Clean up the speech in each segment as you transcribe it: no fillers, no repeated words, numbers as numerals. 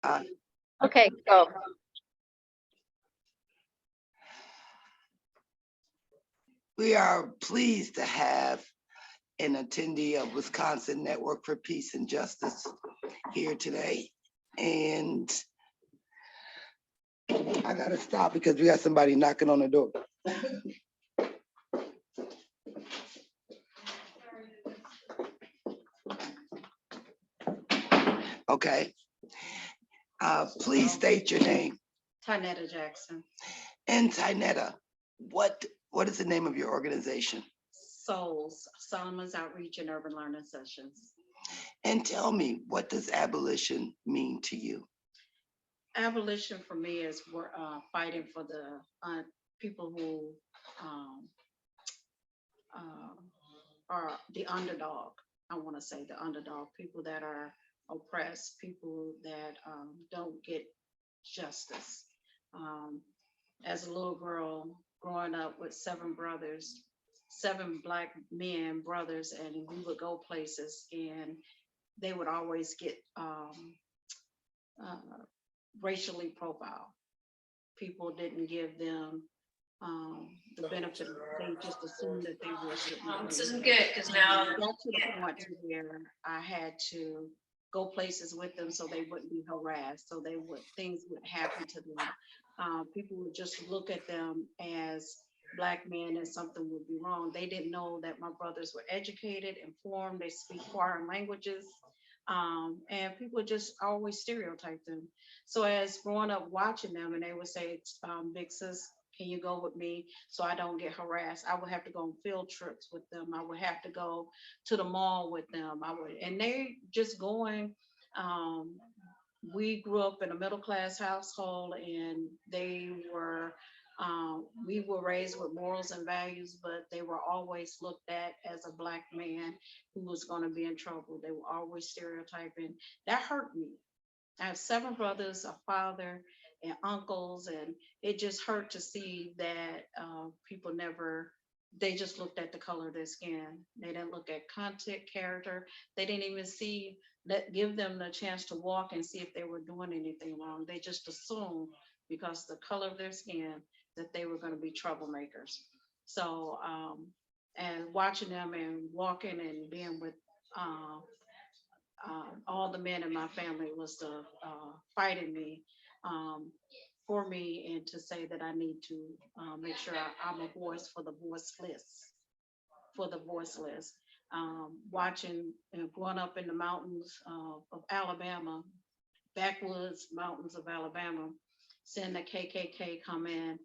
Uh, Okay, go. we are pleased to have an attendee of Wisconsin Network for Peace and Justice here today. And I gotta stop because we got somebody knocking on the door. Okay. Please state your name. Tynetta Jackson. And Tynetta, what is the name of your organization? Souls, Solomon's Outreach and Urban Learning Sessions. And tell me, what does abolition mean to you? Abolition for me is we're fighting for the people who are the underdog. I want to say the underdog, people that are oppressed, people that don't get justice. As a little girl growing up with seven brothers, seven Black men, brothers, and we would go places and they would always get racially profiled. People didn't give them the benefit. They just assumed that they were certain. This isn't good because now It got to the point to where I had to go places with them so they wouldn't be harassed, so things would happen to them. People would just look at them as Black men and something would be wrong. They didn't know that my brothers were educated, informed, they speak foreign languages. And people just always stereotype them. So as growing up watching them, and they would say, "Big sis, can you go with me so I don't get harassed?" I would have to go on field trips with them. I would have to go to the mall with them. And they just going. Um, we grew up in a middle class household, and we were raised with morals and values, but they were always looked at as a Black man who was going to be in trouble. They were always stereotyping. That hurt me. I have seven brothers, a father, and uncles, and it just hurt to see that people never. They just looked at the color of their skin. They didn't look at content, character. They didn't even give them the chance to walk and see if they were doing anything wrong. They just assumed because the color of their skin that they were going to be troublemakers. So, and watching them and walking and being with uh, all the men in my family was the fighting me um, for me and to say that I need to make sure I'm a voice for the voiceless, for the voiceless. Watching and growing up in the mountains of Alabama, backwoods mountains of Alabama, seeing the KKK come in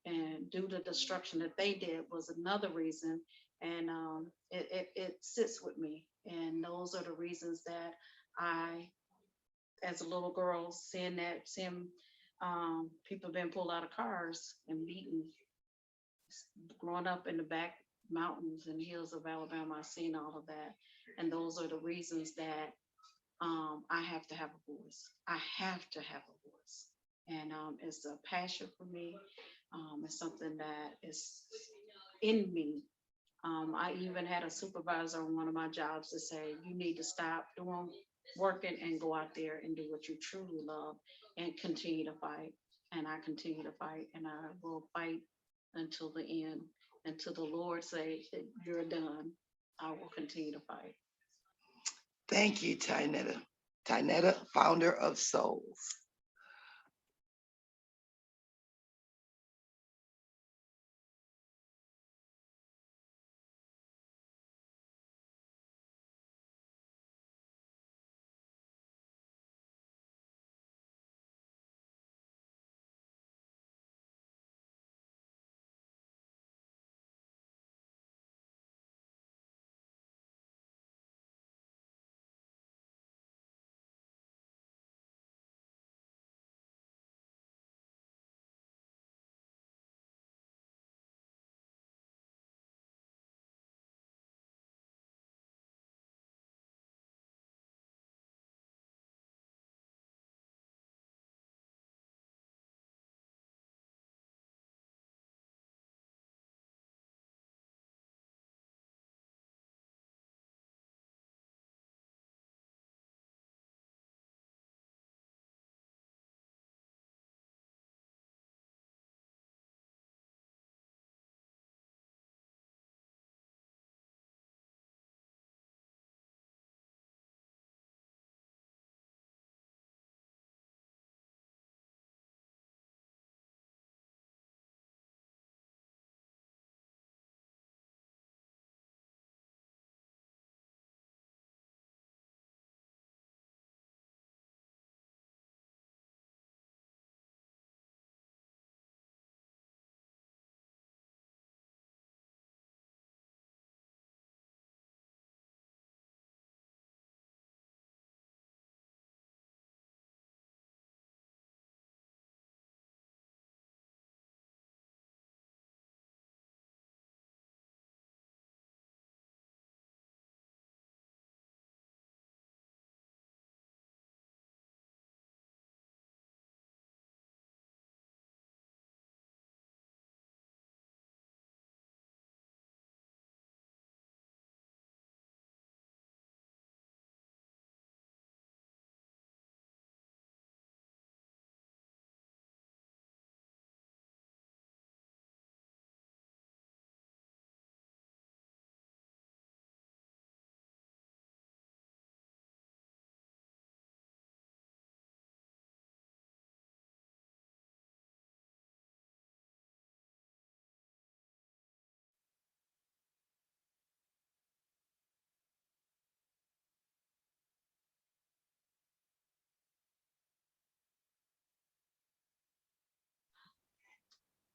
and do the destruction that they did was another reason. And it sits with me. And those are the reasons that I, as a little girl, seeing people being pulled out of cars and beaten, growing up in the back mountains and hills of Alabama, I've seen all of that. And those are the reasons that I have to have a voice. I have to have a voice. And it's a passion for me. It's something that is in me. I even had a supervisor on one of my jobs to say, you need to stop doing working and go out there and do what you truly love and continue to fight. And I continue to fight and I will fight until the end. Until the Lord say you're done, I will continue to fight. Thank you, Tynetta. Tynetta, founder of Souls.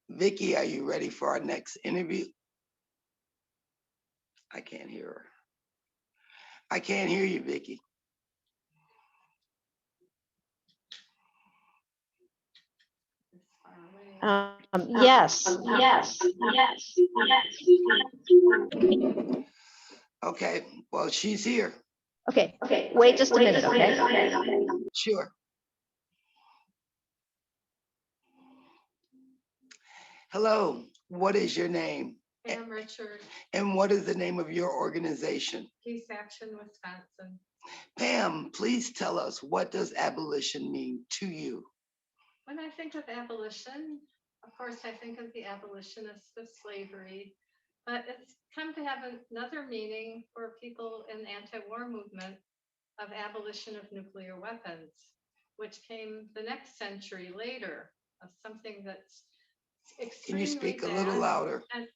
Vicky, are you ready for our next interview? I can't hear her. I can't hear you, Vicky. Yes. Okay, well, she's here. Okay. Wait just a minute, okay? Sure. Hello, what is your name? Pam Richard, And what is the name of your organization? Peace Action, Wisconsin. Pam, please tell us, what does abolition mean to you? When I think of abolition, of course, I think of the abolitionists of slavery, but it's come to have another meaning for people in the anti-war movement of abolition of nuclear weapons, which came the next century later, of something that's Can extremely you speak a bad. little louder? And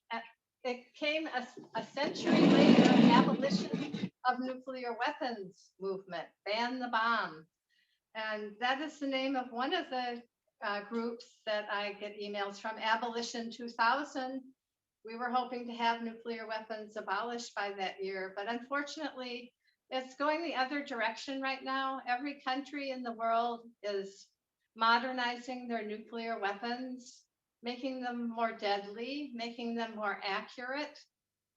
it came a century later, abolition of nuclear weapons movement, ban the bomb. And that is the name of one of the groups that I get emails from, Abolition 2000. We were hoping to have nuclear weapons abolished by that year, but unfortunately, it's going the other direction right now. Every country in the world is modernizing their nuclear weapons, making them more deadly, making them more accurate.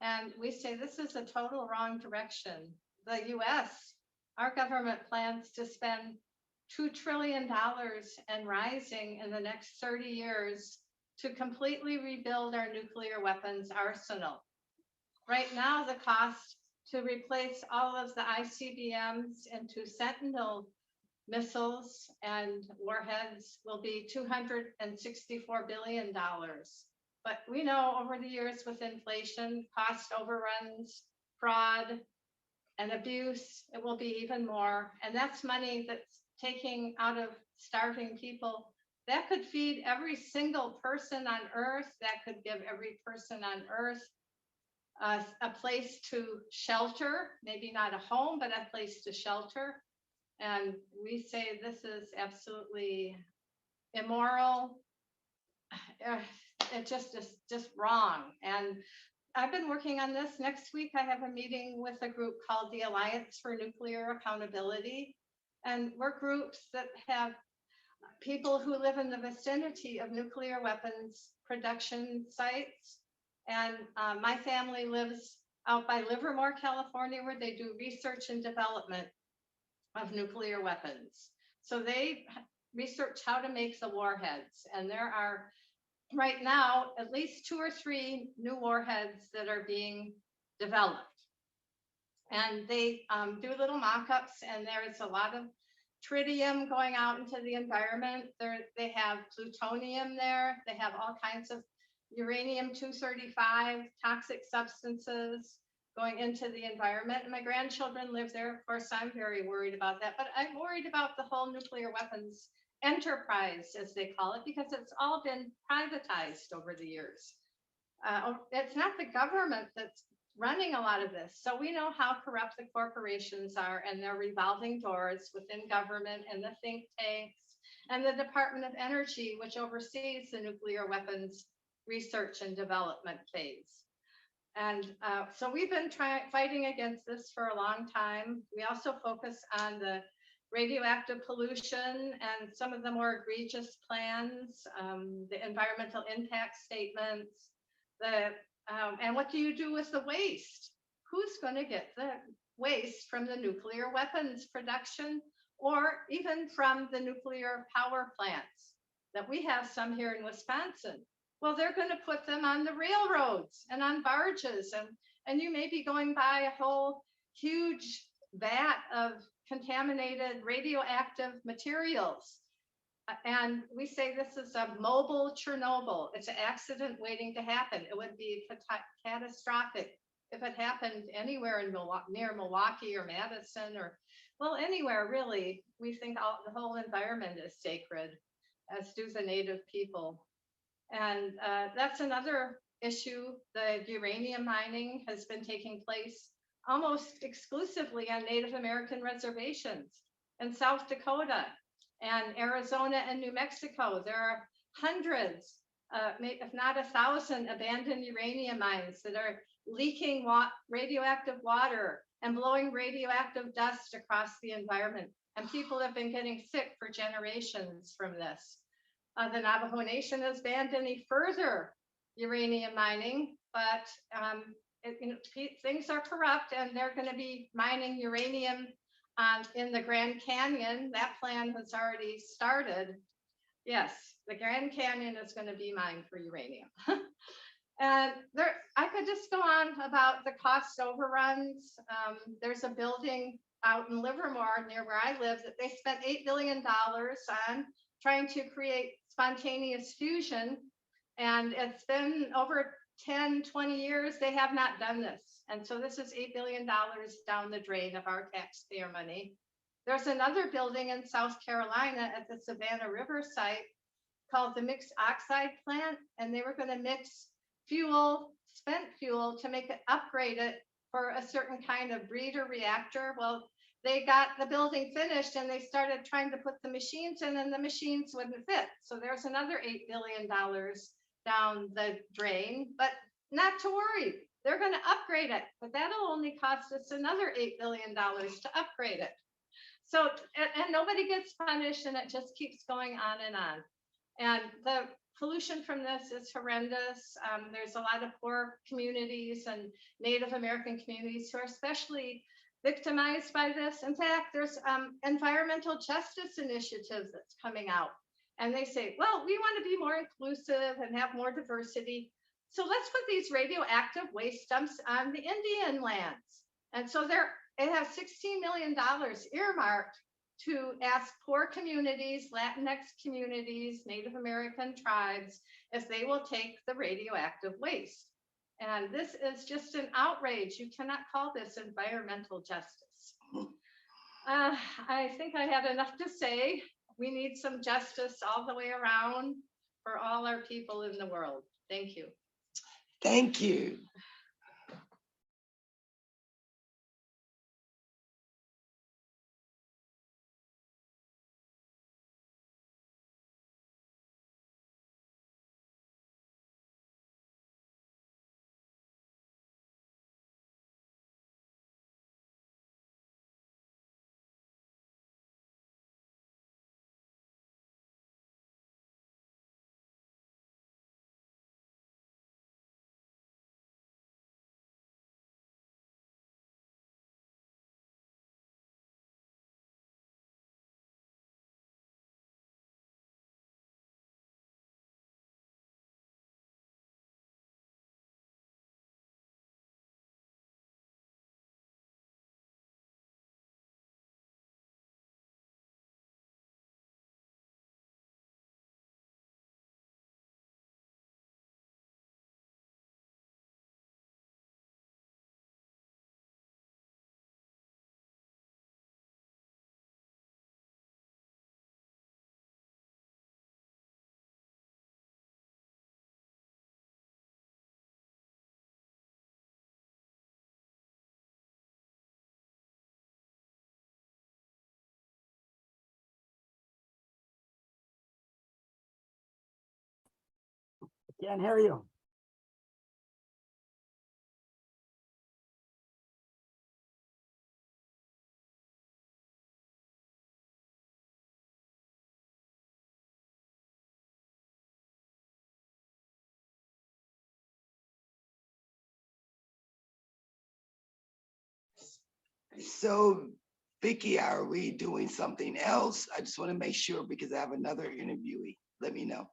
And we say this is a total wrong direction. The US, our government plans to spend $2 trillion and rising in the next 30 years to completely rebuild our nuclear weapons arsenal. Right now, the cost to replace all of the ICBMs into Sentinel missiles and warheads will be $264 billion. But we know over the years with inflation, cost overruns, fraud, and abuse, it will be even more. And that's money that's taking out of starving people. That could feed every single person on earth. That could give every person on earth a place to shelter, maybe not a home, but a place to shelter. And we say this is absolutely immoral. It just is just wrong. And I've been working on this. Next week, I have a meeting with a group called the Alliance for Nuclear Accountability. And we're groups that have people who live in the vicinity of nuclear weapons production sites. And my family lives out by Livermore, California, where they do research and development of nuclear weapons. So they research how to make the warheads. And there are right now at least 2 or 3 new warheads that are being developed. And they do little mock-ups, and there's a lot of tritium going out into the environment. They have plutonium there. They have all kinds of uranium-235 toxic substances going into the environment. And my grandchildren live there. Of course, I'm very worried about that, but I'm worried about the whole nuclear weapons enterprise, as they call it, because it's all been privatized over the years. It's not the government that's running a lot of this. So we know how corrupt the corporations are and their revolving doors within government and the think tanks and the Department of Energy, which oversees the nuclear weapons research and development phase. And so we've been fighting against this for a long time. We also focus on the radioactive pollution and some of the more egregious plans, the environmental impact statements, and what do you do with the waste? Who's going to get the waste from the nuclear weapons production or even from the nuclear power plants that we have some here in Wisconsin? Well, they're going to put them on the railroads and on barges, and you may be going by a whole huge vat of contaminated radioactive materials. And we say this is a mobile Chernobyl. It's an accident waiting to happen. It would be catastrophic if it happened anywhere in near Milwaukee or Madison or, well, anywhere really. We think the whole environment is sacred, as do the Native people. And that's another issue. The uranium mining has been taking place almost exclusively on Native American reservations in South Dakota and Arizona and New Mexico. There are hundreds if not 1,000 abandoned uranium mines that are leaking radioactive water and blowing radioactive dust across the environment. And people have been getting sick for generations from this. The Navajo Nation has banned any further uranium mining, but things are corrupt and they're going to be mining uranium in the Grand Canyon. That plan has already started. Yes, the Grand Canyon is going to be mined for uranium. And I could just go on about the cost overruns. There's a building out in Livermore near where I live that they spent $8 billion on trying to create spontaneous fusion. And it's been over 10, 20 years, they have not done this. And so this is $8 billion down the drain of our taxpayer money. There's another building in South Carolina at the Savannah River site called the Mixed Oxide Plant. And they were going to mix fuel, spent fuel, to make it, upgrade it for a certain kind of breeder reactor. Well, they got the building finished and they started trying to put the machines in and the machines wouldn't fit. So there's another $8 billion down the drain, but not to worry. They're going to upgrade it, but that'll only cost us another $8 billion to upgrade it. So, and nobody gets punished and it just keeps going on and on. And the pollution from this is horrendous. There's a lot of poor communities and Native American communities who are especially victimized by this. In fact, there's environmental justice initiatives that's coming out. And they say, well, we want to be more inclusive and have more diversity. So let's put these radioactive waste dumps on the Indian lands. And so they have $16 million earmarked to ask poor communities, Latinx communities, Native American tribes, if they will take the radioactive waste. And this is just an outrage. You cannot call this environmental justice. I think I had enough to say. We need some justice all the way around for all our people in the world. Thank you. Thank you. Can't hear you. So, Vicky, are we doing something else? I just want to make sure because I have another interviewee. Let me know.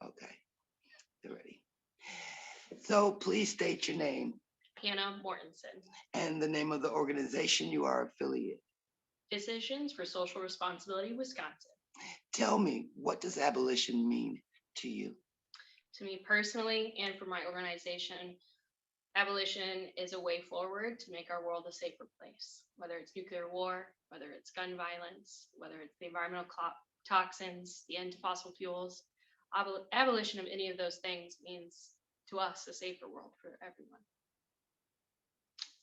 Okay, they're ready. So please state your name Hannah Mortensen. and the name of the organization you are affiliated. Decisions for Social Responsibility, Wisconsin. Tell me, what does abolition mean to you? To me personally and for my organization, Abolition is a way forward to make our world a safer place, whether it's nuclear war, whether it's gun violence, whether it's the environmental toxins, the end to fossil fuels. Abolition of any of those things means to us a safer world for everyone.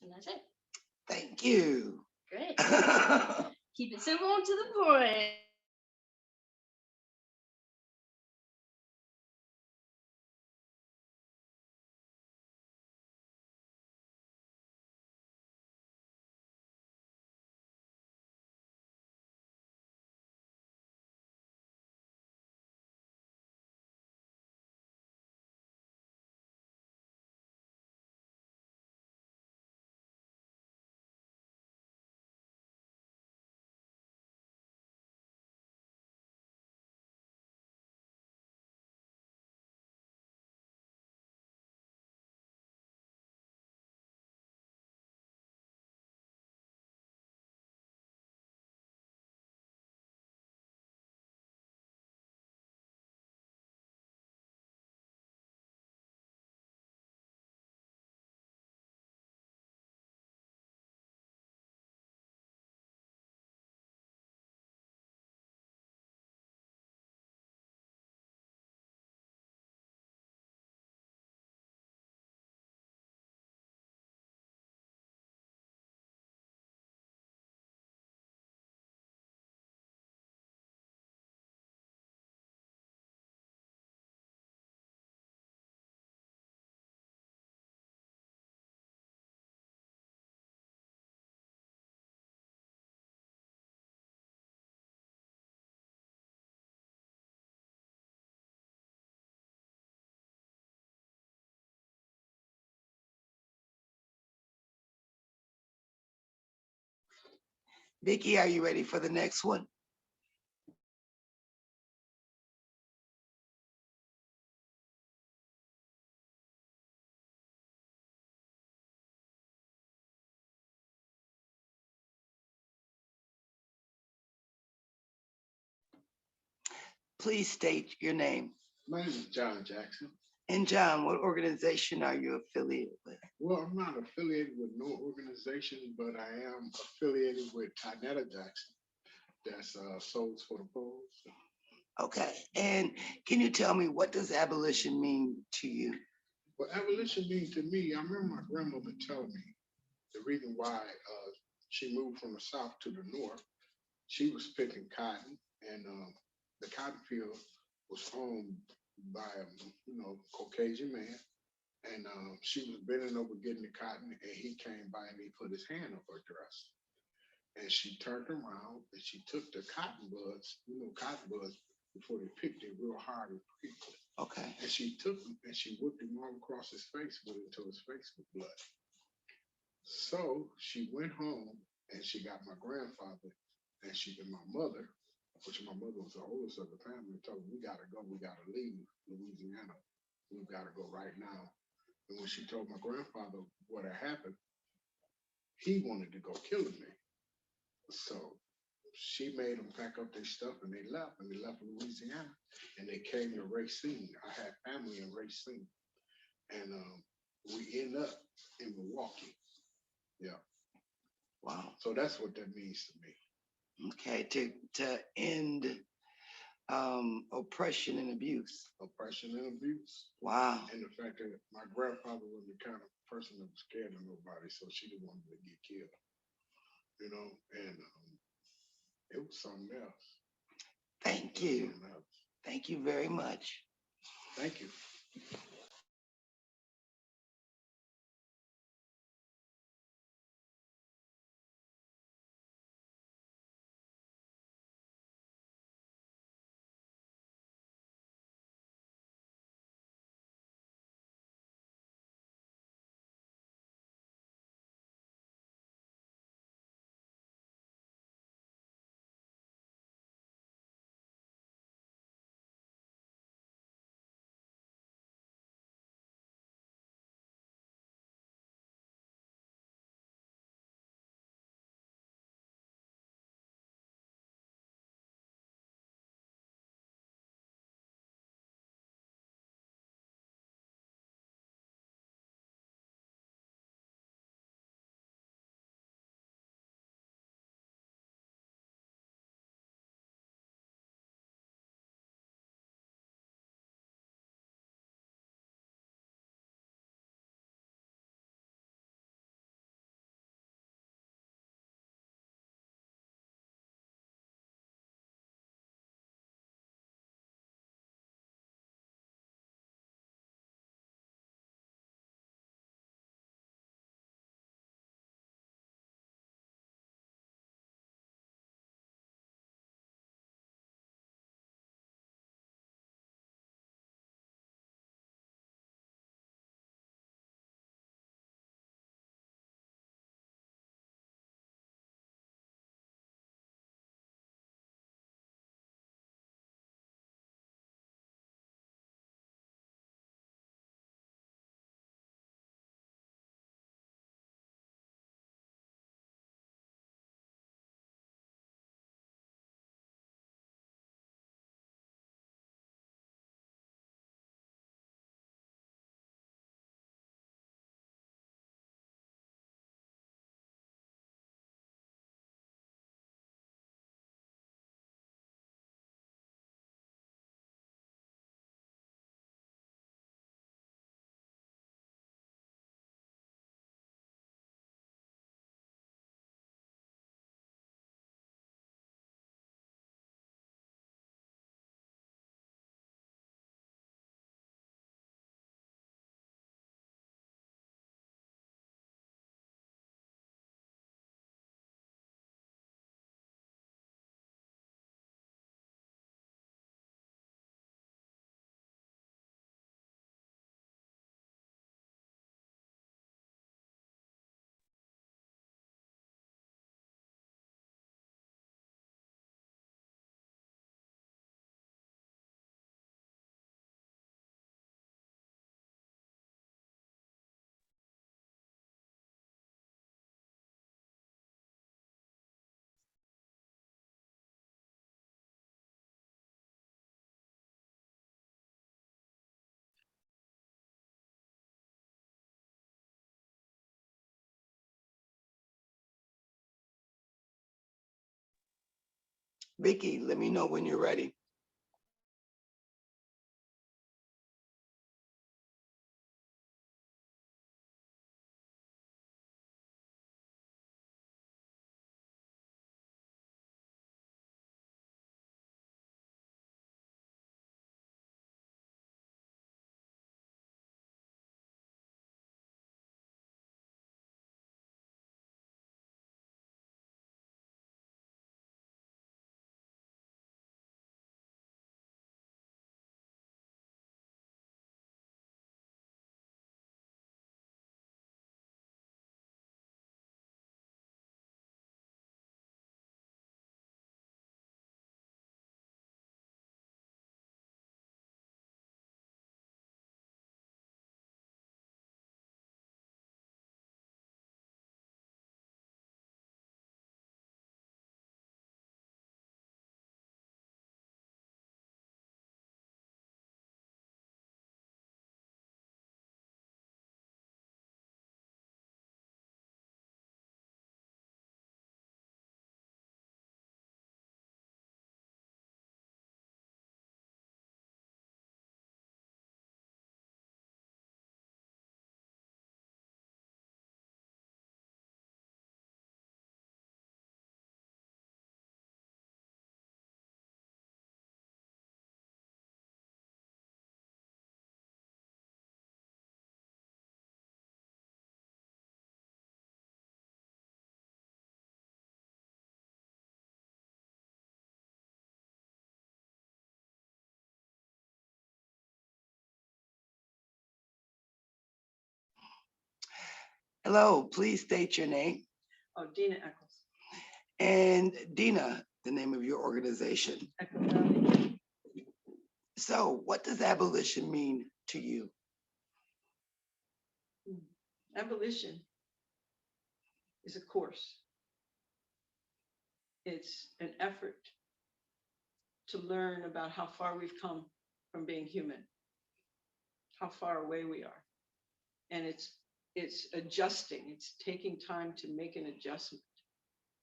And that's it. Thank you. Great. Keep it simple and to the point. Vicki, are you ready for the next one? Please state your name. My name is John Jackson. And John, what organization are you affiliated with? Well, I'm not affiliated with no organization, but I am affiliated with Tynetta Jackson. That's Souls for the Poles. Okay, and can you tell me, what does abolition mean to you? What abolition means to me, I remember my grandmother telling me the reason why she moved from the South to the North. She was picking cotton, and the cotton field was owned by a Caucasian man. And she was bending over getting the cotton, and he came by and he put his hand up her dress. And she turned around and she took the cotton buds, cotton buds, before they picked it real hard and quickly. Okay. And she took them and she whipped them all across his face with it until his face was blood. So she went home and she got my grandfather and my mother, which my mother was the oldest of the family, told me, we gotta go, we gotta leave Louisiana. We've gotta go right now. And when she told my grandfather what had happened, he wanted to go killing me. So she made them pack up their stuff and they left Louisiana and they came to Racine. I had family in Racine and we end up in Milwaukee. Yeah. Wow. So that's what that means to me. Okay, to end oppression and abuse. Oppression and abuse. Wow. And the fact that my grandfather was the kind of person that was scared of nobody, so she didn't want him to get killed. And it was something else. Thank you. Thank you very much. Thank you. Vicky, let me know when you're ready. Hello, please state your name. Oh, Dina Eccles. And Dina, the name of your organization. Eccles Valley. So what does abolition mean to you? Abolition is a course. It's an effort to learn about how far we've come from being human, how far away we are. And it's adjusting, it's taking time to make an adjustment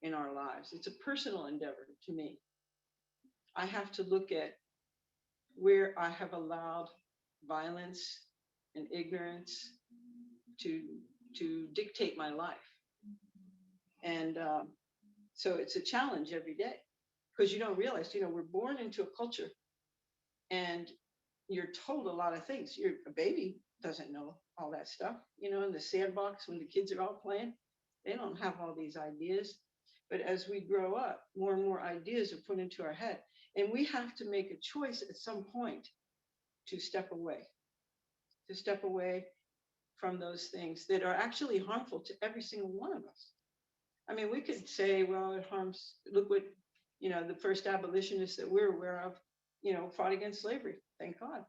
in our lives. It's a personal endeavor to me. I have to look at where I have allowed violence and ignorance to dictate my life. And so it's a challenge every day because you don't realize, we're born into a culture and you're told a lot of things. A baby doesn't know all that stuff, in the sandbox when the kids are all playing, they don't have all these ideas. But as we grow up, more and more ideas are put into our head. And we have to make a choice at some point to step away from those things that are actually harmful to every single one of us. I mean, we could say, well, it harms, look what, the first abolitionists that we're aware of, fought against slavery, thank God.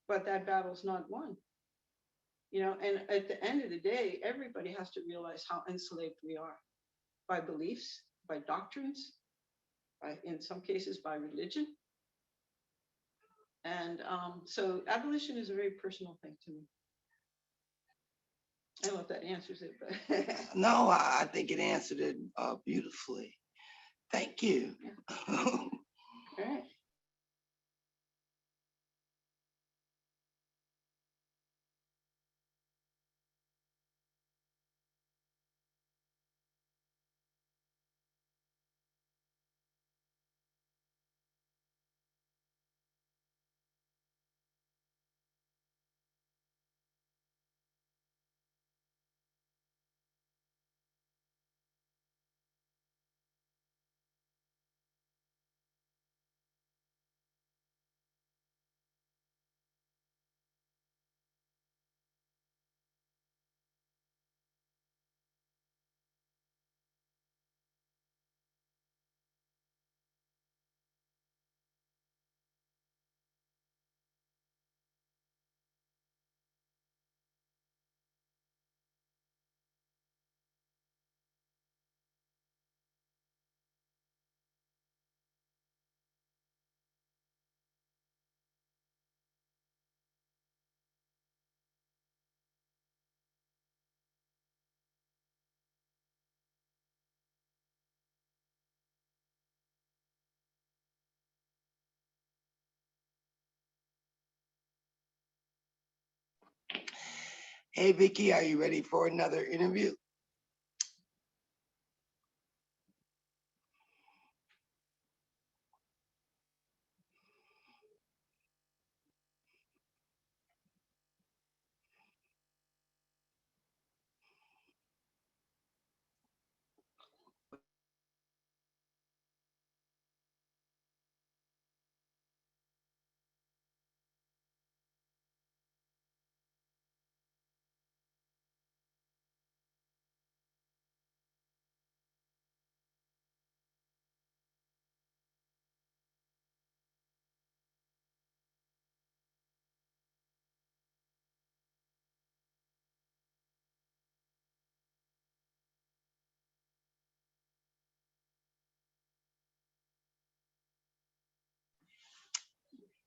But that battle's not won. And at the end of the day, everybody has to realize how enslaved we are by beliefs, by doctrines, in some cases by religion. And so abolition is a very personal thing to me. I don't know if that answers it, but No, I think it answered it beautifully. Thank you. all right. Hey, Vicky, are you ready for another interview?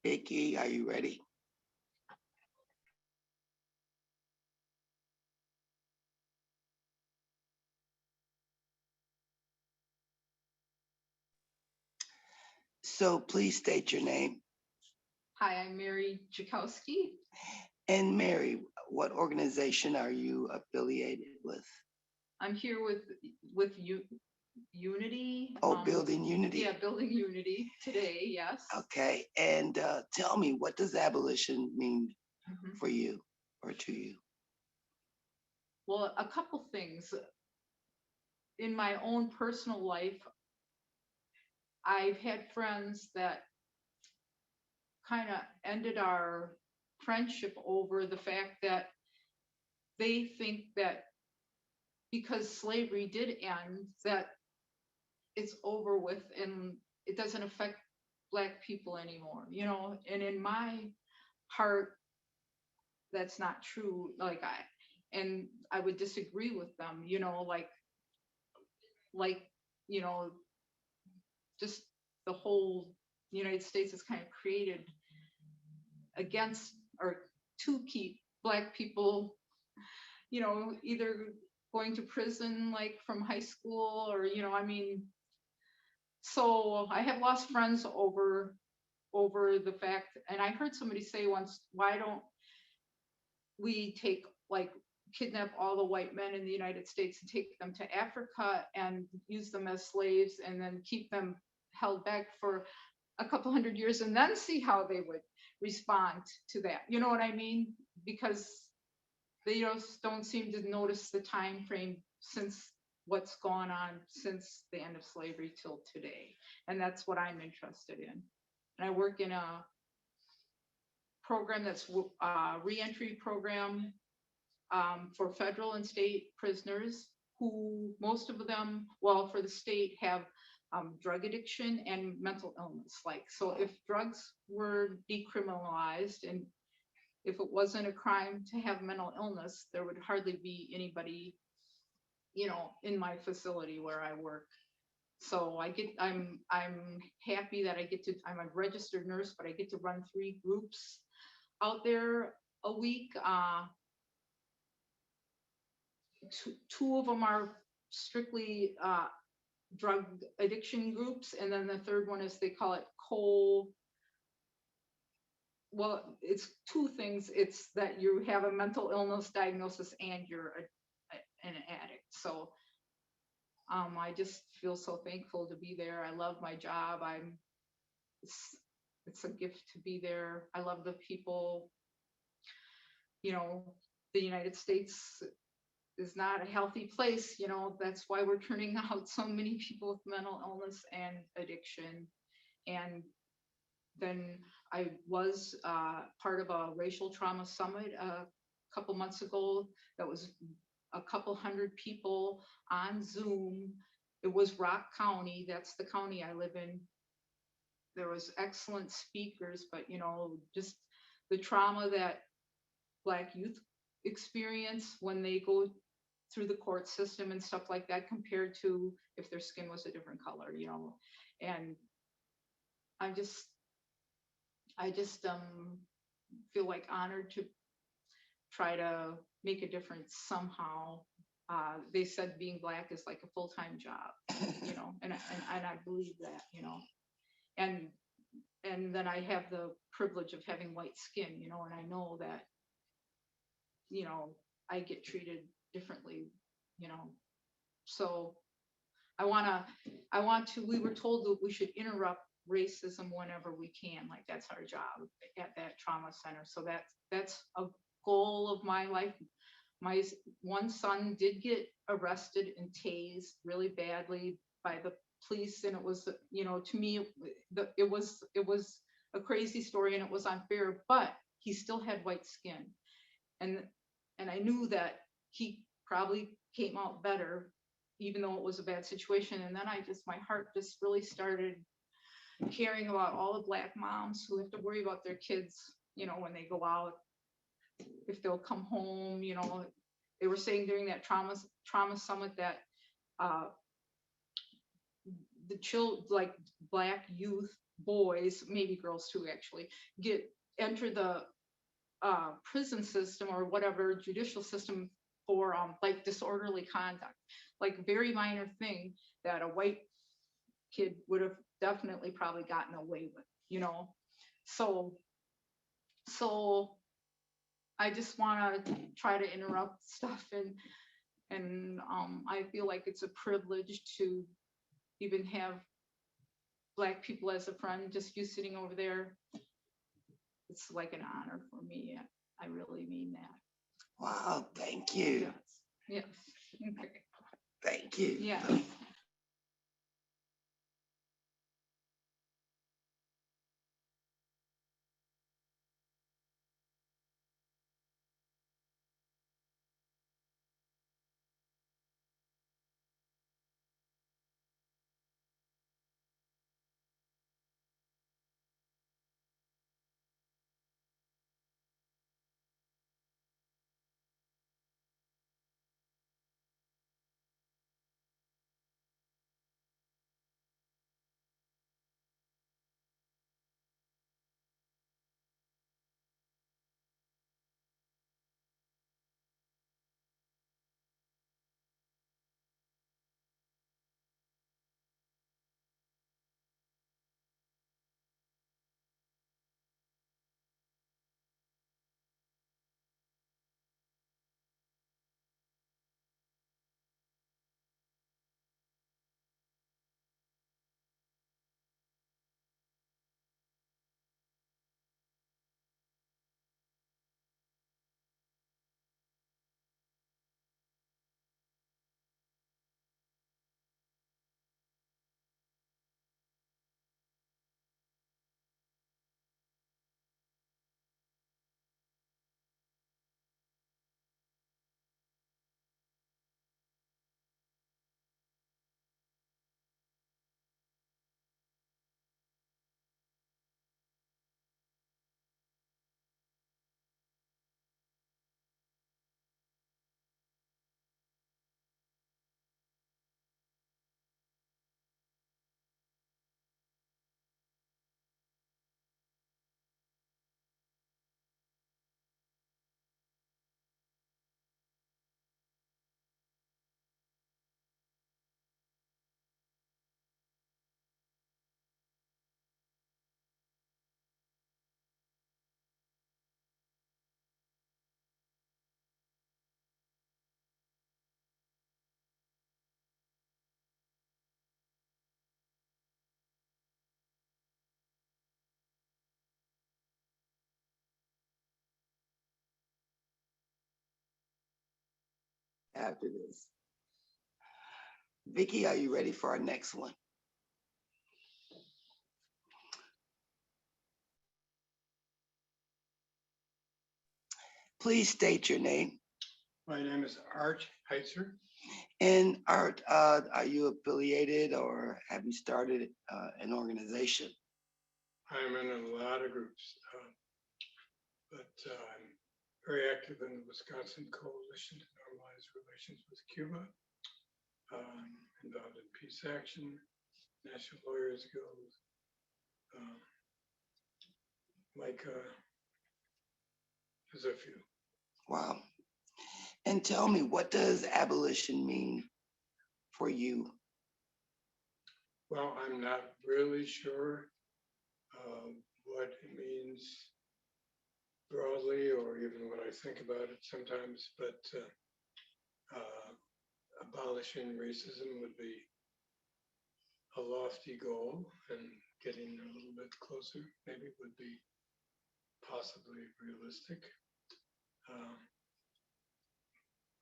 Vicky, are you ready? So please state your name. Hi, I'm Mary Jakowski. And Mary, what organization are you affiliated with? I'm here with Unity. Oh, Building Unity. Yeah, Building Unity today, yes. Okay, and tell me, what does abolition mean Mhm. for you or to you? Well, a couple things. In my own personal life, I've had friends that kind of ended our friendship over the fact that they think that because slavery did end, that it's over with and it doesn't affect Black people anymore, you know. And in my heart, that's not true. And I would disagree with them, you know, like, you know, just the whole United States is kind of created against or to keep Black people, you know, either going to prison like from high school or, you know, I mean, so I have lost friends over the fact, and I heard somebody say once, why don't we take like kidnap all the white men in the United States and take them to Africa and use them as slaves and then keep them held back for a couple hundred years and then see how they would respond to that. You know what I mean? Because they just don't seem to notice the time frame since what's gone on since the end of slavery till today. And that's what I'm interested in. And I work in a program that's a reentry program for federal and state prisoners who most of them, well, for the state have drug addiction and mental illness. Like, so if drugs were decriminalized and if it wasn't a crime to have mental illness, there would hardly be anybody, you know, in my facility where I work. So I'm happy that I'm a registered nurse, but I get to run 3 groups out there a week. Two of them are strictly drug addiction groups, and then the third one is, they call it well, it's 2 things. It's that you have a mental illness diagnosis and you're an addict. So I just feel so thankful to be there. I love my job. It's a gift to be there. I love the people. You know, the United States is not a healthy place, you know. That's why we're turning out so many people with mental illness and addiction. And then I was part of a racial trauma summit a couple months ago that was a couple hundred people on Zoom. It was Rock County, that's the county I live in. There was excellent speakers, but you know, just the trauma that Black youth experience when they go through the court system and stuff like that, compared to if their skin was a different color, you know. And I just feel like honored to try to make a difference somehow. They said being Black is like a full-time job, you know, and I believe that, you know. And then I have the privilege of having white skin, you know, and I know that, you know, I get treated differently, you know. So I want to, we were told that we should interrupt racism whenever we can, like that's our job at that trauma center. So that's a goal of my life. My one son did get arrested and tased really badly by the police, and it was, you know, to me, it was a crazy story and it was unfair, but he still had white skin. And I knew that he probably came out better, even though it was a bad situation. And then my heart just really started caring about all the Black moms who have to worry about their kids, you know, when they go out, if they'll come home. You know, they were saying during that trauma summit that like Black youth, boys, maybe girls too, actually, enter the prison system or whatever judicial system for like disorderly conduct, like very minor thing that a white kid would have definitely probably gotten away with, you know. So I just want to try to interrupt stuff, and I feel like it's a privilege to even have Black people as a friend. Just you sitting over there, it's like an honor for me. I really mean that. Wow, thank you. Yes. Okay. Thank you. Yeah. After this, Vicky, are you ready for our next one? Please state your name. My name is Art Heitzer. And Art, are you affiliated or have you started an organization? I'm in a lot of groups, but I'm very active in the Wisconsin Coalition to Normalize Relations with Cuba, involved in peace action, National Lawyers Guild, there's a few. Wow. And tell me, what does abolition mean for you? Well, I'm not really sure what it means for all broadly or even what I think about it sometimes, but abolishing racism would be a lofty goal, and getting a little bit closer maybe would be possibly realistic.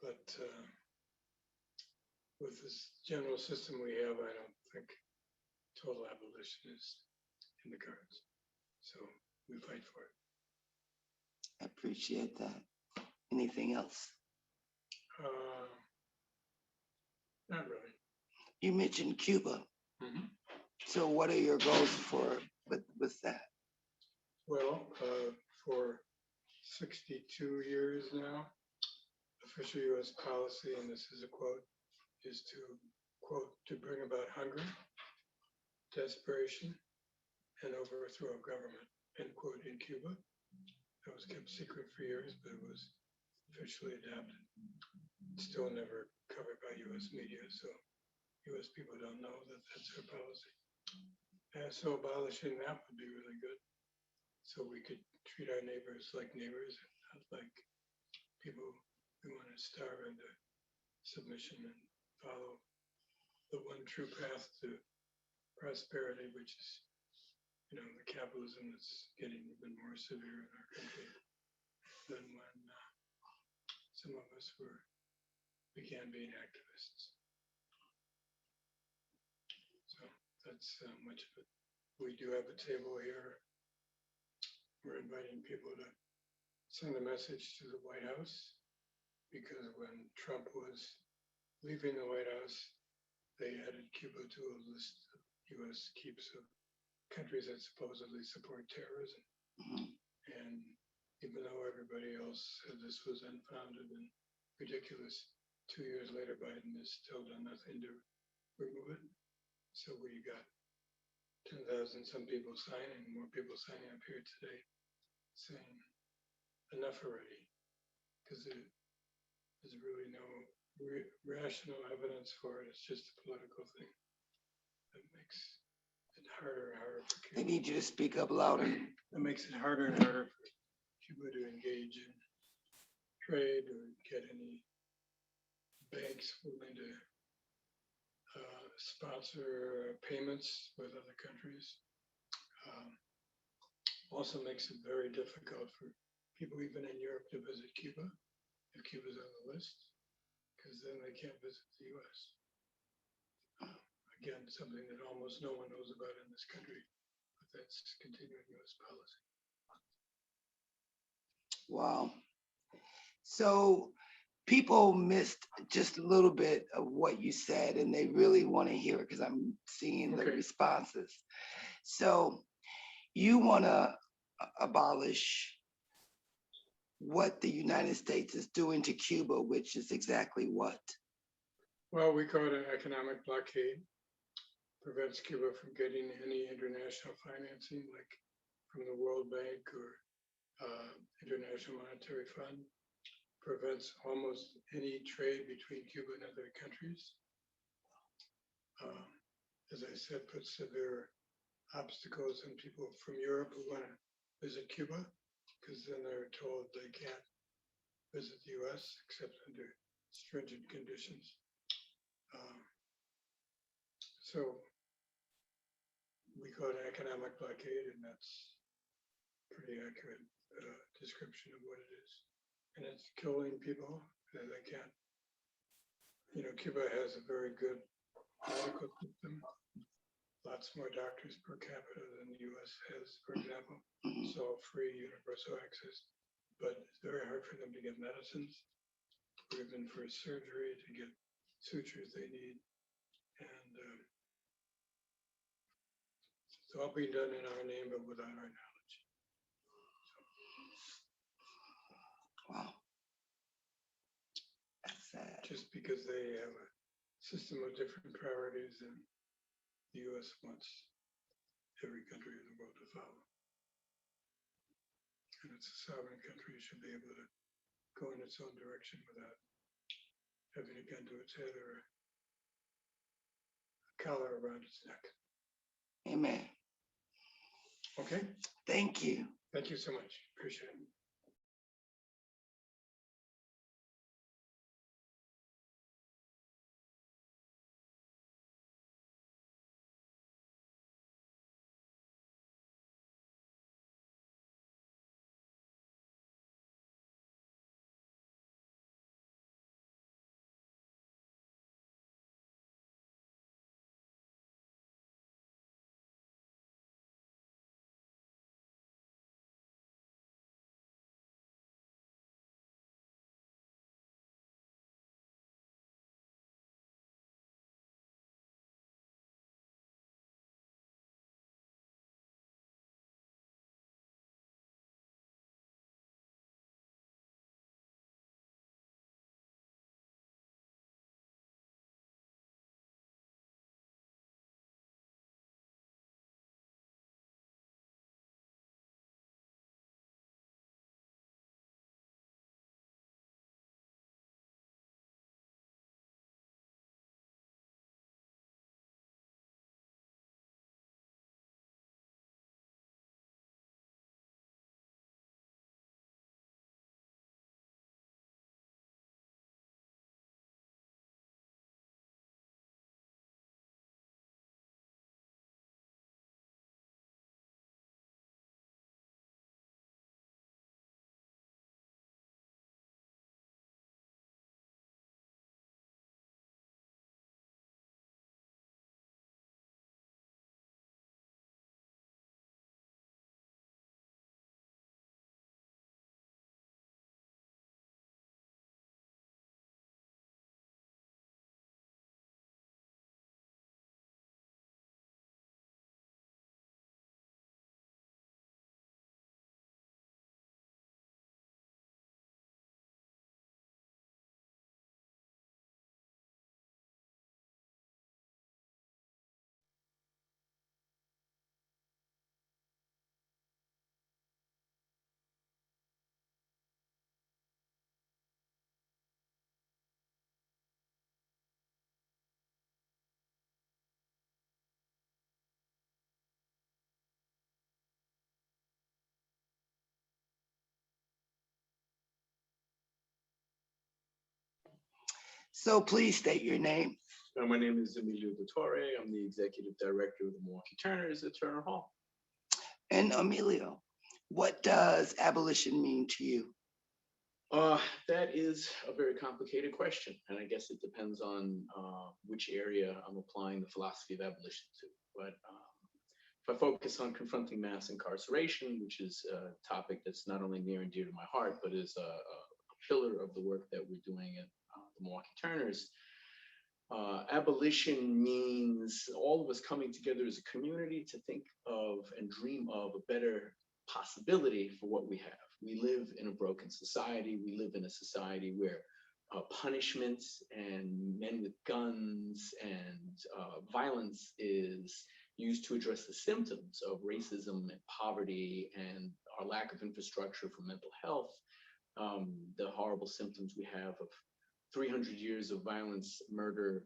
But with this general system we have, I don't think total abolition is in the cards. So we fight for it. I appreciate that. Anything else? Not really. You mentioned Cuba. Mhm. So what are your goals for with that? Well, for 62 years now, official U.S. policy, and this is a quote, is to, quote, to bring about hunger, desperation, and overthrow of government, end quote, in Cuba. That was kept secret for years, but it was officially adopted. It's still never covered by U.S. media, so U.S. people don't know that that's their policy. So abolishing that would be really good. So we could treat our neighbors like neighbors, not like people who want to starve into submission and follow the one true path to prosperity, which is, you know, the capitalism that's getting even more severe in our country than when some of us began being activists. So that's much of it. We do have a table here. We're inviting people to send a message to the White House, because when Trump was leaving the White House, they added Cuba to a list of U.S. keeps of countries that supposedly support terrorism. And even though everybody else said this was unfounded and ridiculous, 2 years later, Biden has still done nothing to remove it. So we got 10,000 some people signing, more people signing up here today, saying enough already, because there's really no rational evidence for it. It's just a political thing that makes it harder and harder for They Cuba. need you to speak up louder. That makes it harder and harder for Cuba to engage in trade or get any banks willing to sponsor payments with other countries. Also makes it very difficult for people even in Europe to visit Cuba, if Cuba's on the list, because then they can't visit the US. Again, something that almost no one knows about in this country, but that's continuing US policy. Wow. So people missed just a little bit of what you said, and they really want to hear it because I'm seeing the Okay. responses. So you want to abolish what the United States is doing to Cuba, which is exactly what? Well, we call it an economic blockade. Prevents Cuba from getting any international financing, like from the World Bank or International Monetary Fund. Prevents almost any trade between Cuba and other countries. As I said, puts severe obstacles on people from Europe who want to visit Cuba, because then they're told they can't visit the US except under stringent conditions. So we call it an economic blockade, and that's pretty accurate description of what it is. And it's killing people that they can't. You know, Cuba has a very good medical system, lots more doctors per capita than the US has, for example. It's all free, universal access, but it's very hard for them to get medicines, or even for surgery to get sutures they need. And it's all being done in our name, but without our knowledge. Wow. That's sad. Just because they have a system of different priorities and the US wants every country in the world to follow. And it's a sovereign country, it should be able to go in its own direction without having a gun to its head or a collar around its neck. Amen. Okay, Thank you. thank you so much. Appreciate it. So please state your name. My name is Emilio Dottore. I'm the executive director of the Milwaukee Turners at Turner Hall. And Emilio, what does abolition mean to you? That is a very complicated question, and I guess it depends on which area I'm applying the philosophy of abolition to. But if I focus on confronting mass incarceration, which is a topic that's not only near and dear to my heart, but is a pillar of the work that we're doing at the Milwaukee Turners, abolition means all of us coming together as a community to think of and dream of a better possibility for what we have. We live in a broken society. We live in a society where punishments and men with guns and violence is used to address the symptoms of racism and poverty and our lack of infrastructure for mental health, the horrible symptoms we have of 300 years of violence, murder,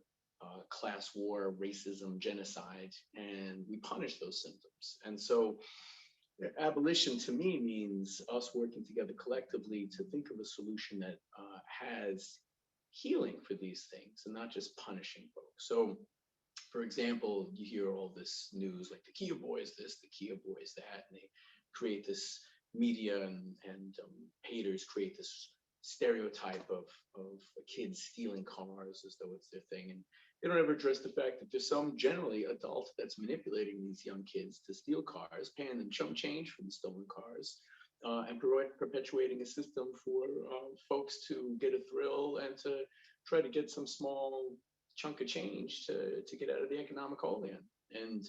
class war, racism, genocide, and we punish those symptoms. And so abolition to me means us working together collectively to think of a solution that has healing for these things and not just punishing folks. So, for example, you hear all this news like the Kia boys this, the Kia boys that, and they create this media and haters create this stereotype of kids stealing cars as though it's their thing. And they don't ever address the fact that there's some generally adult that's manipulating these young kids to steal cars, paying them chump change for the stolen cars, and perpetuating a system for folks to get a thrill and to try to get some small chunk of change to get out of the economic hole they're in. And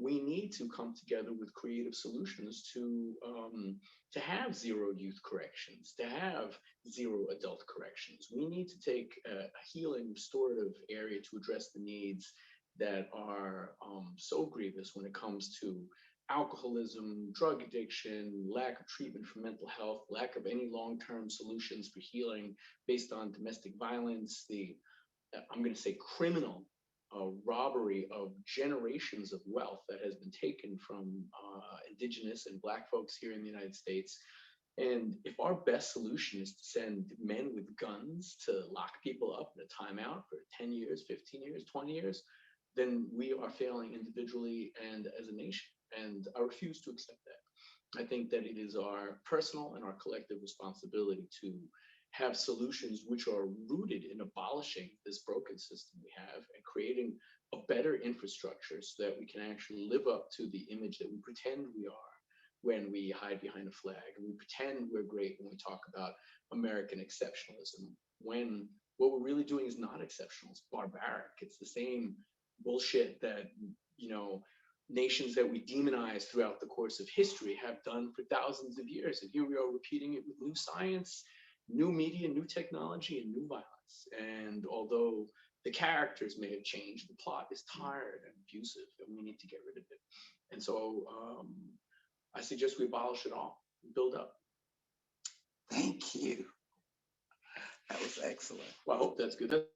we need to come together with creative solutions to have zero youth corrections, to have zero adult corrections. We need to take a healing, restorative area to address the needs that are so grievous when it comes to alcoholism, drug addiction, lack of treatment for mental health, lack of any long-term solutions for healing based on domestic violence, the I'm going to say criminal robbery of generations of wealth that has been taken from indigenous and Black folks here in the United States. And if our best solution is to send men with guns to lock people up in a timeout for 10 years, 15 years, 20 years, then we are failing individually and as a nation. And I refuse to accept that. I think that it is our personal and our collective responsibility to have solutions which are rooted in abolishing this broken system we have and creating a better infrastructure so that we can actually live up to the image that we pretend we are when we hide behind a flag and we pretend we're great when we talk about American exceptionalism, when what we're really doing is not exceptional, it's barbaric. It's the same bullshit that, nations that we demonize throughout the course of history have done for thousands of years. And here we are repeating it with new science, new media, new technology, and new violence. And although the characters may have changed, the plot is tired and abusive, and we need to get rid of it. And so I suggest we abolish it all, build up. Thank you. That was excellent. Well, I hope that's good.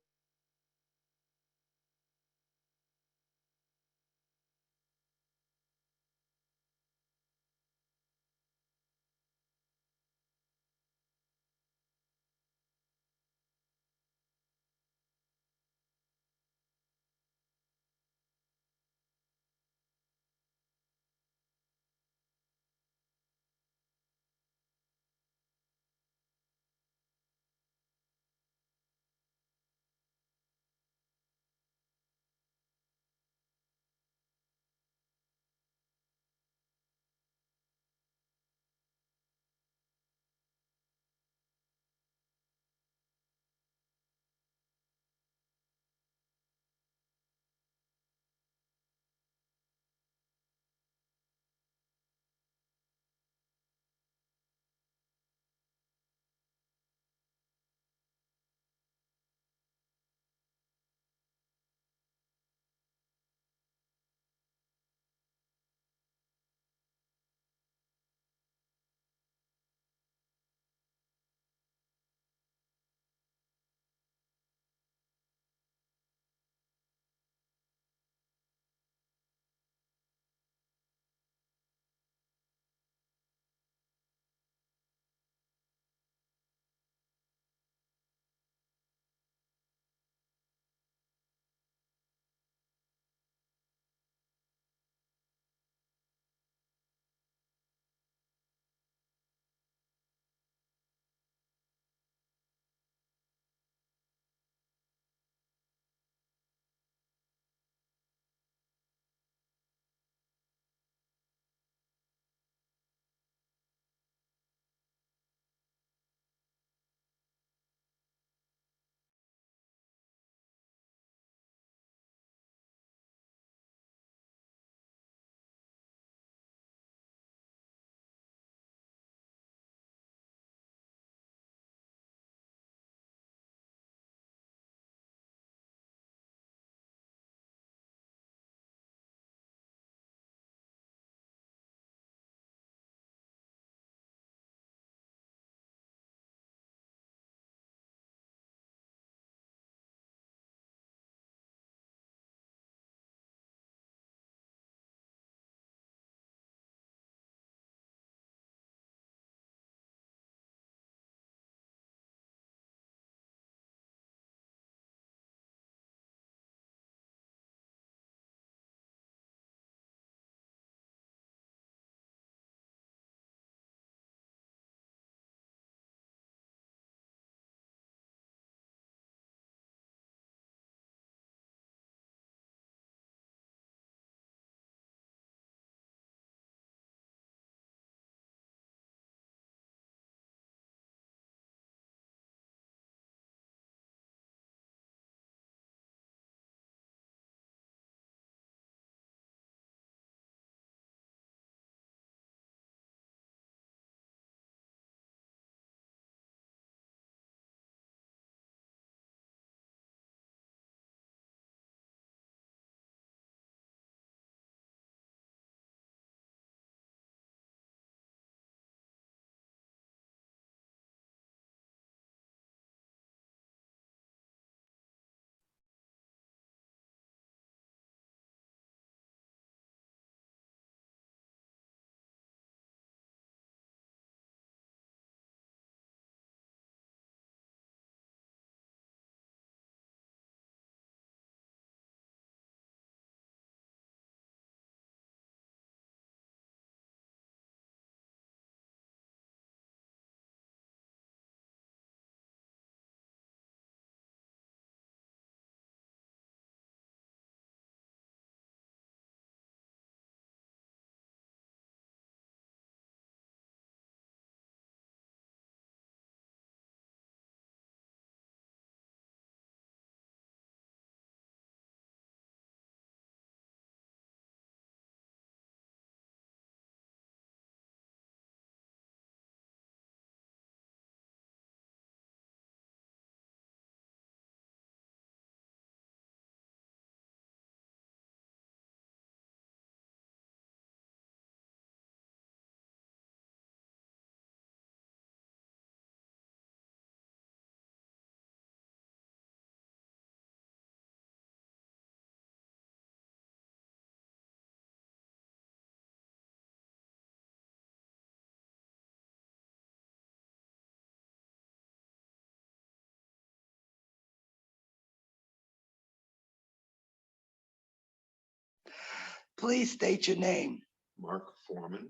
Please state your name. Mark Foreman.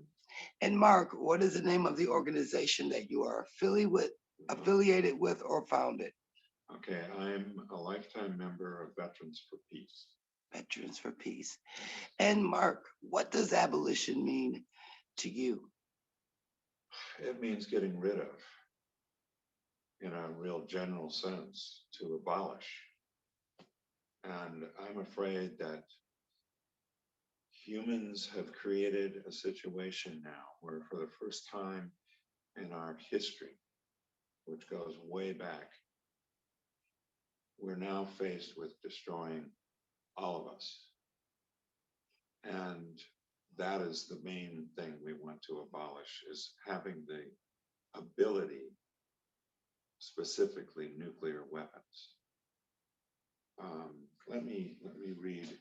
And Mark, what is the name of the organization that you are affiliated with or founded? Okay, I'm a lifetime member of Veterans for Peace. Veterans for Peace. And Mark, what does abolition mean to you? It means getting rid of, in a real general sense, to abolish. And I'm afraid that humans have created a situation now where for the first time in our history, which goes way back, we're now faced with destroying all of us. And that is the main thing we want to abolish, is having the ability, specifically nuclear weapons. Let me read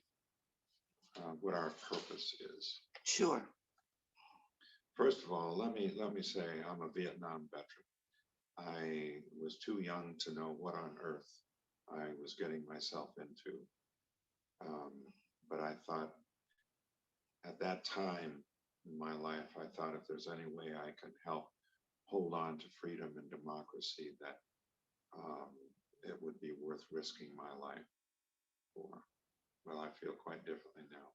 what our purpose is. Sure. First of all, let me say I'm a Vietnam veteran. I was too young to know what on earth I was getting myself into. But I thought at that time in my life, I thought if there's any way I could help hold on to freedom and democracy, that it would be worth risking my life for. Well, I feel quite differently now.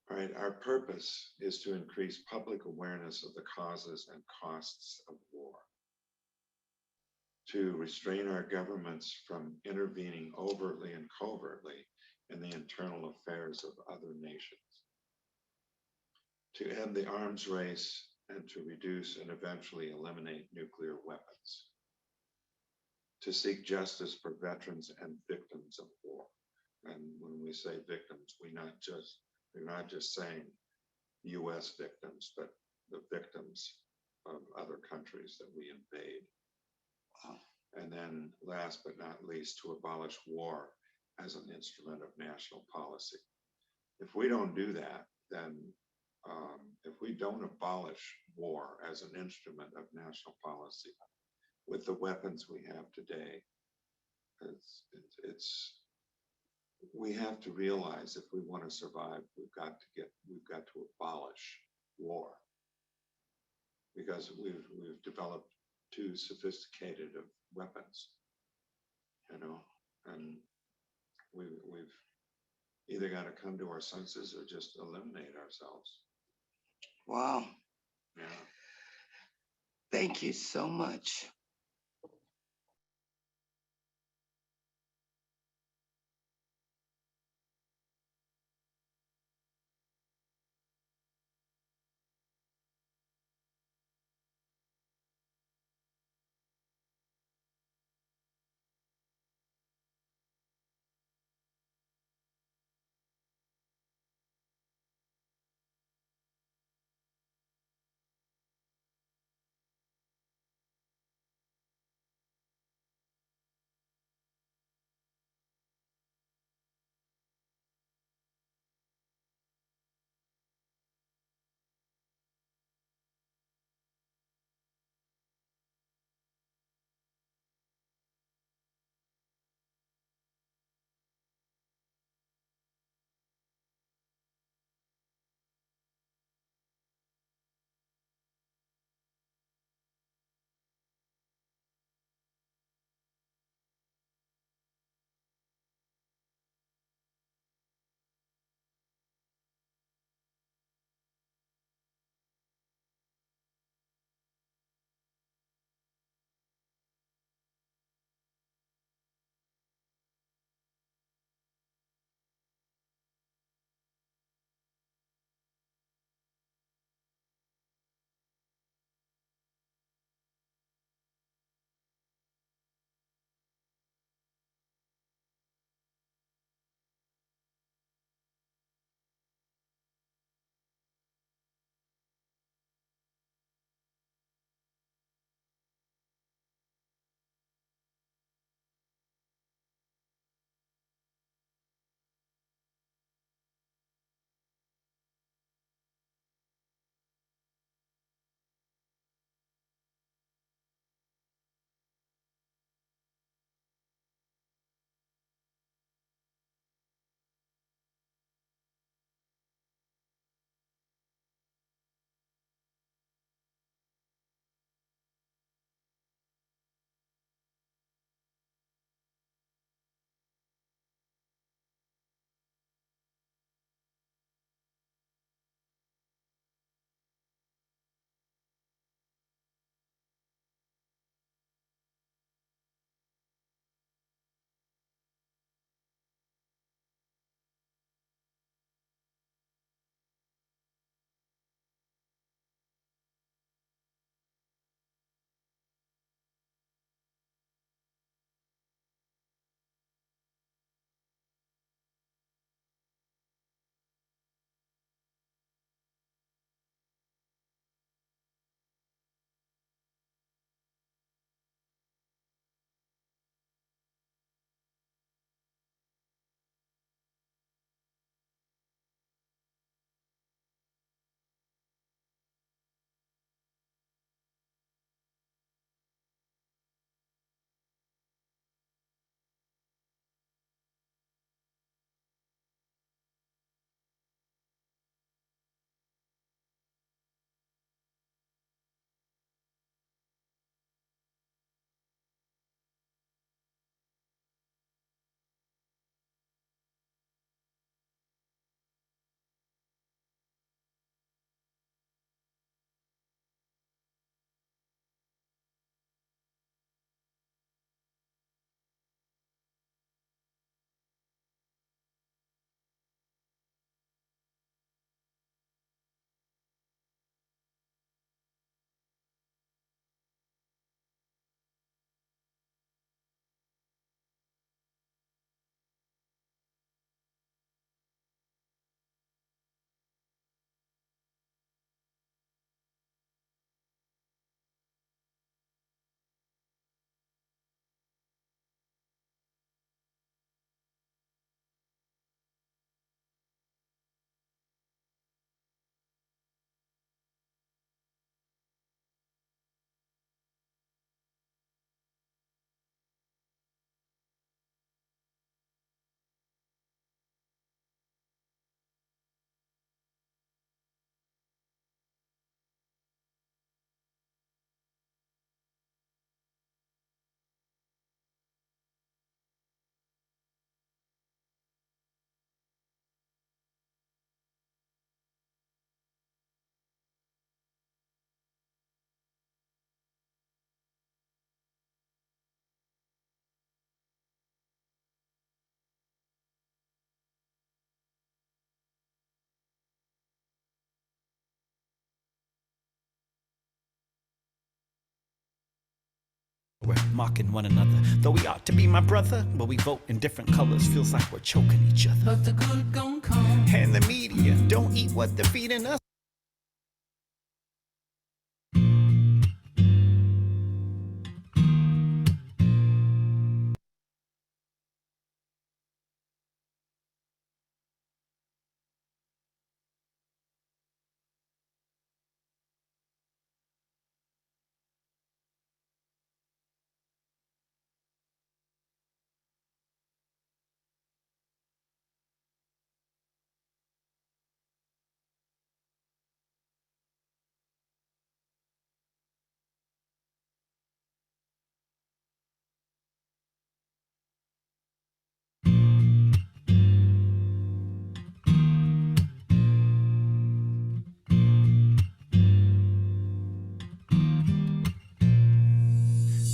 All right, our purpose is to increase public awareness of the causes and costs of war, to restrain our governments from intervening overtly and covertly in the internal affairs of other nations, to end the arms race and to reduce and eventually eliminate nuclear weapons, to seek justice for veterans and victims of war. And when we say victims, we're not just saying US victims, but the victims of other countries that we invade. And then last but not least, to abolish war as an instrument of national policy. If we don't do that, then if we don't abolish war as an instrument of national policy with the weapons we have today, we have to realize if we want to survive, we've got to abolish war, because we've developed too sophisticated of weapons, and we've either got to come to our senses or just eliminate ourselves. Wow. Yeah. Thank you so much. We're mocking one another. Though we ought to be my brother, but we vote in different colors. Feels like we're choking each other. But the good gon' come. And the media don't eat what they're feeding us.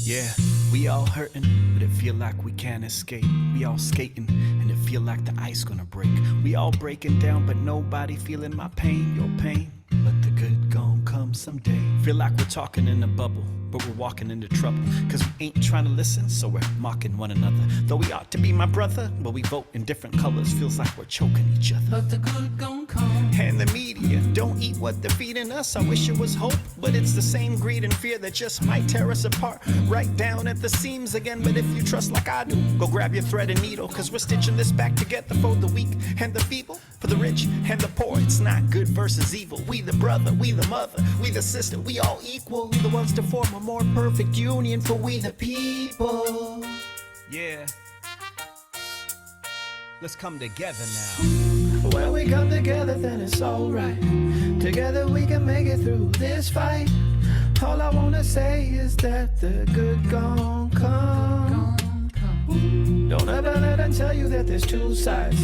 Yeah, we all hurting, but it feel like we can't escape. We all skating, and it feel like the ice gonna break. We all breaking down, but nobody feeling my pain, your pain. But the good gon' come someday. Feel like we're talking in a bubble, but we're walking into trouble. Cause we ain't trying to listen, so we're mocking one another. Though we ought to be my brother, but we vote in different colors. Feels like we're choking each other. But the good gon' come. And the media don't eat what they're feeding us. I wish it was hope, but it's the same greed and fear that just might tear us apart. Right down at the seams again. But if you trust like I do, go grab your thread and needle. Cause we're stitching this back together for the weak and the feeble, for the rich and the poor. It's not good versus evil. We the brother, we the mother, we the sister, we all equal. We the ones to form a more perfect union for we the people. Yeah. Let's come together now. When we come together, then it's alright. Together we can make it through this fight. All I wanna say is that the good gon' come. Don't ever let them tell you that there's two sides.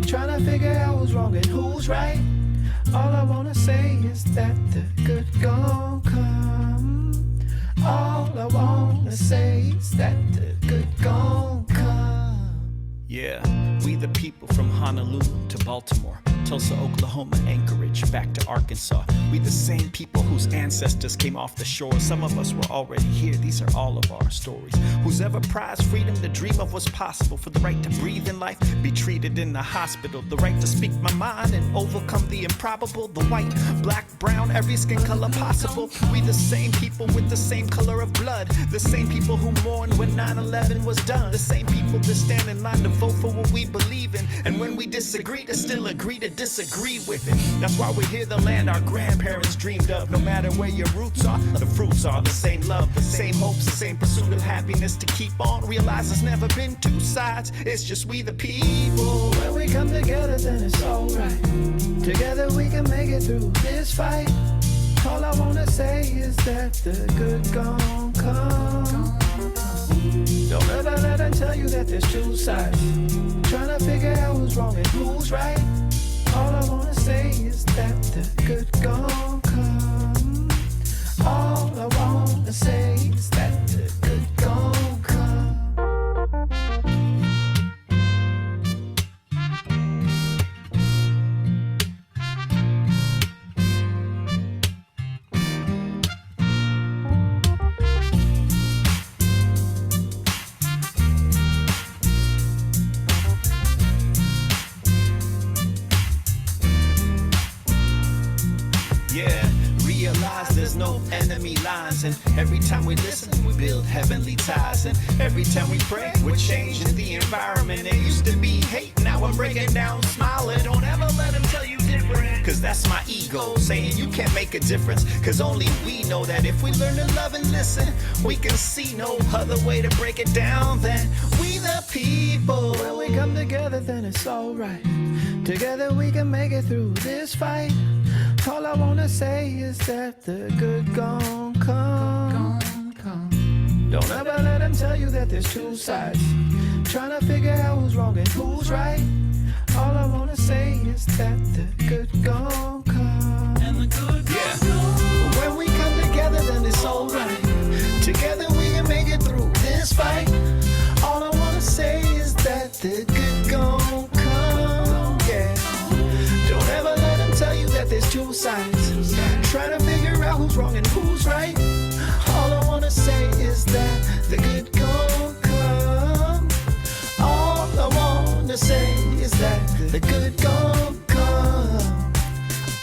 Trying to figure out who's wrong and who's right. All I wanna say is that the good gon' come. All I wanna say is that the good gon' come. Yeah, we the people from Honolulu to Baltimore, Tulsa, Oklahoma, Anchorage, back to Arkansas. We the same people whose ancestors came off the shore. Some of us were already here, these are all of our stories. Who's ever prized freedom to dream of what's possible. For the right to breathe in life, be treated in the hospital. The right to speak my mind and overcome the improbable. The white, black, brown, every skin color possible. We the same people with the same color of blood. The same people who mourned when 9/11 was done. The same people that stand in line to vote for what we believe in. And when we disagree, to still agree to disagree with it. That's why we're here, the land our grandparents dreamed of. No matter where your roots are, the fruits are the same love, the same hopes, the same pursuit of happiness to keep on. Realize there's never been two sides, it's just we the people. When we come together, then it's alright. Together we can make it through this fight. All I wanna say is that the good gon' come. Don't ever let them tell you that there's two sides. Trying to figure out who's wrong and who's right. All I wanna say is that the good gon' come. All I wanna say is that the good gon' come. Yeah, realize there's no enemy lines. And every time we listen, we build heavenly ties. And every time we pray, we're changing the environment. There used to be hate, now I'm breaking down smiling. Don't ever let them tell you different, cause that's my ego saying you can't make a difference. Cause only we know that if we learn to love and listen, we can see no other way to break it down than we the people. When we come together, then it's alright. Together we can make it through this fight. All I wanna say is that the good gon' come. Don't ever let them tell you that there's two sides. Trying to figure out who's wrong and who's right. All I wanna say is that the good gon' come. And the good gon' come. When we come together, then it's alright. Together we can make it through this fight. All I wanna say is that the good gon' come. Yeah. Don't ever let them tell you that there's two sides. Trying to figure out who's wrong and who's right. All I wanna say is that the good gon' come.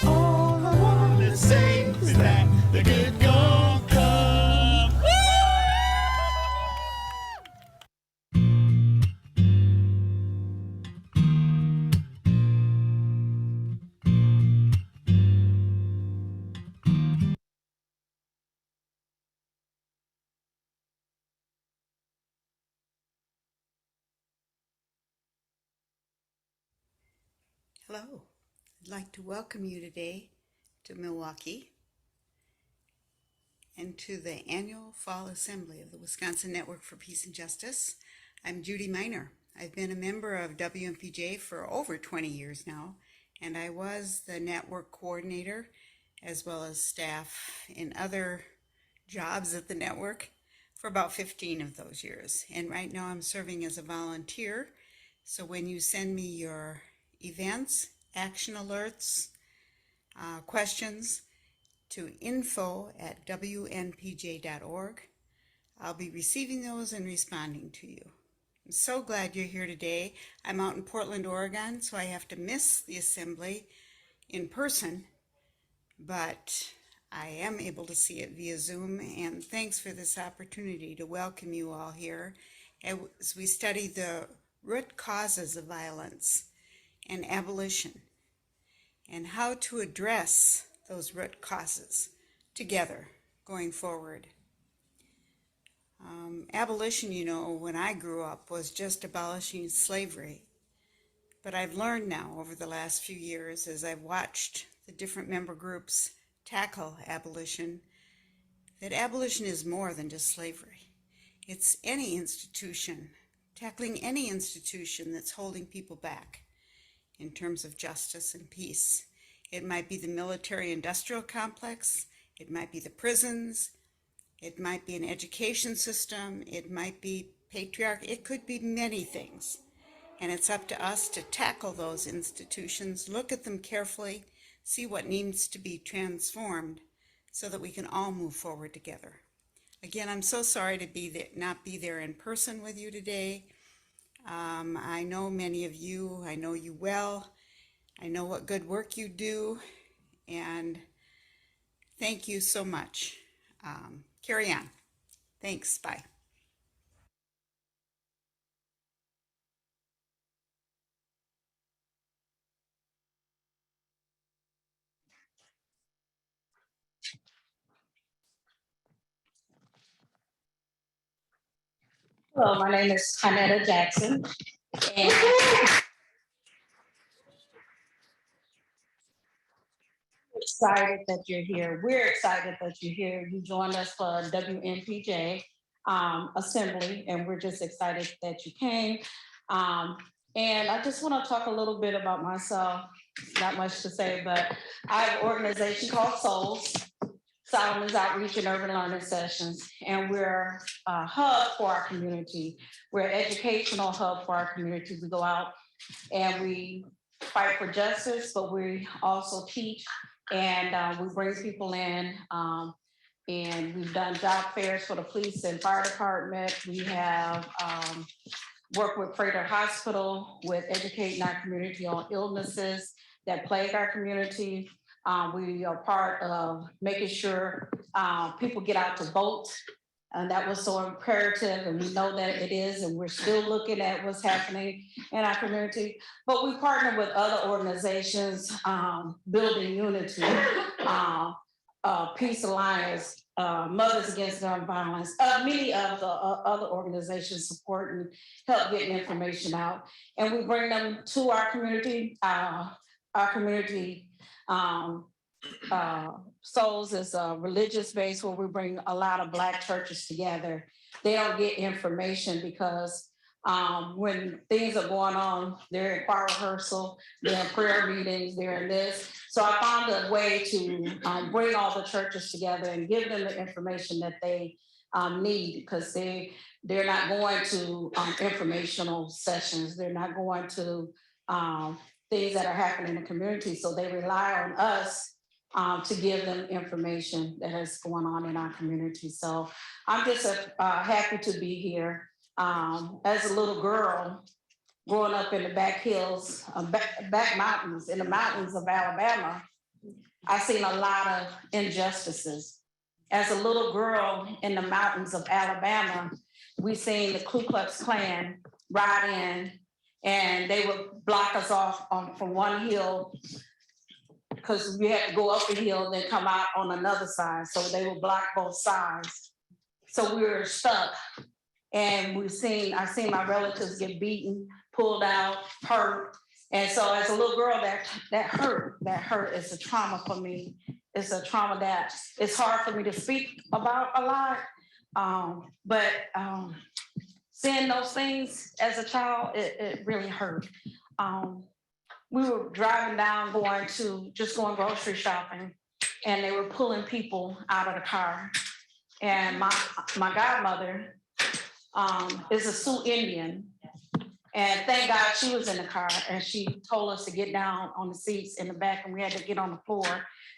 All I wanna say is that the good gon' come. Hello, I'd like to welcome you today to Milwaukee and to the annual Fall Assembly of the Wisconsin Network for Peace and Justice. I'm Judy Miner. I've been a member of WNPJ for over 20 years now, and I was the network coordinator as well as staff in other jobs at the network for about 15 of those years. And right now I'm serving as a volunteer. So when you send me your events, action alerts, questions to info@wnpj.org, I'll be receiving those and responding to you. I'm so glad you're here today. I'm out in Portland, Oregon, so I have to miss the assembly in person, but I am able to see it via Zoom, and thanks for this opportunity to welcome you all here as we study the root causes of violence and abolition and how to address those root causes together going forward. Abolition, you know, when I grew up was just abolishing slavery. But I've learned now over the last few years as I've watched the different member groups tackle abolition, that abolition is more than just slavery. It's any institution, tackling any institution that's holding people back in terms of justice and peace. It might be the military-industrial complex, it might be the prisons, it might be an education system, it might be patriarchy, it could be many things. And it's up to us to tackle those institutions, look at them carefully, see what needs to be transformed so that we can all move forward together. Again, I'm so sorry to not be there in person with you today. I know many of you, I know you well. I know what good work you do, and thank you so much. Carry on. Thanks. Bye. Hello, my name is Hanetta Jackson, and excited that you're here. We're excited that you're here. You joined us for WNPJ assembly, and we're just excited that you came. And I just want to talk a little bit about myself. Not much to say, but I have an organization called Souls, Solomon's Outreach and Urban Learning Sessions, and we're a hub for our community. We're an educational hub for our community. We go out and we fight for justice, but we also teach, and we bring people in, and we've done job fairs for the police and fire department. We have worked with Prater Hospital with educating our community on illnesses that plague our community. We are part of making sure people get out to vote. And that was so imperative, and we know that it is, and we're still looking at what's happening in our community. But we partner with other organizations, Building Unity, Peace Alliance, Mothers Against Gun Violence, many of the other organizations support and help getting information out. And we bring them to our community. Our community Souls is a religious base where we bring a lot of Black churches together. They don't get information because when things are going on, they're in choir rehearsal, they're in prayer meetings, they're in this. So I found a way to bring all the churches together and give them the information that they need, because they're not going to informational sessions. They're not going to things that are happening in the community. So they rely on us to give them information that is going on in our community. So I'm just happy to be here. As a little girl, growing up in the back hills, back mountains, in the mountains of Alabama, I've seen a lot of injustices. As a little girl in the mountains of Alabama, we seen the Ku Klux Klan ride in, and they would block us off from one hill because we had to go up the hill, then come out on another side. So they would block both sides. So we were stuck. And I seen my relatives get beaten, pulled out, hurt. And so as a little girl, that hurt is a trauma for me. It's a trauma that it's hard for me to speak about a lot. But seeing those things as a child, it really hurt. We were driving down, going grocery shopping, and they were pulling people out of the car. And my godmother is a Sioux Indian. And thank God she was in the car, and she told us to get down on the seats in the back, and we had to get on the floor,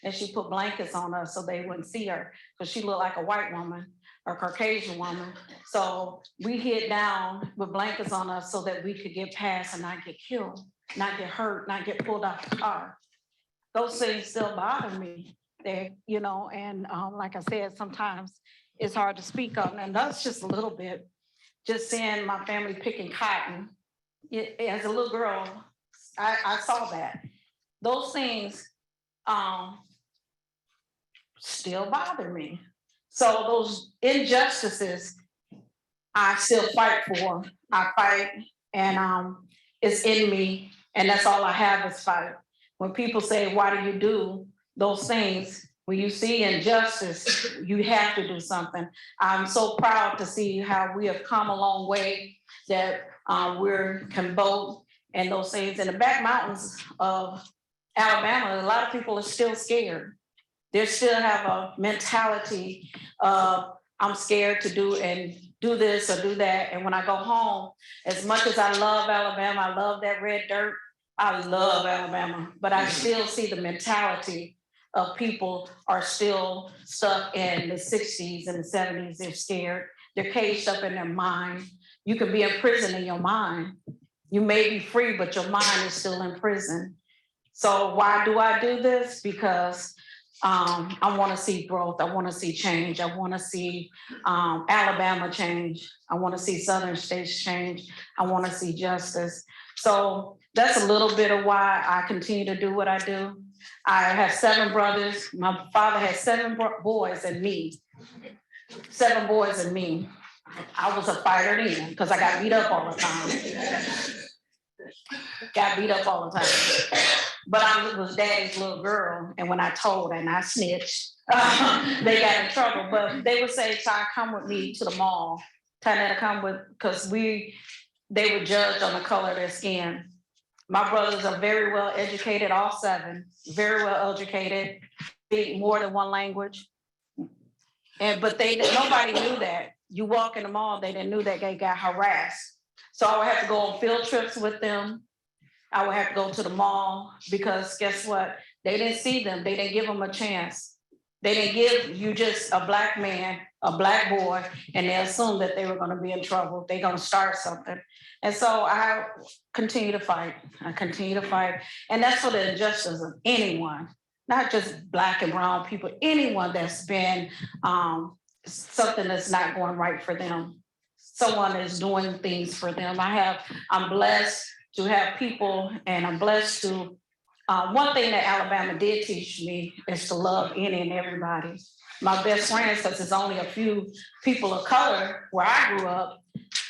and she put blankets on us so they wouldn't see her, because she looked like a white woman or Caucasian woman. So we hid down with blankets on us so that we could get past and not get killed, not get hurt, not get pulled out the car. Those things still bother me. And like I said, sometimes it's hard to speak on, and that's just a little bit. Just seeing my family picking cotton. As a little girl, I saw that. Those things still bother me. So those injustices, I still fight for. I fight, and it's in me, and that's all I have is fight. When people say, why do you do those things? When you see injustice, you have to do something. I'm so proud to see how we have come a long way, that we can vote and those things. In the back mountains of Alabama, a lot of people are still scared. They still have a mentality of, I'm scared to do this or do that. And when I go home, as much as I love Alabama, I love that red dirt, I love Alabama, but I still see the mentality of people are still stuck in the 60s and the 70s. They're scared. They're caged up in their mind. You can be in prison in your mind. You may be free, but your mind is still in prison. So why do I do this? Because I want to see growth. I want to see change. I want to see Alabama change. I want to see Southern states change. I want to see justice. So that's a little bit of why I continue to do what I do. I have 7 brothers. My father had 7 boys and me. 7 boys and me. I was a fighter then because I got beat up all the time. But I was daddy's little girl, and when I told and I snitched, they got in trouble. But they would say, Ty, come with me to the mall. Ty, come with, because they were judged on the color of their skin. My brothers are very well educated, all 7, very well educated, speak more than one language. But nobody knew that. You walk in the mall, they didn't know that they got harassed. So I would have to go on field trips with them. I would have to go to the mall because guess what? They didn't see them. They didn't give them a chance. They didn't give you just a black man, a black boy, and they assumed that they were going to be in trouble. They're going to start something. And so I continue to fight. I continue to fight. And that's for the injustice of anyone, not just black and brown people, anyone that's been something that's not going right for them. Someone is doing things for them. I'm blessed to have people, and I'm blessed to, one thing that Alabama did teach me is to love any and everybody. My best friends, because there's only a few people of color where I grew up,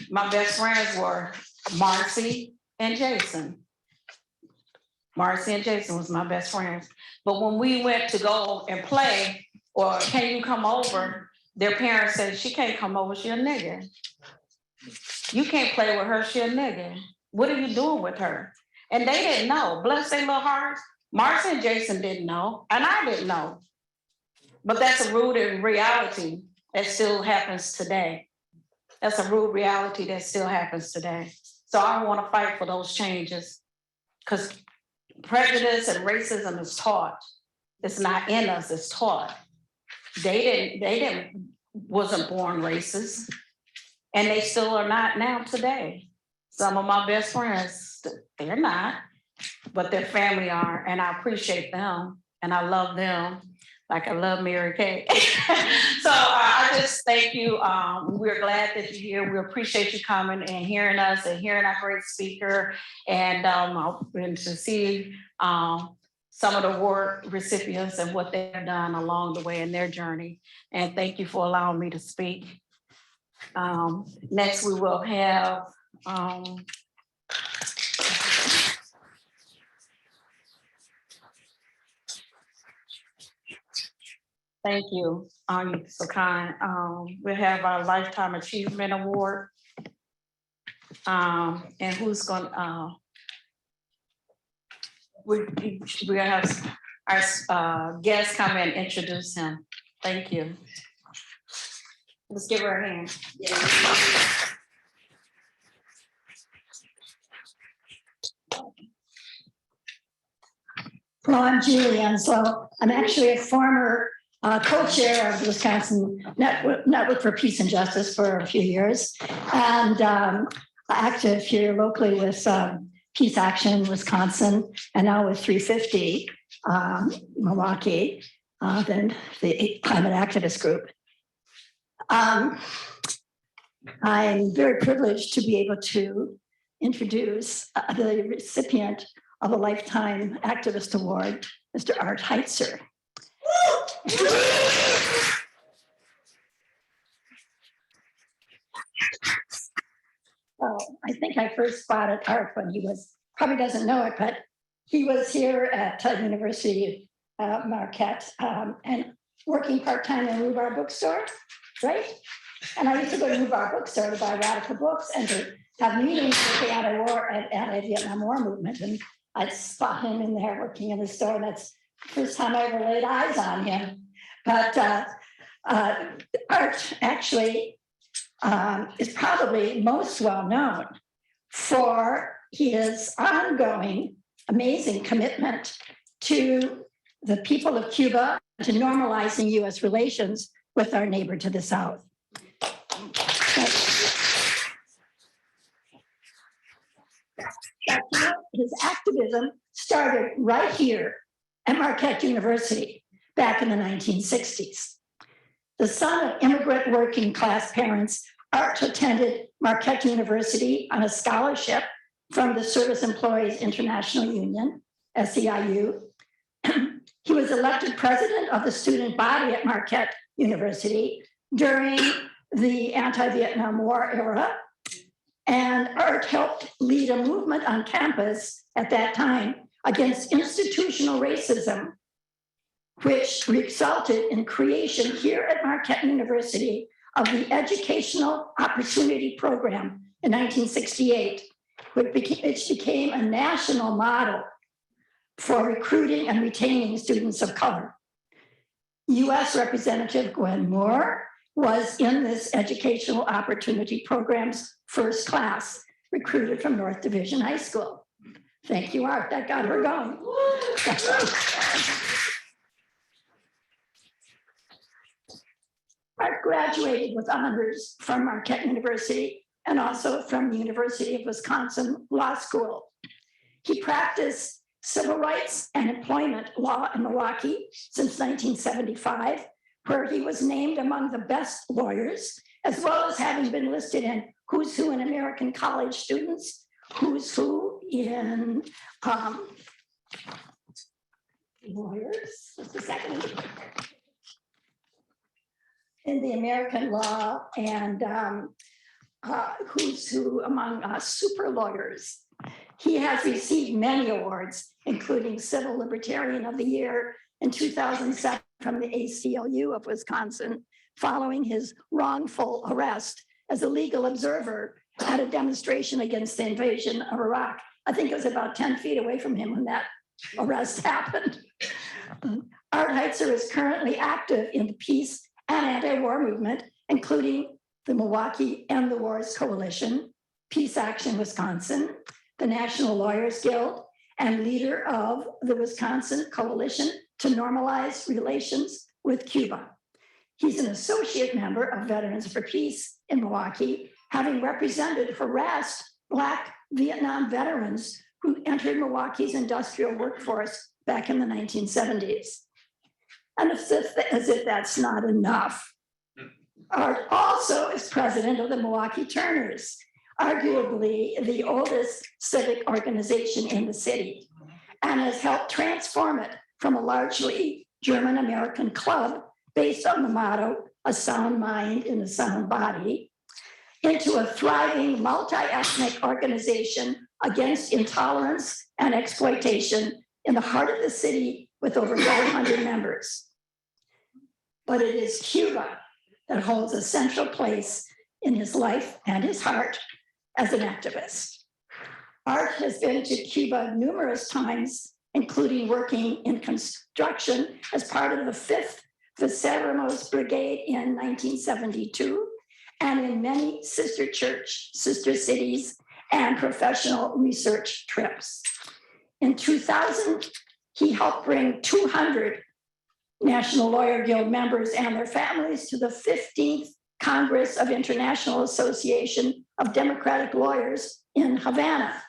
my best friends were Marcy and Jason. Marcy and Jason was my best friends. But when we went to go and play, or can you come over, their parents said, she can't come over, she a nigga. You can't play with her, she a nigga. What are you doing with her? And they didn't know. Bless their little hearts. Marcy and Jason didn't know, and I didn't know. But that's a rude reality that still happens today. That's a rude reality that still happens today. So I want to fight for those changes, because prejudice and racism is taught. It's not in us, it's taught. Wasn't born racist, and they still are not now today. Some of my best friends, they're not, but their family are, and I appreciate them and I love them like I love Mary Kay. So I just thank you. We're glad that you're here. We appreciate you coming and hearing us and hearing our great speaker, and to see some of the award recipients and what they've done along the way in their journey. And thank you for allowing me to speak. Next, we will have thank you. You're so kind. We have our Lifetime Achievement Award. And who's going we have our guest come and introduce him. Thank you. Let's give her a hand. Well, I'm Julie Enslow. I'm actually a former co-chair of the Wisconsin Network for Peace and Justice for a few years, and active here locally with Peace Action Wisconsin, and now with 350 Milwaukee, then the climate activist group. I'm very privileged to be able to introduce the recipient of a Lifetime Activist Award, Mr. Art Heitzer. Oh, I think I first spotted Art when he was, probably doesn't know it, but he was here at University of Marquette and working part-time in Rhubarb Bookstore, right? And I used to go to Rhubarb Bookstore to buy radical books and to have meetings with the anti-war and anti-Vietnam War movement. And I'd spot him in there working in the store. And that's the first time I ever laid eyes on him. But Art actually is probably most well known for his ongoing amazing commitment to the people of Cuba, to normalizing US relations with our neighbor to the south. His activism started right here at Marquette University back in the 1960s. The son of immigrant working class parents, Art attended Marquette University on a scholarship from the Service Employees International Union, SEIU. He was elected president of the student body at Marquette University during the anti-Vietnam War era. And Art helped lead a movement on campus at that time against institutional racism, which resulted in creation here at Marquette University of the Educational Opportunity Program in 1968, which became a national model for recruiting and retaining students of color. US Representative Gwen Moore was in this Educational Opportunity Program's first class, recruited from North Division High School. Thank you, Art, that got her going. Art graduated with honors from Marquette University and also from the University of Wisconsin Law School. He practiced civil rights and employment law in Milwaukee since 1975, where he was named among the best lawyers, as well as having been listed in Who's Who in American College Students, Who's Who in lawyers, just a second, in the American law, and Who's Who among super lawyers. He has received many awards, including Civil Libertarian of the Year in 2007 from the ACLU of Wisconsin, following his wrongful arrest as a legal observer at a demonstration against the invasion of Iraq. I think it was about 10 feet away from him when that arrest happened. Art Heitzer is currently active in the peace and anti-war movement, including the Milwaukee End the Wars Coalition, Peace Action Wisconsin, the National Lawyers Guild, and leader of the Wisconsin Coalition to Normalize Relations with Cuba. He's an associate member of Veterans for Peace in Milwaukee, having represented harassed Black Vietnam veterans who entered Milwaukee's industrial workforce back in the 1970s. And as if that's not enough, Art also is president of the Milwaukee Turners, arguably the oldest civic organization in the city, and has helped transform it from a largely German-American club based on the motto, a sound mind in a sound body, into a thriving multi-ethnic organization against intolerance and exploitation in the heart of the city with over 400 members. But it is Cuba that holds a central place in his life and his heart as an activist. Art has been to Cuba numerous times, including working in construction as part of the 5th Viceroy's Brigade in 1972, and in many sister cities, and professional research trips. In 2000, he helped bring 200 National Lawyer Guild members and their families to the 15th Congress of International Association of Democratic Lawyers in Havana.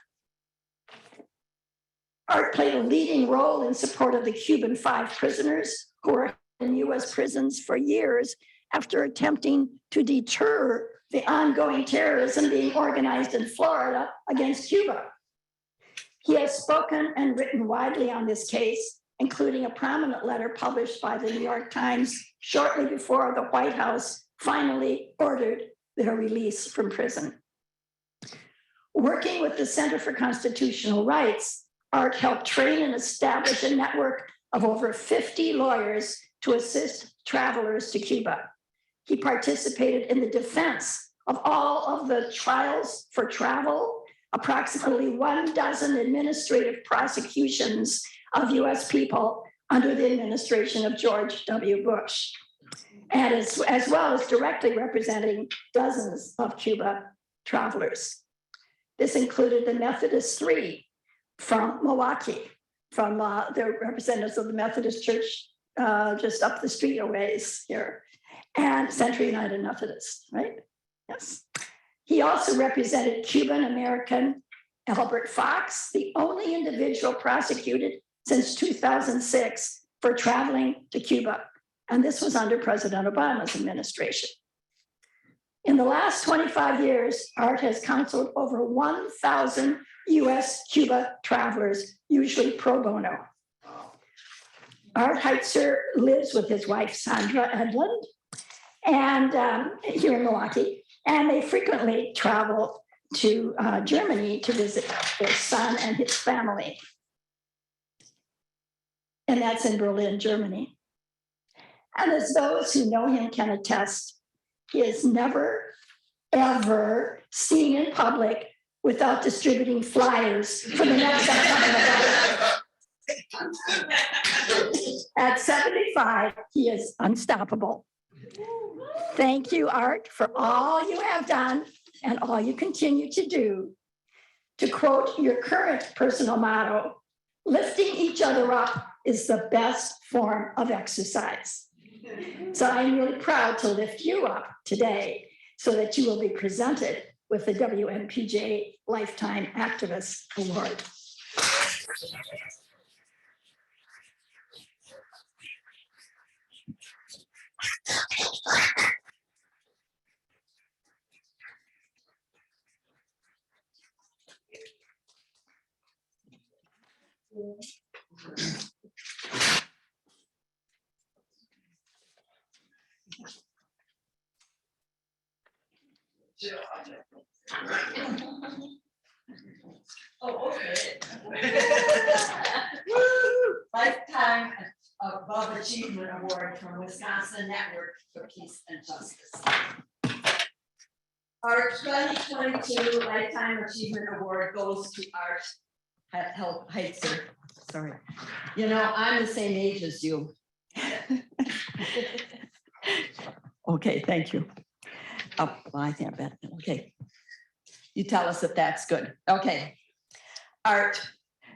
Art played a leading role in support of the Cuban 5 prisoners who were in US prisons for years after attempting to deter the ongoing terrorism being organized in Florida against Cuba. He has spoken and written widely on this case, including a prominent letter published by the New York Times shortly before the White House finally ordered their release from prison. Working with the Center for Constitutional Rights, Art helped train and establish a network of over 50 lawyers to assist travelers to Cuba. He participated in the defense of all of the trials for travel, approximately 12 administrative prosecutions of US people under the administration of George W. Bush, and as well as directly representing dozens of Cuba travelers. This included the Methodist 3 from Milwaukee, from the representatives of the Methodist Church just up the street a ways here, and Central United Methodist, right? Yes. He also represented Cuban American Albert Fox, the only individual prosecuted since 2006 for traveling to Cuba. And this was under President Obama's administration. In the last 25 years, Art has counseled over 1,000 US Cuba travelers, usually pro bono. Art Heitzer lives with his wife, Sandra Edlund, and here in Milwaukee, and they frequently travel to Germany to visit their son and his family. And that's in Berlin, Germany. And as those who know him can attest, he is never, ever seen in public without distributing flyers for the next upcoming event. At 75, he is unstoppable. Thank you, Art, for all you have done and all you continue to do. To quote your current personal motto, lifting each other up is the best form of exercise. So I'm really proud to lift you up today so that you will be presented with the WNPJ Lifetime Activist Award. Oh, okay. Lifetime Above Achievement Award from Wisconsin Network for Peace and Justice. Our 2022 Lifetime Achievement Award goes to Art Heitzer. Sorry. You know, I'm the same age as you. Okay, thank you. Oh, well, I can't bet. Okay. You tell us if that's good. Okay. Art,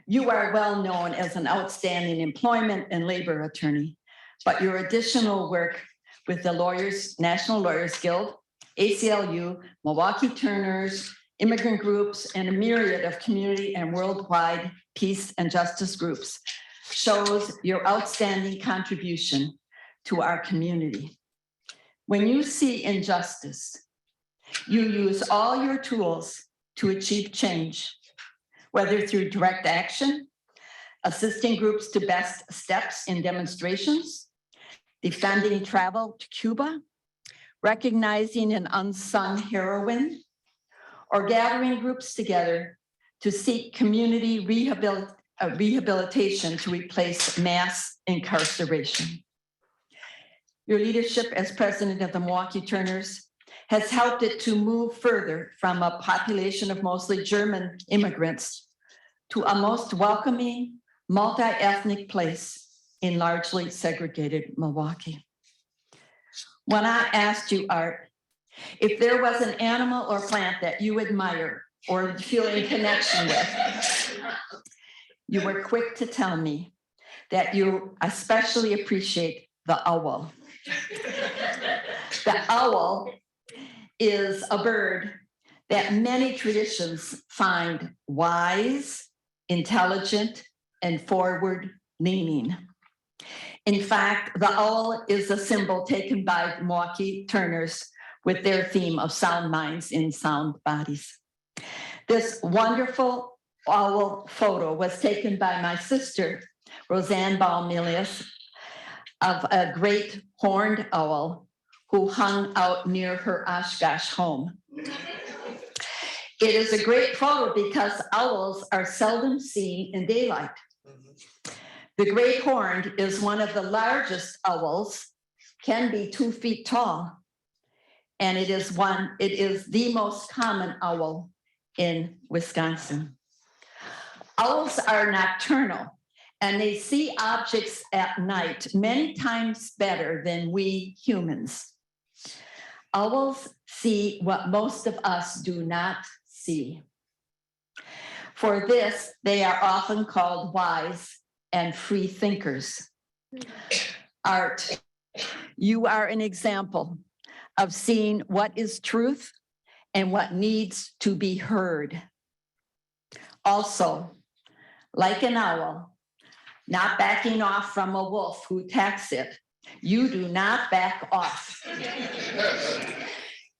you are well known as an outstanding employment and labor attorney, but your additional work with the National Lawyers Guild, ACLU, Milwaukee Turners, immigrant groups, and a myriad of community and worldwide peace and justice groups shows your outstanding contribution to our community. When you see injustice, you use all your tools to achieve change, whether through direct action, assisting groups to best steps in demonstrations, defending travel to Cuba, recognizing an unsung heroine, or gathering groups together to seek community rehabilitation to replace mass incarceration. Your leadership as president of the Milwaukee Turners has helped it to move further from a population of mostly German immigrants to a most welcoming, multi-ethnic place in largely segregated Milwaukee. When I asked you, Art, if there was an animal or plant that you admire or feel a connection with, you were quick to tell me that you especially appreciate the owl. The owl is a bird that many traditions find wise, intelligent, and forward-leaning. In fact, the owl is a symbol taken by Milwaukee Turners with their theme of sound minds in sound bodies. This wonderful owl photo was taken by my sister, Roseanne Baumilius, of a great horned owl who hung out near her Oshkosh home. It is a great photo because owls are seldom seen in daylight. The great horned is one of the largest owls, can be 2 feet tall, and it is the most common owl in Wisconsin. Owls are nocturnal, and they see objects at night many times better than we humans. Owls see what most of us do not see. For this, they are often called wise and free thinkers. Art, you are an example of seeing what is truth and what needs to be heard. Also, like an owl, not backing off from a wolf who attacks it, you do not back off.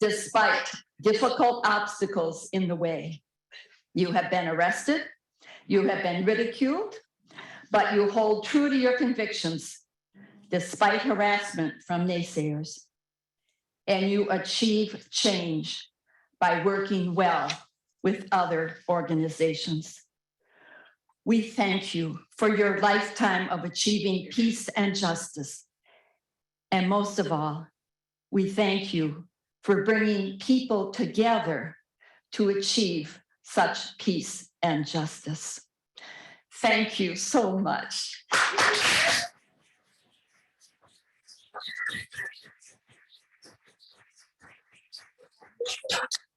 Despite difficult obstacles in the way. You have been arrested, you have been ridiculed, but you hold true to your convictions despite harassment from naysayers. And you achieve change by working well with other organizations. We thank you for your lifetime of achieving peace and justice. And most of all, we thank you for bringing people together to achieve such peace and justice. Thank you so much.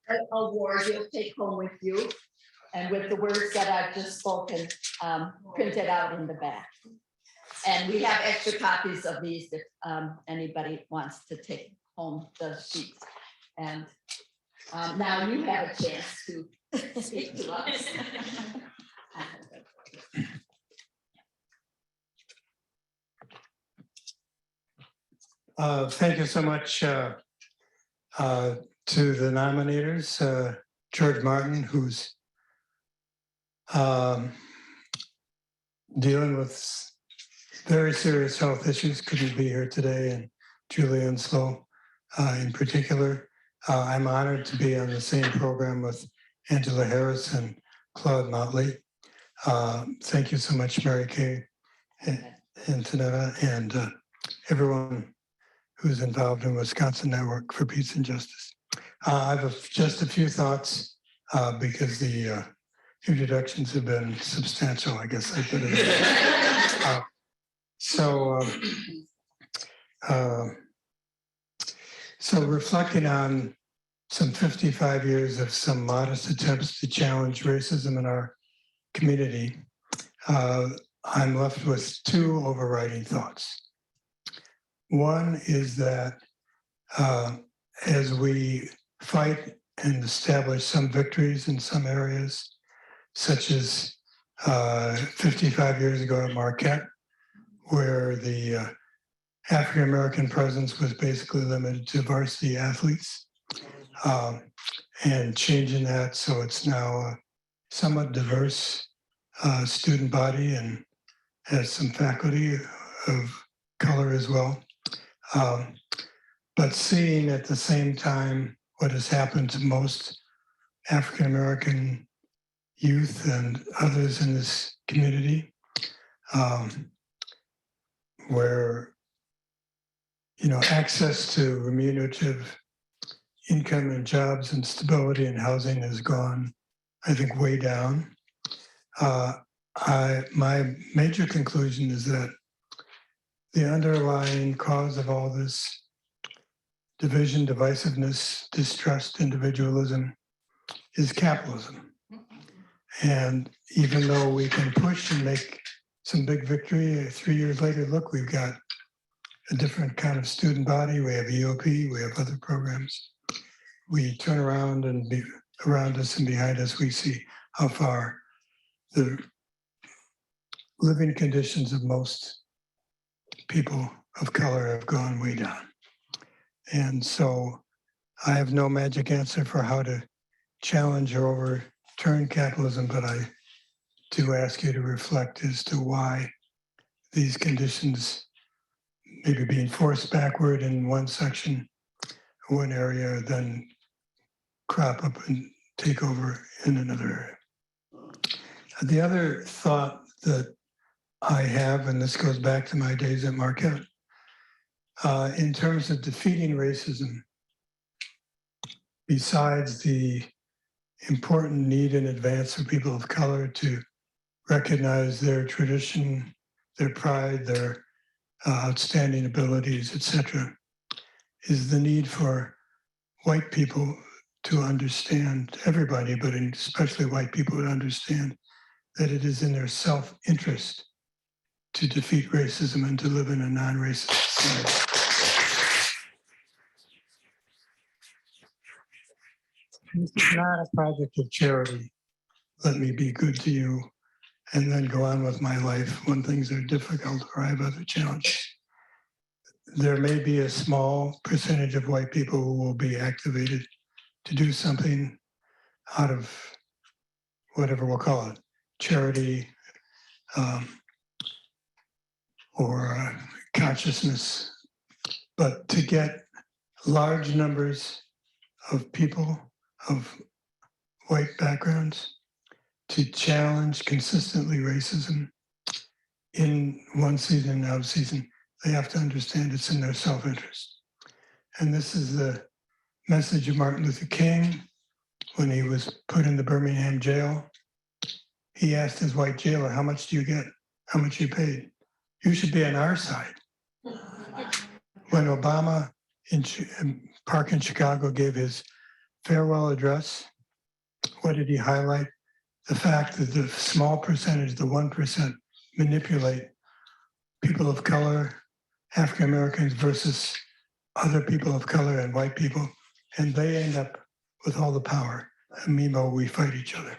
An award you'll take home with you, and with the words that I've just spoken printed out in the back. And we have extra copies of these if anybody wants to take home the sheets. And now you have a chance to speak to us. Thank you so much to the nominators, George Martin, who's dealing with very serious health issues, couldn't be here today, and Julian Slow in particular. I'm honored to be on the same program with Angela Harris and Claude Motley. Thank you so much, Mary Kay and Tanetta, and everyone who's involved in Wisconsin Network for Peace and Justice. I have just a few thoughts because the introductions have been substantial, I guess I put it. So reflecting on some 55 years of some modest attempts to challenge racism in our community, I'm left with two overriding thoughts. One is that as we fight and established some victories in some areas, such as 55 years ago at Marquette, where the African-American presence was basically limited to varsity athletes, and changing that so it's now a somewhat diverse student body and has some faculty of color as well. But seeing at the same time what has happened to most African-American youth and others in this community, where access to remunerative income and jobs and stability and housing has gone, I think, way down. My major conclusion is that the underlying cause of all this division, divisiveness, distrust, individualism is capitalism. And even though we can push and make some big victory, 3 years later, look, we've got a different kind of student body. We have EOP, we have other programs. We turn around and around us and behind us, we see how far the living conditions of most people of color have gone way down. And so I have no magic answer for how to challenge or overturn capitalism, but I do ask you to reflect as to why these conditions maybe being forced backward in one section, one area, then crop up and take over in another area. The other thought that I have, and this goes back to my days at Marquette, in terms of defeating racism, besides the important need in advance for people of color to recognize their tradition, their pride, their outstanding abilities, etc., is the need for white people to understand, everybody, but especially white people to understand that it is in their self-interest to defeat racism and to live in a non-racist society. This is not a project of charity. Let me be good to you and then go on with my life when things are difficult or I have other challenges. There may be a small percentage of white people who will be activated to do something out of whatever we'll call it, charity or consciousness. But to get large numbers of people of white backgrounds to challenge consistently racism in one season and out of season, they have to understand it's in their self-interest. And this is the message of Martin Luther King when he was put in the Birmingham jail. He asked his white jailer, how much do you get? How much you paid? You should be on our side. When Obama in Park in Chicago gave his farewell address, what did he highlight? The fact that the small percentage, the 1%, manipulate people of color, African Americans versus other people of color and white people, and they end up with all the power. And meanwhile, we fight each other.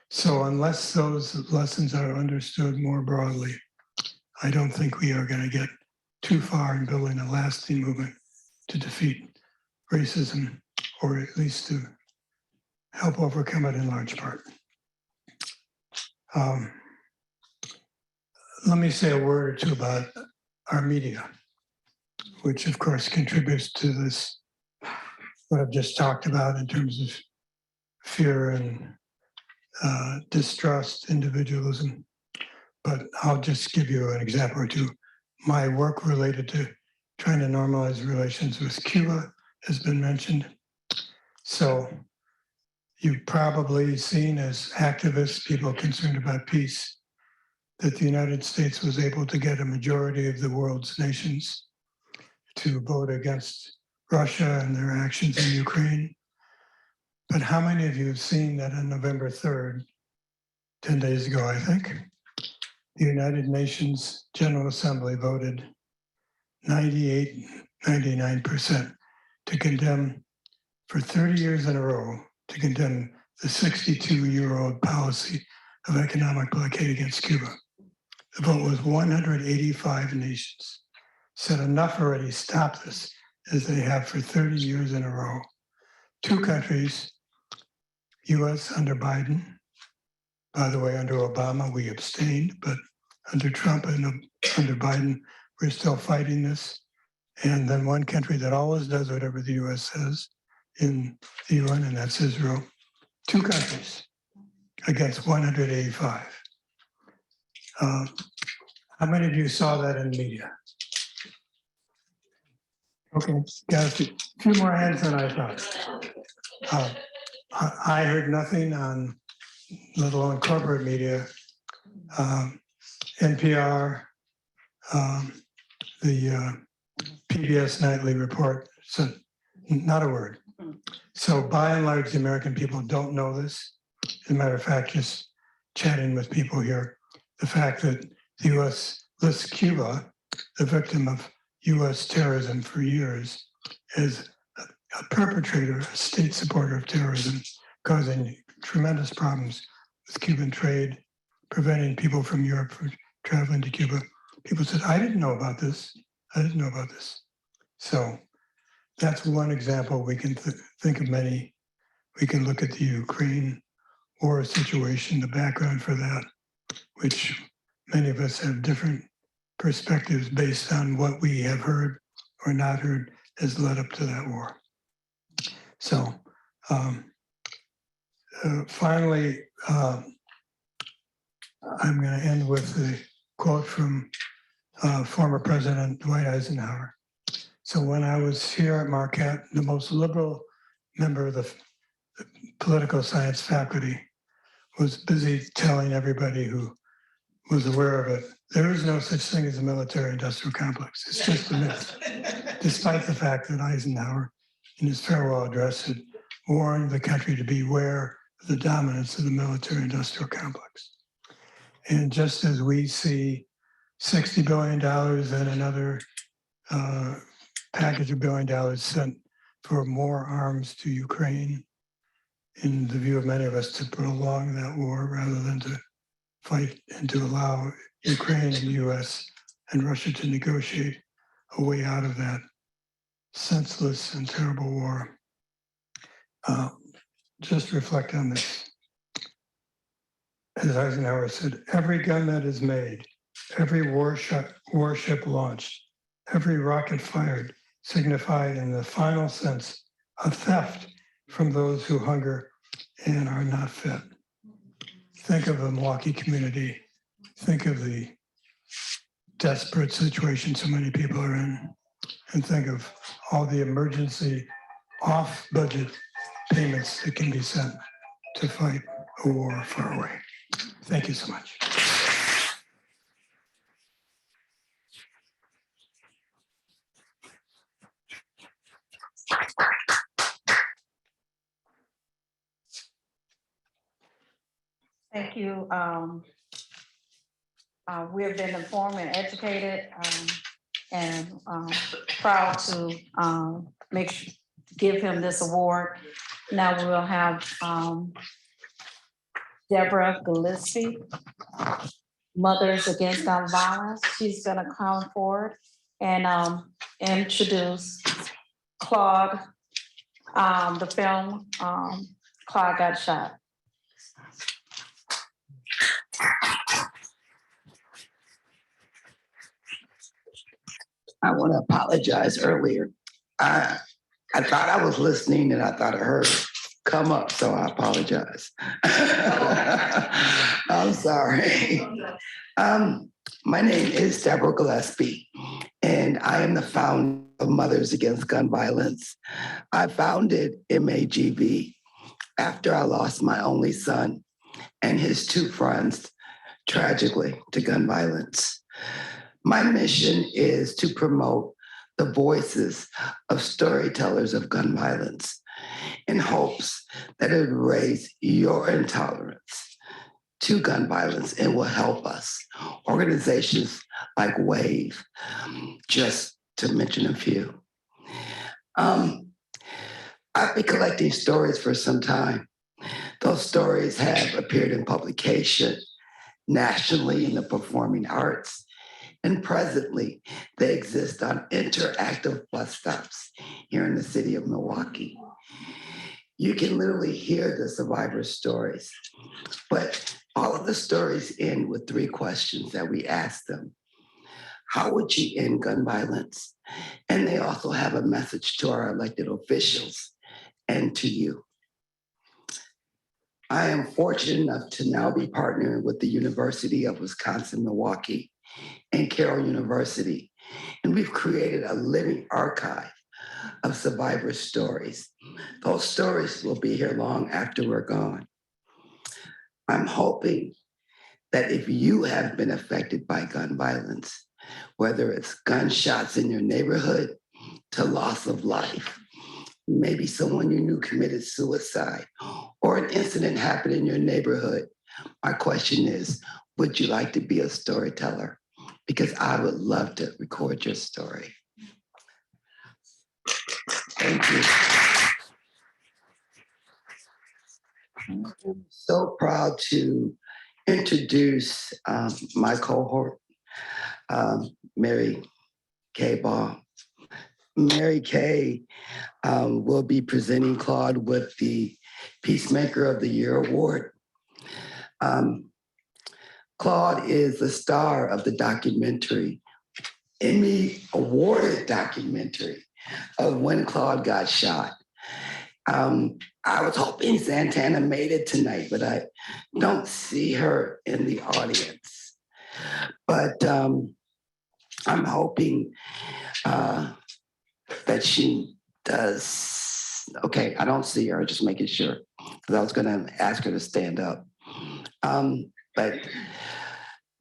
So unless those lessons are understood more broadly, I don't think we are going to get too far in building a lasting movement to defeat racism, or at least to help overcome it in large part. Let me say a word or two about our media, which of course contributes to this, what I've just talked about in terms of fear and distrust, individualism. But I'll just give you an example or two. My work related to trying to normalize relations with Cuba has been mentioned. So you've probably seen as activists, people concerned about peace, that the United States was able to get a majority of the world's nations to vote against Russia and their actions in Ukraine. But how many of you have seen that on November 3rd, 10 days ago, I think, the United Nations General Assembly voted 98, 99% to condemn for 30 years in a row to condemn the 62-year-old policy of economic blockade against Cuba. The vote was 185 nations. Said enough already, stop this, as they have for 30 years in a row. 2 countries, US under Biden. By the way, under Obama, we abstained, but under Trump and under Biden, we're still fighting this. And then 1 country that always does whatever the US says in the UN, and that's Israel. 2 countries against 185. How many of you saw that in the media? Okay, got a few more hands than I thought. I heard nothing on, let alone corporate media, NPR, the PBS Nightly Report, so not a word. So by and large, the American people don't know this. As a matter of fact, just chatting with people here, the fact that the US lists Cuba, the victim of US terrorism for years, as a perpetrator, a state supporter of terrorism, causing tremendous problems with Cuban trade, preventing people from Europe from traveling to Cuba. People said, I didn't know about this. I didn't know about this. So that's one example. We can think of many. We can look at the Ukraine war situation, the background for that, which many of us have different perspectives based on what we have heard or not heard has led up to that war. So finally, I'm going to end with the quote from former President Dwight Eisenhower. So when I was here at Marquette, the most liberal member of the political science faculty was busy telling everybody who was aware of it, there is no such thing as a military-industrial complex. It's just a myth, despite the fact that Eisenhower, in his farewell address, had warned the country to beware of the dominance of the military-industrial complex. And just as we see $60 billion and another package of $1 billion sent for more arms to Ukraine, in the view of many of us, to prolong that war rather than to fight and to allow Ukraine and the US and Russia to negotiate a way out of that senseless and terrible war. Just reflect on this. As Eisenhower said, every gun that is made, every warship launched, every rocket fired signified in the final sense a theft from those who hunger and are not fed. Think of the Milwaukee community. Think of the desperate situation so many people are in. And think of all the emergency off-budget payments that can be sent to fight a war far away. Thank you so much. Thank you. We have been informed and educated and proud to give him this award. Now we'll have Deborah Gillespie, Mothers Against Gun Violence. She's gonna come forward and introduce Claude, the film Claude Got Shot. I want to apologize earlier. I thought I was listening and I thought I heard come up, so I apologize. I'm sorry. My name is Deborah Gillespie, and I am the founder of Mothers Against Gun Violence. I founded MAGV after I lost my only son and his 2 friends, tragically, to gun violence. My mission is to promote the voices of storytellers of gun violence in hopes that it would raise your intolerance to gun violence and will help us. Organizations like WAVE, just to mention a few. I've been collecting stories for some time. Those stories have appeared in publication nationally in the performing arts, and presently they exist on interactive bus stops here in the city of Milwaukee. You can literally hear the survivor stories, but all of the stories end with 3 questions that we ask them. How would you end gun violence? And they also have a message to our elected officials and to you. I am fortunate enough to now be partnering with the University of Wisconsin-Milwaukee and Carroll University, and we've created a living archive of survivor stories. Those stories will be here long after we're gone. I'm hoping that if you have been affected by gun violence, whether it's gunshots in your neighborhood to loss of life, maybe someone you knew committed suicide, or an incident happened in your neighborhood, my question is, would you like to be a storyteller? Because I would love to record your story. Thank you. I'm so proud to introduce my cohort, Mary Kay Baum. Mary Kay will be presenting Claude with the Peacemaker of the Year award. Claude is the star of the documentary, Emmy awarded documentary of When Claude Got Shot. I was hoping Santana made it tonight, but I don't see her in the audience. But I'm hoping that she does. Okay, I don't see her, just making sure, because I was gonna ask her to stand up. But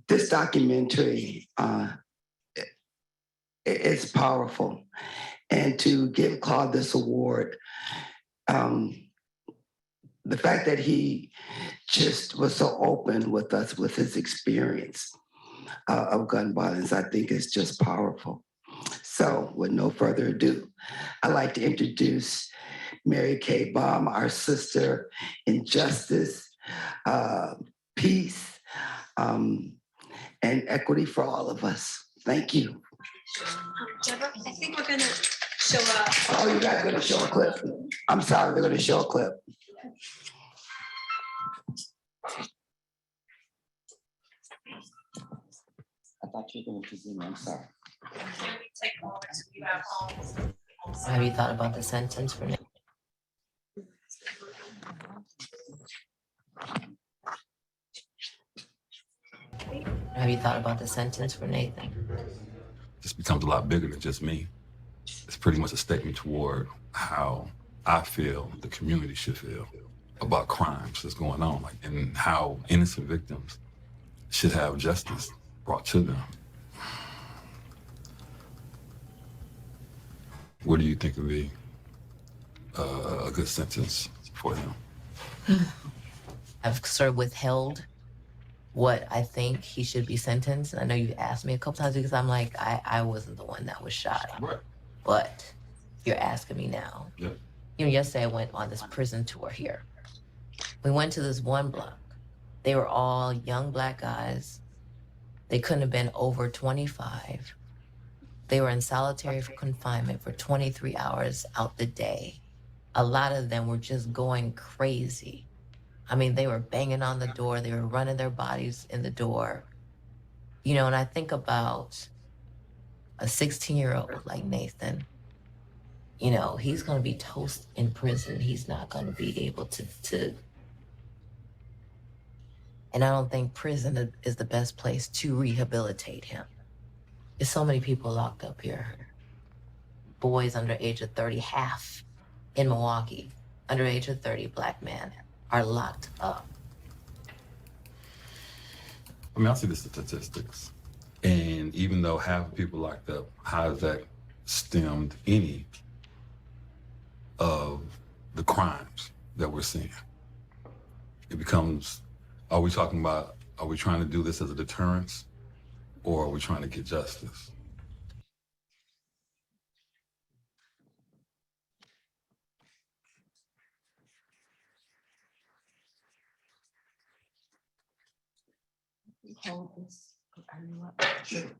this documentary, it's powerful. And to give Claude this award, the fact that he just was so open with us with his experience of gun violence, I think is just powerful. So with no further ado, I'd like to introduce Mary Kay Baum, our sister in justice, peace, and equity for all of us. Thank you. Deborah, I think we're gonna show Oh, you guys are gonna show a clip? I'm sorry, we're gonna show a clip. I thought you were gonna present me, I'm sorry. Have you thought about the sentence for Nathan? Have you thought about the sentence for Nathan? This becomes a lot bigger than just me. It's pretty much a statement toward how I feel the community should feel about crimes that's going on, like, and how innocent victims should have justice brought to them. What do you think would be a good sentence for him? I've sort of withheld what I think he should be sentenced. I know you asked me a couple times because I'm like, I wasn't the one that was shot. Right. But you're asking me now. Yep. You know, yesterday I went on this prison tour here. We went to this one block. They were all young Black guys. They couldn't have been over 25. They were in solitary confinement for 23 hours out the day. A lot of them were just going crazy. I mean, they were banging on the door. They were running their bodies in the door. You know, and I think about a 16-year-old like Nathan. You know, he's going to be toast in prison. He's not going to be able to. And I don't think prison is the best place to rehabilitate him. There's so many people locked up here. Boys under age of 30, half in Milwaukee, under age of 30, Black men are locked up. I mean, I see the statistics. And even though half of people locked up, how has that stemmed any of the crimes that we're seeing? It becomes, are we trying to do this as a deterrence, or are we trying to get justice? hold this. Are you up? Sure.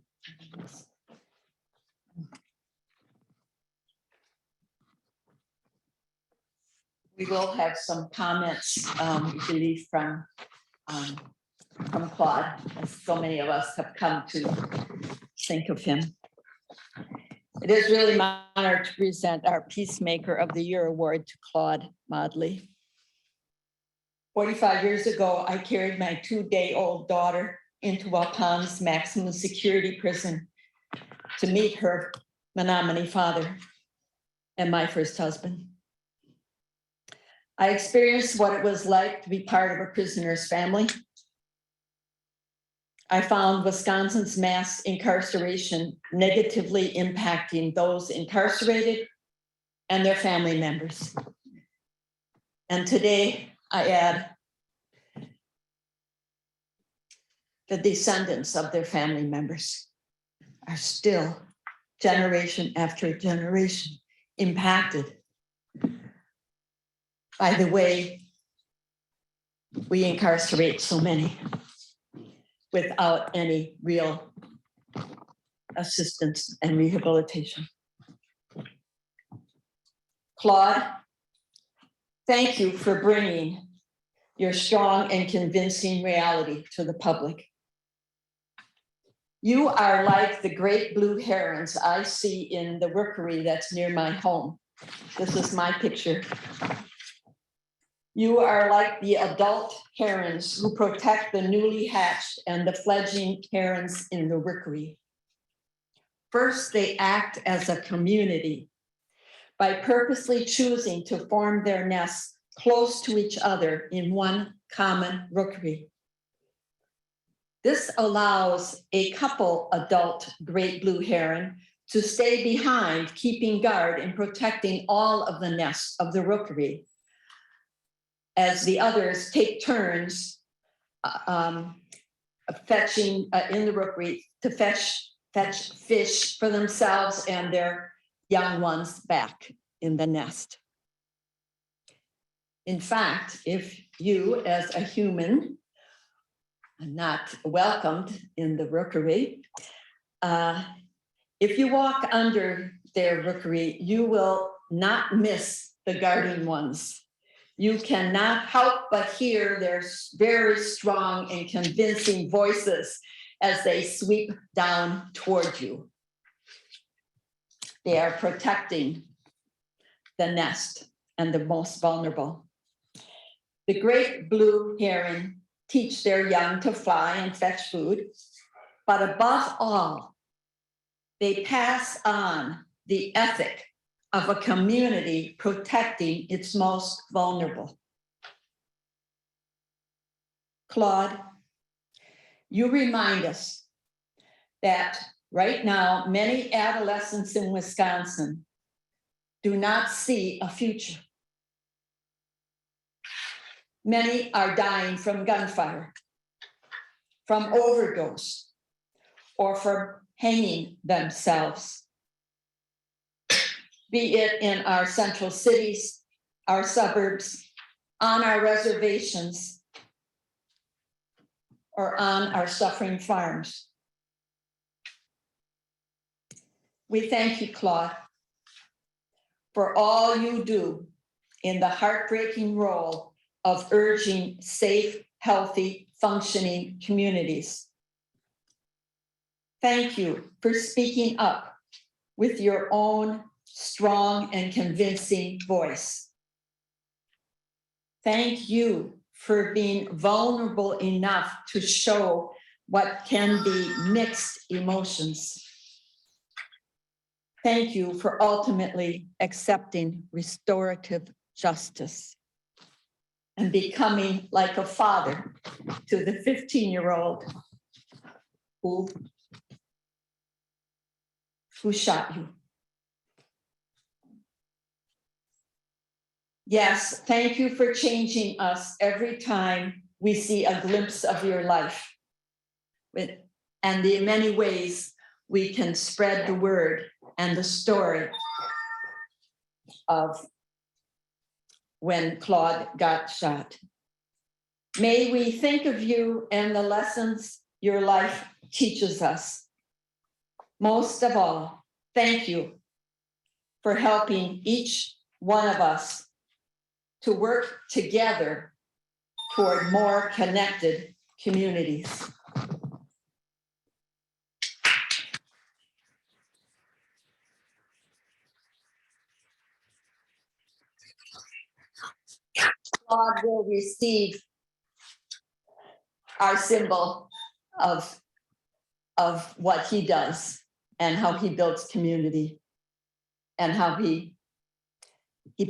We will have some comments, we believe, from Claude, as so many of us have come to think of him. It is really my honor to present our Peacemaker of the Year award to Claude Modley. 45 years ago, I carried my 2-day-old daughter into Waupung's maximum security prison to meet her Menominee father and my first husband. I experienced what it was like to be part of a prisoner's family. I found Wisconsin's mass incarceration negatively impacting those incarcerated and their family members. And today I add the descendants of their family members are still generation after generation impacted by the way we incarcerate so many without any real assistance and rehabilitation. Claude, thank you for bringing your strong and convincing reality to the public. You are like the great blue herons I see in the rookery that's near my home. This is my picture. You are like the adult herons who protect the newly hatched and the fledgling herons in the rookery. First, they act as a community by purposely choosing to form their nests close to each other in one common rookery. This allows a couple adult great blue heron to stay behind, keeping guard and protecting all of the nests of the rookery, as the others take turns fetching in the rookery to fetch fish for themselves and their young ones back in the nest. In fact, if you as a human are not welcomed in the rookery, if you walk under their rookery, you will not miss the guardian ones. You cannot help but hear their very strong and convincing voices as they sweep down toward you. They are protecting the nest and the most vulnerable. The great blue heron teach their young to fly and fetch food, but above all, they pass on the ethic of a community protecting its most vulnerable. Claude, you remind us that right now, many adolescents in Wisconsin do not see a future. Many are dying from gunfire, from overdose, or from hanging themselves. Be it in our central cities, our suburbs, on our reservations, or on our suffering farms. We thank you, Claude, for all you do in the heartbreaking role of urging safe, healthy, functioning communities. Thank you for speaking up with your own strong and convincing voice. Thank you for being vulnerable enough to show what can be mixed emotions. Thank you for ultimately accepting restorative justice and becoming like a father to the 15-year-old who shot you. Yes, thank you for changing us every time we see a glimpse of your life. And in many ways, we can spread the word and the story of when Claude got shot. May we think of you and the lessons your life teaches us. Most of all, thank you for helping each one of us to work together toward more connected communities. God will receive our symbol of what he does and how he builds community and how he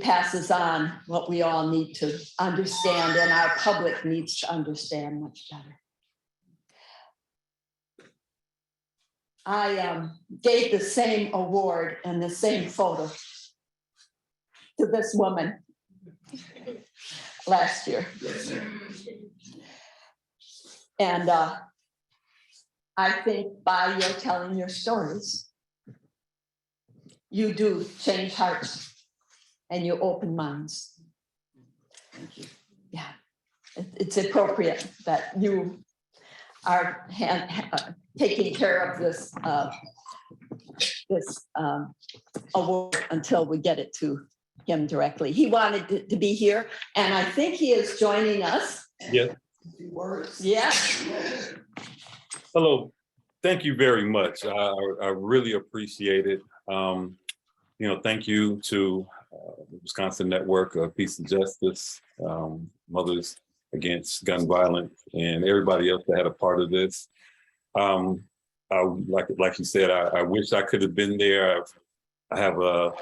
passes on what we all need to understand and our public needs to understand much better. I gave the same award and the same photo to this woman last year. And I think by your telling your stories, you do change hearts and you open minds. Yeah, it's appropriate that you are taking care of this award until we get it to him directly. He wanted to be here, and I think he is joining us. Yes. Yes. Hello. Thank you very much. I really appreciate it. Thank you to the Wisconsin Network of Peace and Justice, Mothers Against Gun Violence, and everybody else that had a part of this. Like you said, I wish I could have been there. I have a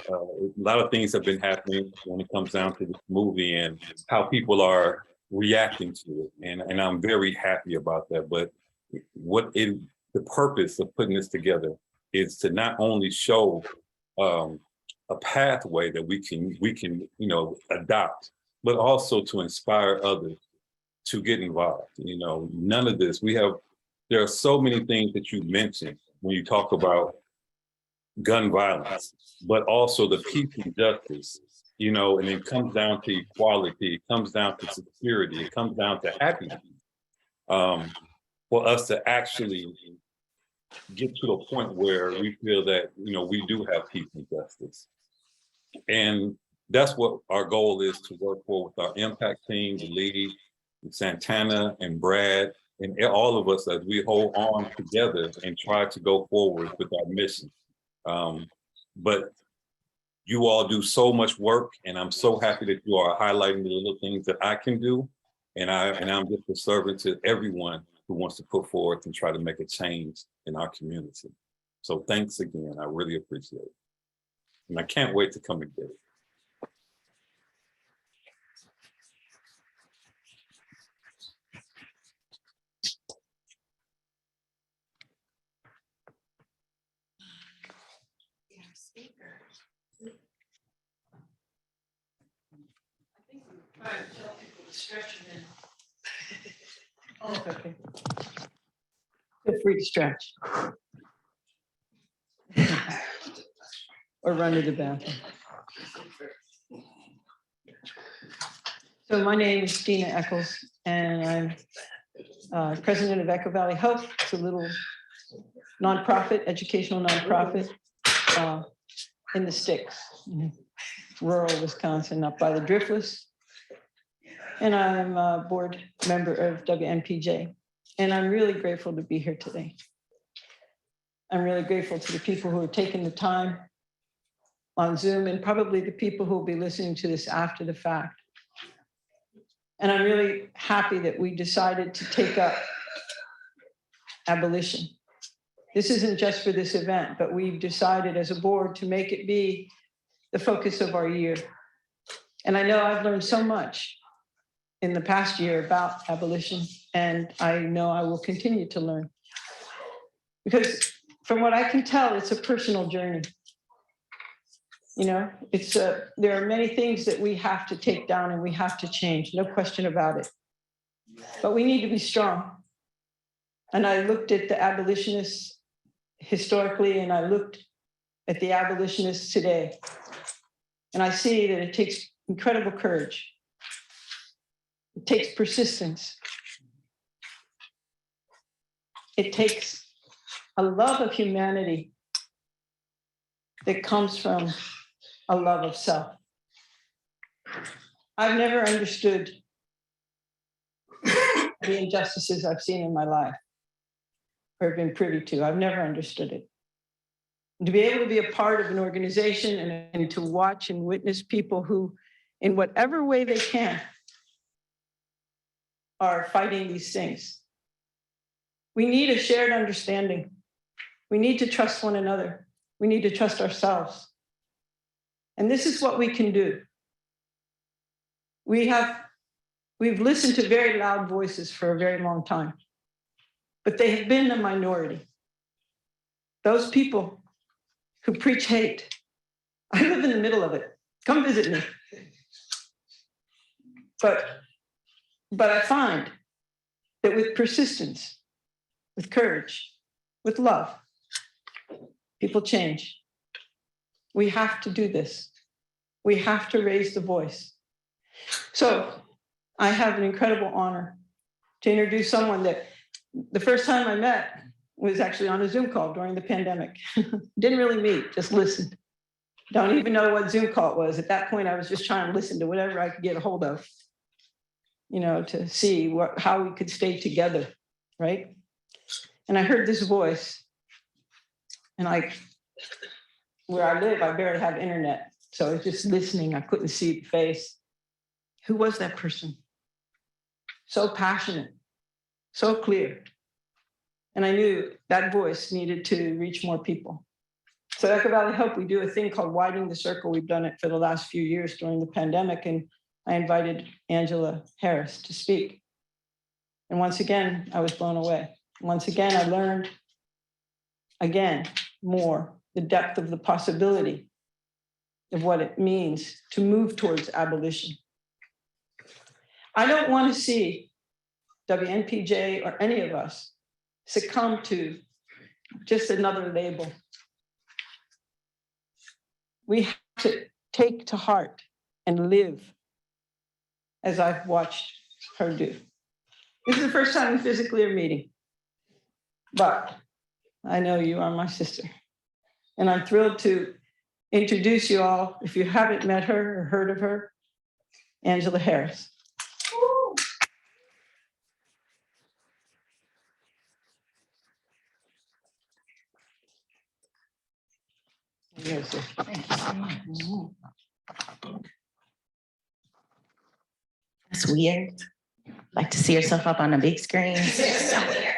lot of things have been happening when it comes down to this movie and how people are reacting to it, and I'm very happy about that. But the purpose of putting this together is to not only show a pathway that we can adopt, but also to inspire others to get involved. None of this, there are so many things that you mentioned when you talk about gun violence, but also the peace and justice, and it comes down to equality, it comes down to security, it comes down to happiness. For us to actually get to a point where we feel that, we do have peace and justice. And that's what our goal is to work for with our impact team, the lead, Santana and Brad, and all of us as we hold on together and try to go forward with our mission. But you all do so much work, and I'm so happy that you are highlighting the little things that I can do. And I'm just a servant to everyone who wants to put forth and try to make a change in our community. So thanks again, I really appreciate it. And I can't wait to come and get it. Oh, okay. Feel free to stretch. Or run to the bathroom. So my name is Dina Eccles, and I'm president of Echo Valley Health. It's a little nonprofit, educational nonprofit in the sticks, rural Wisconsin, up by the Driftless. And I'm a board member of WNPJ. And I'm really grateful to be here today. I'm really grateful to the people who are taking the time on Zoom, and probably the people who will be listening to this after the fact. And I'm really happy that we decided to take up abolition. This isn't just for this event, but we've decided as a board to make it be the focus of our year. And I know I've learned so much in the past year about abolition, and I know I will continue to learn. Because from what I can tell, it's a personal journey. There are many things that we have to take down and we have to change, no question about it. But we need to be strong. And I looked at the abolitionists historically, and I looked at the abolitionists today. And I see that it takes incredible courage. It takes persistence. it takes a love of humanity that comes from a love of self. I've never understood the injustices I've seen in my life or been privy to. I've never understood it. And to be able to be a part of an organization and to watch and witness people who, in whatever way they can, are fighting these things. We need a shared understanding. We need to trust one another. We need to trust ourselves. And this is what we can do. We've listened to very loud voices for a very long time, but they have been the minority. Those people who preach hate. I live in the middle of it. Come visit me. But I find that with persistence, with courage, with love, people change. We have to do this. We have to raise the voice. So I have an incredible honor to introduce someone that the first time I met was actually on a Zoom call during the pandemic. Didn't really meet, just listened. Don't even know what Zoom call it was. At that point, I was just trying to listen to whatever I could get a hold of, to see how we could stay together, right? And I heard this voice, and where I live, I barely have internet. So I was just listening. I couldn't see the face. Who was that person? So passionate, so clear. And I knew that voice needed to reach more people. So at Echo Valley Hope, we do a thing called Widening the Circle. We've done it for the last few years during the pandemic. And I invited Angela Harris to speak. And once again, I was blown away. Once again, I learned more the depth of the possibility of what it means to move towards abolition. I don't want to see WNPJ or any of us succumb to just another label. We have to take to heart and live as I've watched her do. This is the first time we physically are meeting, but I know you are my sister. And I'm thrilled to introduce you all, if you haven't met her or heard of her, Angela Harris. Yes, sir. Thank you so much. That's weird. Like to see yourself up on a big screen. It's so weird.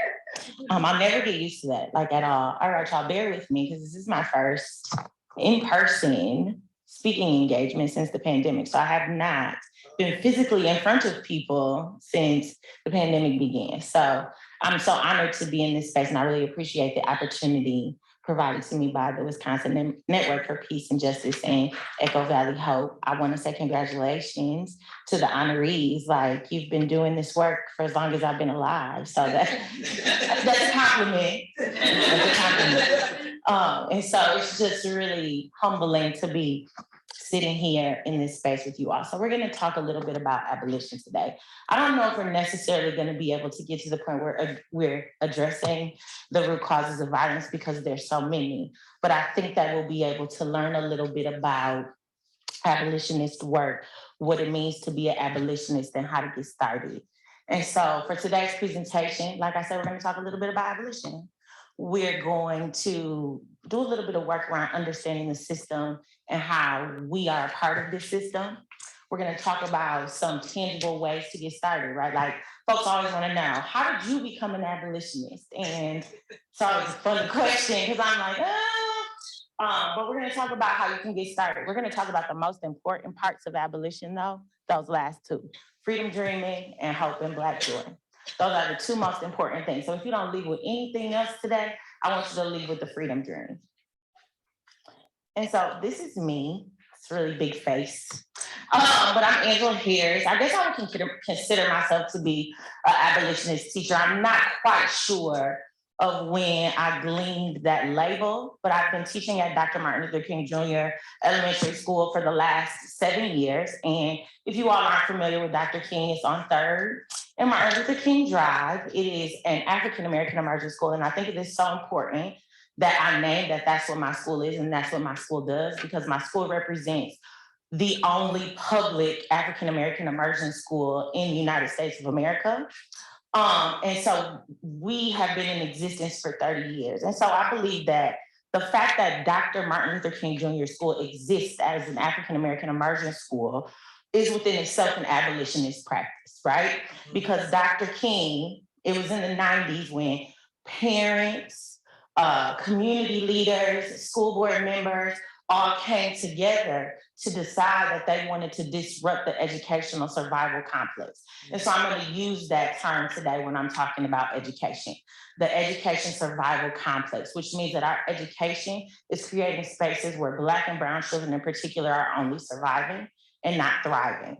I'll never get used to that, like at all. All right, y'all, bear with me because this is my first in-person speaking engagement since the pandemic. So I have not been physically in front of people since the pandemic began. So I'm so honored to be in this space, and I really appreciate the opportunity provided to me by the Wisconsin Network for Peace and Justice and Echo Valley Hope. I want to say congratulations to the honorees. Like, you've been doing this work for as long as I've been alive. So that's a compliment. That's a compliment. And so it's just really humbling to be sitting here in this space with you all. So we're going to talk a little bit about abolition today. I don't know if we're necessarily going to be able to get to the point where we're addressing the root causes of violence because there's so many, but I think that we'll be able to learn a little bit about abolitionist work, what it means to be an abolitionist, and how to get started. And so for today's presentation, like I said, we're going to talk a little bit about abolition. We're going to do a little bit of work around understanding the system and how we are a part of this system. We're going to talk about some tangible ways to get started, right? Like, folks always want to know, how did you become an abolitionist? And so it's a funny question because I'm like, but we're going to talk about how you can get started. We're going to talk about the most important parts of abolition, though, those last two: freedom dreaming and hope and Black joy. Those are the two most important things. So if you don't leave with anything else today, I want you to leave with the freedom dream. And so this is me. It's a really big face. But I'm Angela Harris. I guess I would consider myself to be an abolitionist teacher. I'm not quite sure of when I gleaned that label, but I've been teaching at Dr. Martin Luther King Jr. Elementary School for the last 7 years. And if you all aren't familiar with Dr. King, it's on 3rd in Martin Luther King Drive. It is an African-American immersion school, and I think it is so important that I name that that's what my school is and that's what my school does, because my school represents the only public African-American immersion school in the United States of America. And so we have been in existence for 30 years. And so I believe that the fact that Dr. Martin Luther King Jr. School exists as an African-American immersion school is within itself an abolitionist practice, right? Because Dr. King, it was in the 90s when parents, community leaders, school board members, all came together to decide that they wanted to disrupt the educational survival complex. And so I'm going to use that term today when I'm talking about education, the education survival complex, which means that our education is creating spaces where Black and brown children in particular are only surviving and not thriving.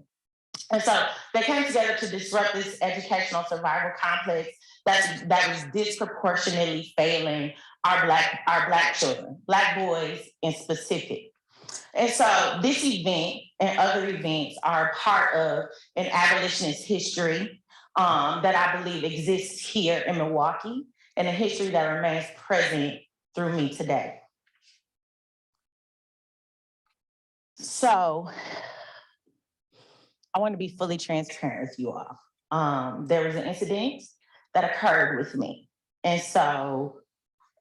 And so they came together to disrupt this educational survival complex that was disproportionately failing our Black children, Black boys in specific. And so this event and other events are a part of an abolitionist history that I believe exists here in Milwaukee, and a history that remains present through me today. So I want to be fully transparent with you all. There was an incident that occurred with me. And so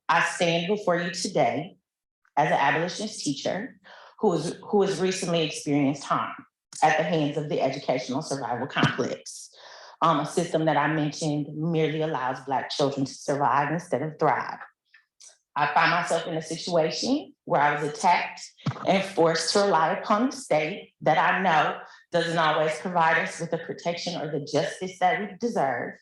I stand before you today as an abolitionist teacher who has recently experienced harm at the hands of the educational survival complex. A system that I mentioned merely allows Black children to survive instead of thrive. I find myself in a situation where I was attacked and forced to rely upon the state that I know doesn't always provide us with the protection or the justice that we deserve.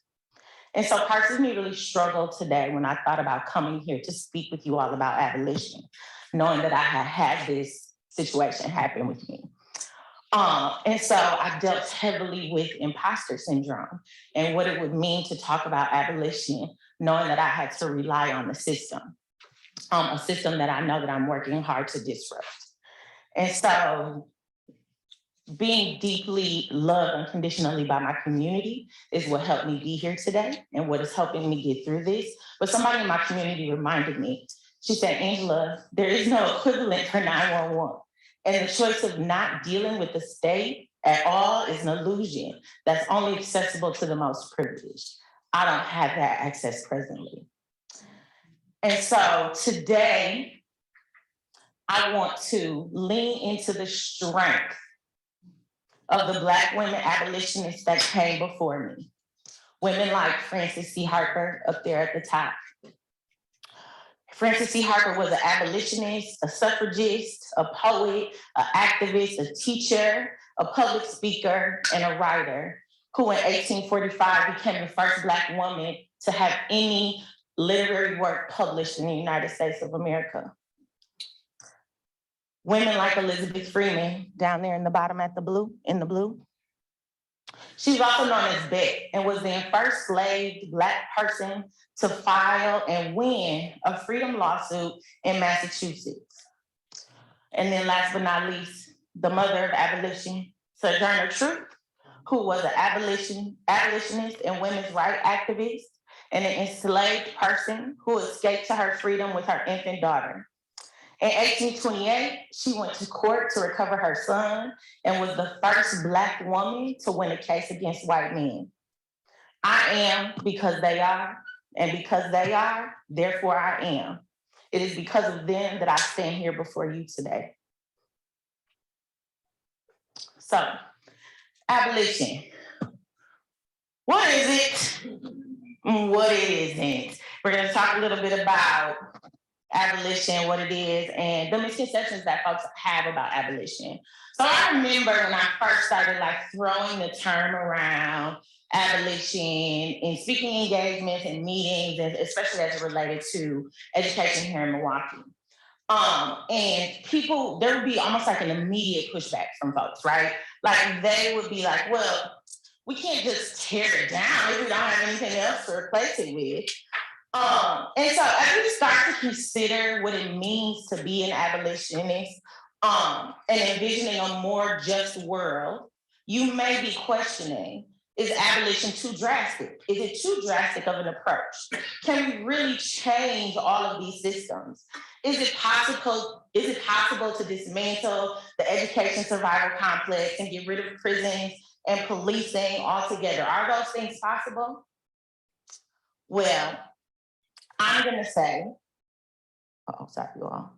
And so parts of me really struggled today when I thought about coming here to speak with you all about abolition, knowing that I had this situation happen with me. And so I dealt heavily with imposter syndrome and what it would mean to talk about abolition, knowing that I had to rely on the system, a system that I know that I'm working hard to disrupt. And so being deeply loved unconditionally by my community is what helped me be here today and what is helping me get through this. But somebody in my community reminded me, she said, Angela, there is no equivalent for 911. And the choice of not dealing with the state at all is an illusion that's only accessible to the most privileged. I don't have that access presently. And so today, I want to lean into the strength of the Black women abolitionists that came before me. Women like Frances C. Harper up there at the top. Frances C. Harper was an abolitionist, a suffragist, a poet, an activist, a teacher, a public speaker, and a writer, who in 1845 became the first Black woman to have any literary work published in the United States of America. Women like Elizabeth Freeman, down there in the bottom at the blue, in the blue. She's also known as Beck and was the first enslaved Black person to file and win a freedom lawsuit in Massachusetts. And then last but not least, the mother of abolition, Sojourner Truth, who was an abolitionist and women's rights activist and an enslaved person who escaped to her freedom with her infant daughter. In 1828, she went to court to recover her son and was the first Black woman to win a case against white men. I am because they are, and because they are, therefore I am. It is because of them that I stand here before you today. So, abolition. What is it? What it isn't. We're going to talk a little bit about abolition, what it is, and the misconceptions that folks have about abolition. So I remember when I first started throwing the term around abolition in speaking engagements and meetings, and especially as it related to education here in Milwaukee. And people, there would be almost like an immediate pushback from folks, right? Like they would be like, well, we can't just tear it down if we don't have anything else to replace it with. And so as we start to consider what it means to be an abolitionist and envisioning a more just world, you may be questioning, Is abolition too drastic? Is it too drastic of an approach? Can we really change all of these systems? Is it possible to dismantle the education survival complex and get rid of prisons and policing altogether? Are those things possible? Well, I'm gonna say, sorry, you all.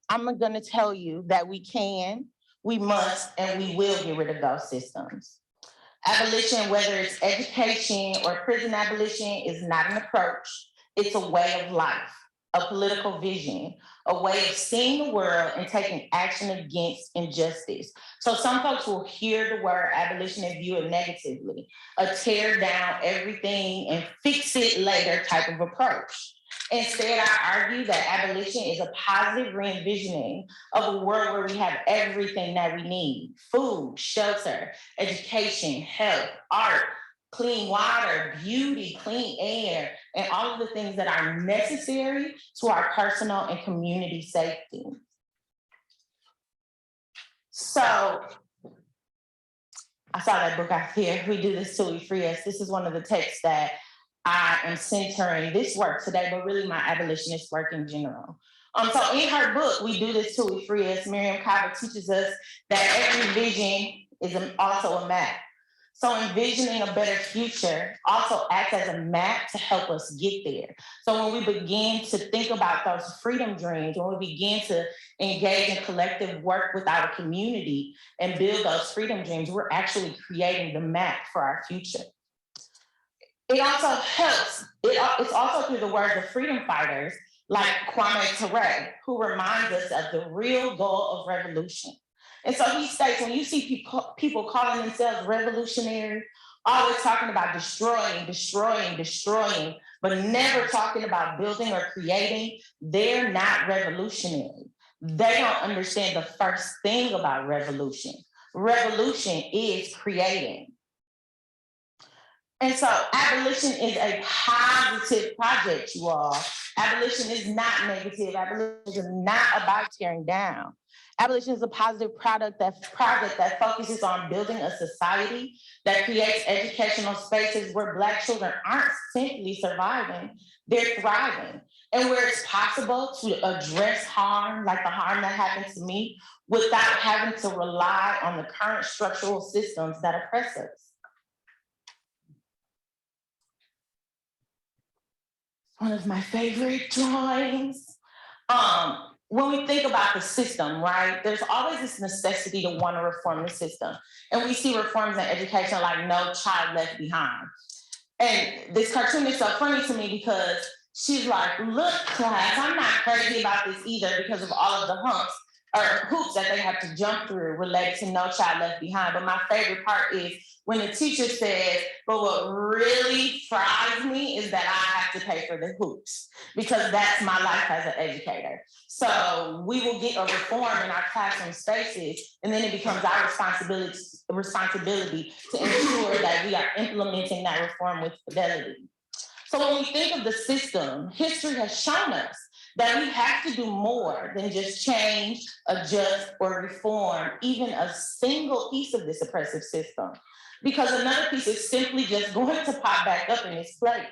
I'm gonna tell you that we can, we must, and we will get rid of those systems. Abolition, whether it's education or prison abolition, is not an approach. It's a way of life, a political vision, a way of seeing the world and taking action against injustice. So some folks will hear the word abolition and view it negatively, a tear down everything and fix it later type of approach. Instead, I argue that abolition is a positive re-envisioning of a world where we have everything that we need: food, shelter, education, health, art, clean water, beauty, clean air, and all of the things that are necessary to our personal and community safety. So, I saw that book out here, We Do This Till We Free Us. This is one of the texts that I am centering this work today, but really my abolitionist work in general. So in her book, We Do This Till We Free Us, Miriam Carver teaches us that every vision is also a map. So envisioning a better future also acts as a map to help us get there. So when we begin to think about those freedom dreams, when we begin to engage in collective work with our community and build those freedom dreams, we're actually creating the map for our future. It also helps, it's also through the words of freedom fighters like Kwame Ture, who reminds us of the real goal of revolution. And so he states, when you see people calling themselves revolutionary, always talking about destroying, but never talking about building or creating, they're not revolutionary. They don't understand the first thing about revolution. Revolution is creating. And so abolition is a positive project, you all. Abolition is not negative. Abolition is not about tearing down. Abolition is a positive project that focuses on building a society that creates educational spaces where Black children aren't simply surviving, they're thriving. And where it's possible to address harm, like the harm that happened to me, without having to rely on the current structural systems that oppress us. One of my favorite drawings. When we think about the system, right, there's always this necessity to want to reform the system. And we see reforms in education like No Child Left Behind. And this cartoon is so funny to me because she's like, look, class, I'm not crazy about this either because of all of the hoops that they have to jump through related to No Child Left Behind. But my favorite part is when the teacher says, but what really fries me is that I have to pay for the hoops because that's my life as an educator. So we will get a reform in our classroom spaces, and then it becomes our responsibility to ensure that we are implementing that reform with fidelity. So when we think of the system, history has shown us that we have to do more than just change, adjust, or reform even a single piece of this oppressive system, because another piece is simply just going to pop back up in its place.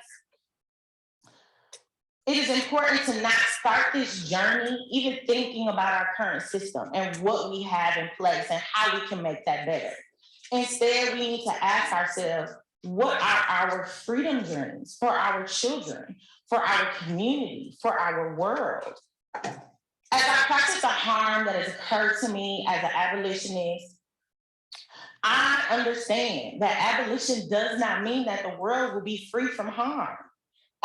It is important to not start this journey even thinking about our current system and what we have in place and how we can make that better. Instead, we need to ask ourselves, what are our freedom dreams for our children, for our community, for our world? As I practice the harm that has occurred to me as an abolitionist, I understand that abolition does not mean that the world will be free from harm.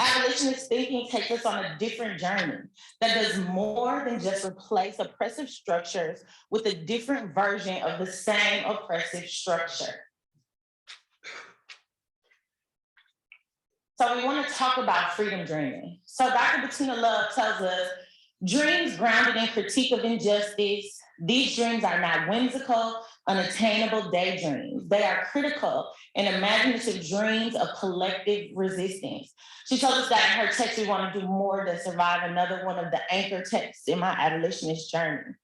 Abolitionist thinking takes us on a different journey that does more than just replace oppressive structures with a different version of the same oppressive structure. So we want to talk about freedom dreaming. So Dr. Bettina Love tells us, dreams grounded in critique of injustice, these dreams are not whimsical, unattainable daydreams. They are critical and imaginative dreams of collective resistance. She told us that in her text, we want to do more than survive, another one of the anchor texts in my abolitionist journey.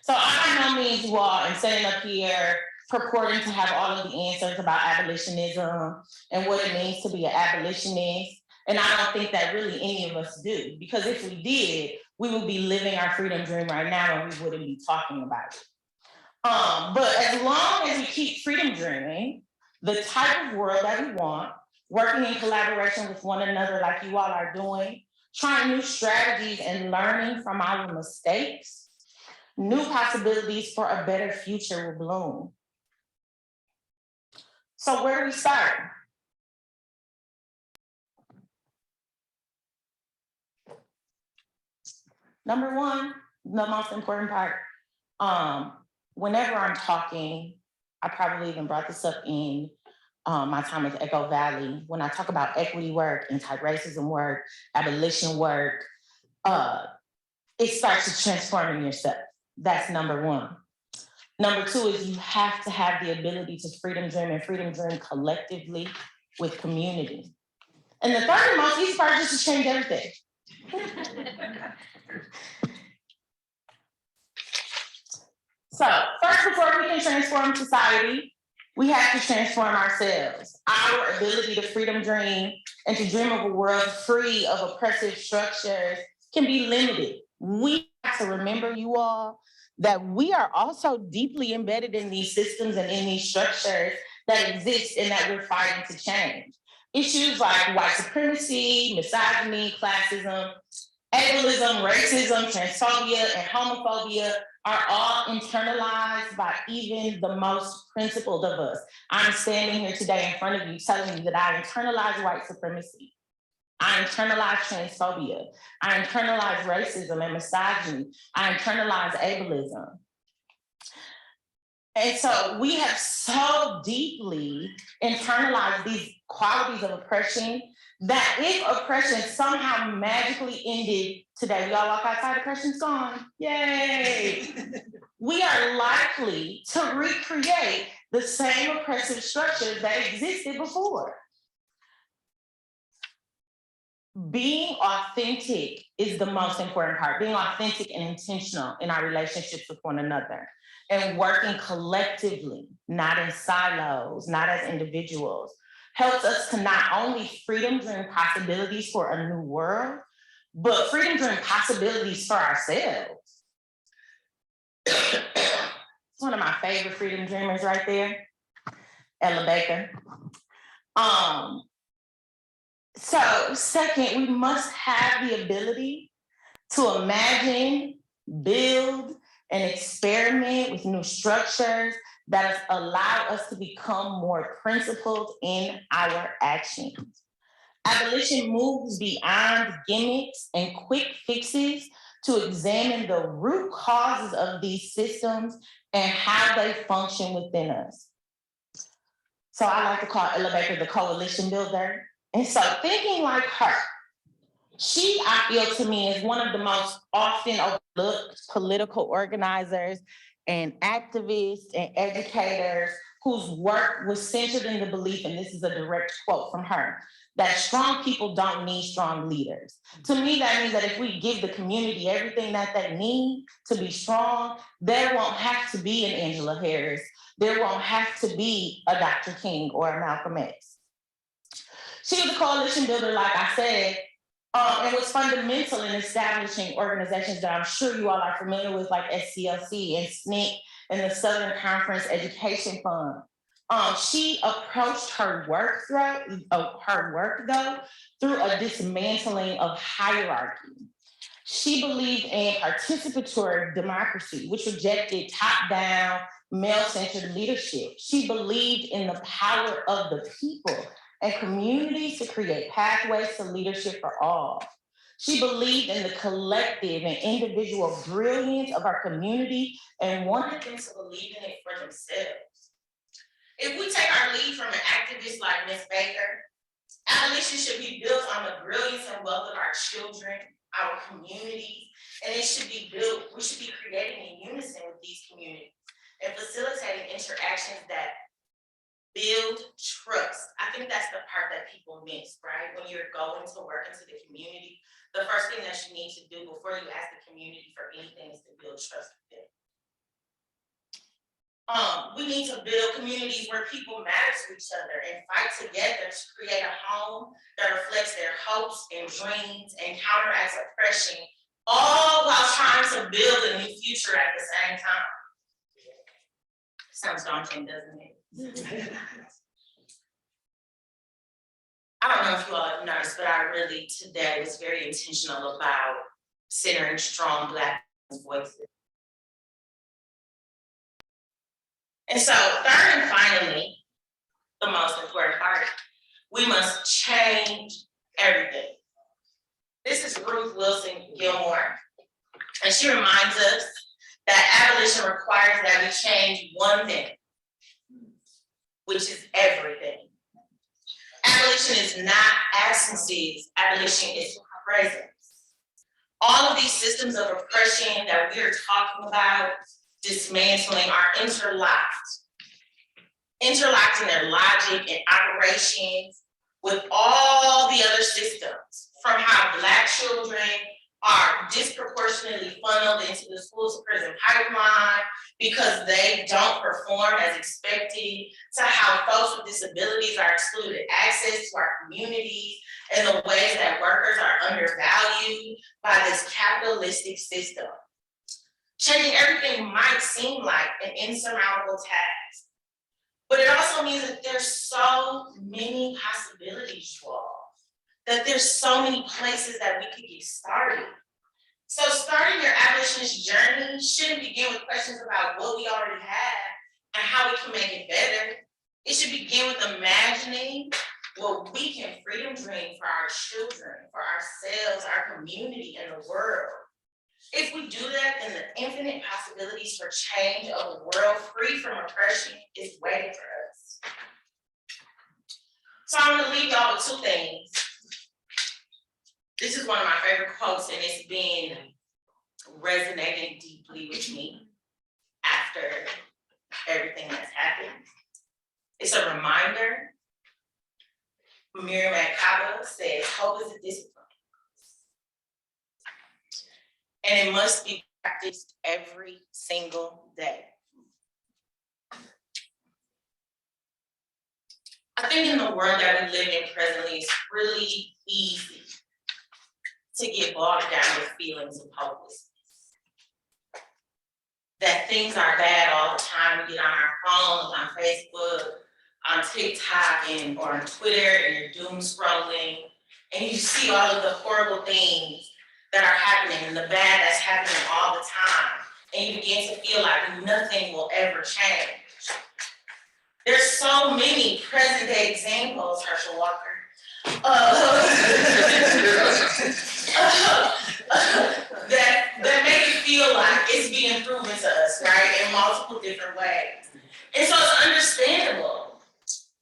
So I by no means you all am sitting up here purporting to have all of the answers about abolitionism and what it means to be an abolitionist. And I don't think that really any of us do, because if we did, we would be living our freedom dream right now and we wouldn't be talking about it. But as long as we keep freedom dreaming, the type of world that we want, working in collaboration with one another like you all are doing, trying new strategies and learning from our mistakes, new possibilities for a better future will bloom. So where do we start? Number one, the most important part, whenever I'm talking, I probably even brought this up in my time with Echo Valley, when I talk about equity work, anti-racism work, abolition work, it starts to transform in yourself. That's number one. Number two is you have to have the ability to freedom dream and freedom dream collectively with community. And the third and most easy part is just to change everything. So first, before we can transform society, we have to transform ourselves. Our ability to freedom dream and to dream of a world free of oppressive structures can be limited. We have to remember, you all, that we are also deeply embedded in these systems and in these structures that exist and that we're fighting to change. Issues like white supremacy, misogyny, classism, ableism, racism, transphobia, and homophobia are all internalized by even the most principled of us. I'm standing here today in front of you telling you that I internalize white supremacy. I internalize transphobia. I internalize racism and misogyny. I internalize ableism. And so we have so deeply internalized these qualities of oppression that if oppression somehow magically ended today, we all walk outside, oppression's gone, yay. We are likely to recreate the same oppressive structures that existed before. Being authentic is the most important part. Being authentic and intentional in our relationships with one another and working collectively, not in silos, not as individuals, helps us to not only freedom dream possibilities for a new world, but freedom dream possibilities for ourselves. It's one of my favorite freedom dreamers right there, Ella Baker. So second, we must have the ability to imagine, build, and experiment with new structures that allow us to become more principled in our actions. Abolition moves beyond gimmicks and quick fixes to examine the root causes of these systems and how they function within us. So I like to call Ella Baker the coalition builder. And so thinking like her, she, I feel to me, is one of the most often overlooked political organizers and activists and educators whose work was centered in the belief, and this is a direct quote from her, that strong people don't need strong leaders. To me, that means that if we give the community everything that they need to be strong, there won't have to be an Angela Harris. There won't have to be a Dr. King or a Malcolm X. She was a coalition builder, like I said, and was fundamental in establishing organizations that I'm sure you all are familiar with, like SCLC and SNCC and the Southern Conference Education Fund. She approached her work though through a dismantling of hierarchy. She believed in participatory democracy, which rejected top-down, male-centered leadership. She believed in the power of the people and communities to create pathways to leadership for all. She believed in the collective and individual brilliance of our community and wanted them to believe in it for themselves. If we take our lead from an activist like Ms. Baker, abolition should be built on the brilliance and wealth of our children, our communities, and it should be built, we should be creating in unison with these communities and facilitating interactions that build trust. I think that's the part that people miss, right? When you're going to work into the community, the first thing that you need to do before you ask the community for anything is to build trust with them. We need to build communities where people matter to each other and fight together to create a home that reflects their hopes and dreams and counteracts oppression, all while trying to build a new future at the same time. Sounds daunting, doesn't it? I don't know if you all have noticed, but I really today was very intentional about centering strong Black voices. And so, third and finally, the most important part, we must change everything. This is Ruth Wilson Gilmore, and she reminds us that abolition requires that we change one thing, which is everything. Abolition is not absences, abolition is presence. All of these systems of oppression that we're talking about dismantling are interlocked in their logic and operations with all the other systems, from how Black children are disproportionately funneled into the schools to prison pipeline because they don't perform as expected, to how folks with disabilities are excluded access to our communities, and the ways that workers are undervalued by this capitalistic system. Changing everything might seem like an insurmountable task, but it also means that there's so many possibilities, you all, that there's so many places that we could get started. So starting your abolitionist journey shouldn't begin with questions about what we already have and how we can make it better. It should begin with imagining what we can freedom dream for our children, for ourselves, our community, and the world. If we do that, then the infinite possibilities for change of a world free from oppression is waiting for us. So I'm gonna leave y'all with two things. This is one of my favorite quotes, and it's been resonating deeply with me after everything that's happened. It's a reminder. Miriam Makaba says, hope is a discipline. And it must be practiced every single day. I think in the world that we live in presently, it's really easy to get bogged down with feelings of hopelessness. That things are bad all the time. We get on our phones, on Facebook, on TikTok, or on Twitter, and you're doom scrolling, and you see all of the horrible things that are happening and the bad that's happening all the time. And you begin to feel like nothing will ever change. There's so many present day examples, Herschel Walker, that make it feel like it's being proven to us, right, in multiple different ways. And so it's understandable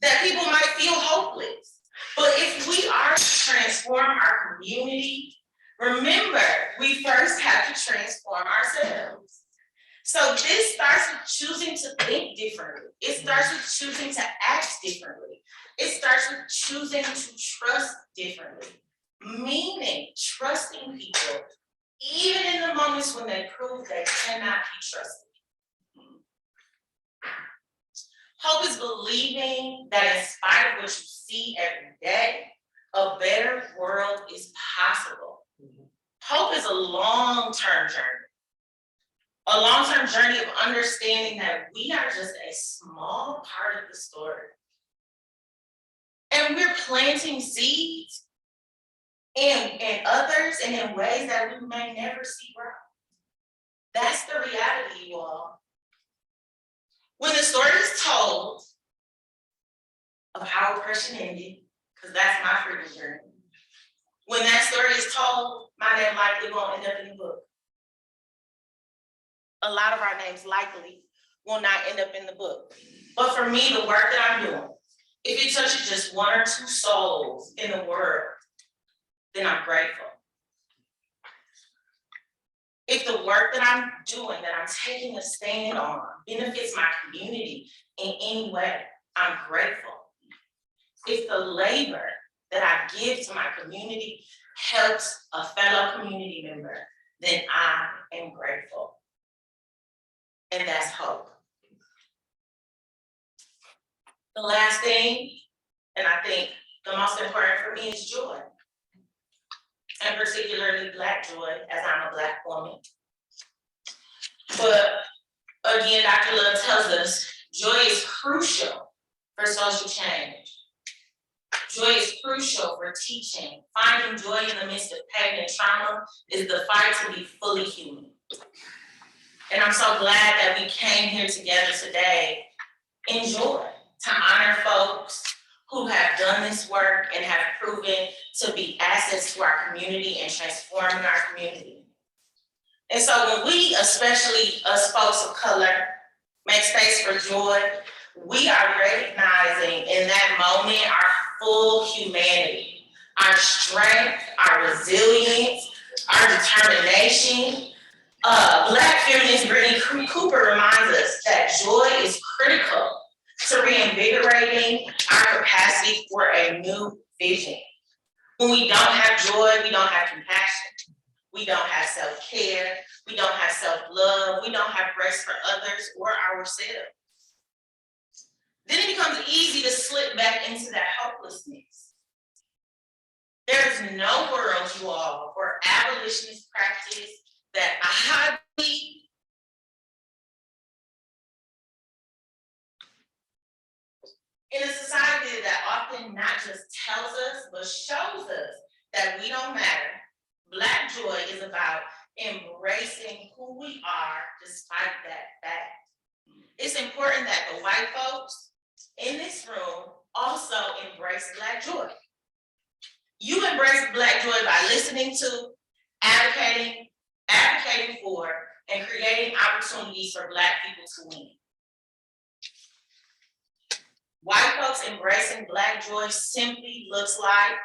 that people might feel hopeless. But if we are to transform our community, remember, we first have to transform ourselves. So this starts with choosing to think differently. It starts with choosing to act differently. It starts with choosing to trust differently. Meaning trusting people, even in the moments when they prove they cannot be trusted. Hope is believing that in spite of what you see every day, a better world is possible. Hope is a long-term journey. A long-term journey of understanding that we are just a small part of the story. And we're planting seeds in others and in ways that we may never see grow. That's the reality, you all. When the story is told of how oppression ended, because that's my freedom journey, when that story is told, my name likely won't end up in the book. A lot of our names likely will not end up in the book. But for me, the work that I'm doing, if it touches just one or two souls in the world, then I'm grateful. If the work that I'm doing, that I'm taking a stand on, benefits my community in any way, I'm grateful. If the labor that I give to my community helps a fellow community member, then I am grateful. And that's hope. The last thing, and I think the most important for me, is joy. And particularly Black joy, as I'm a Black woman. But again, Dr. Love tells us joy is crucial for social change. Joy is crucial for teaching. Finding joy in the midst of pain and trauma is the fight to be fully human. And I'm so glad that we came here together today in joy to honor folks who have done this work and have proven to be assets to our community and transforming our community. And so when we, especially us folks of color, make space for joy, we are recognizing in that moment our full humanity, our strength, our resilience, our determination. Black feminist Brittany Cooper reminds us that joy is critical to reinvigorating our capacity for a new vision. When we don't have joy, we don't have compassion. We don't have self-care. We don't have self-love. We don't have grace for others or ourselves. Then it becomes easy to slip back into that hopelessness. There's no world, you all, for abolitionist practice that I believe in a society that often not just tells us, but shows us that we don't matter. Black joy is about embracing who we are despite that fact. It's important that the white folks in this room also embrace Black joy. You embrace Black joy by listening to, advocating for, and creating opportunities for Black people to win. White folks embracing Black joy simply looks like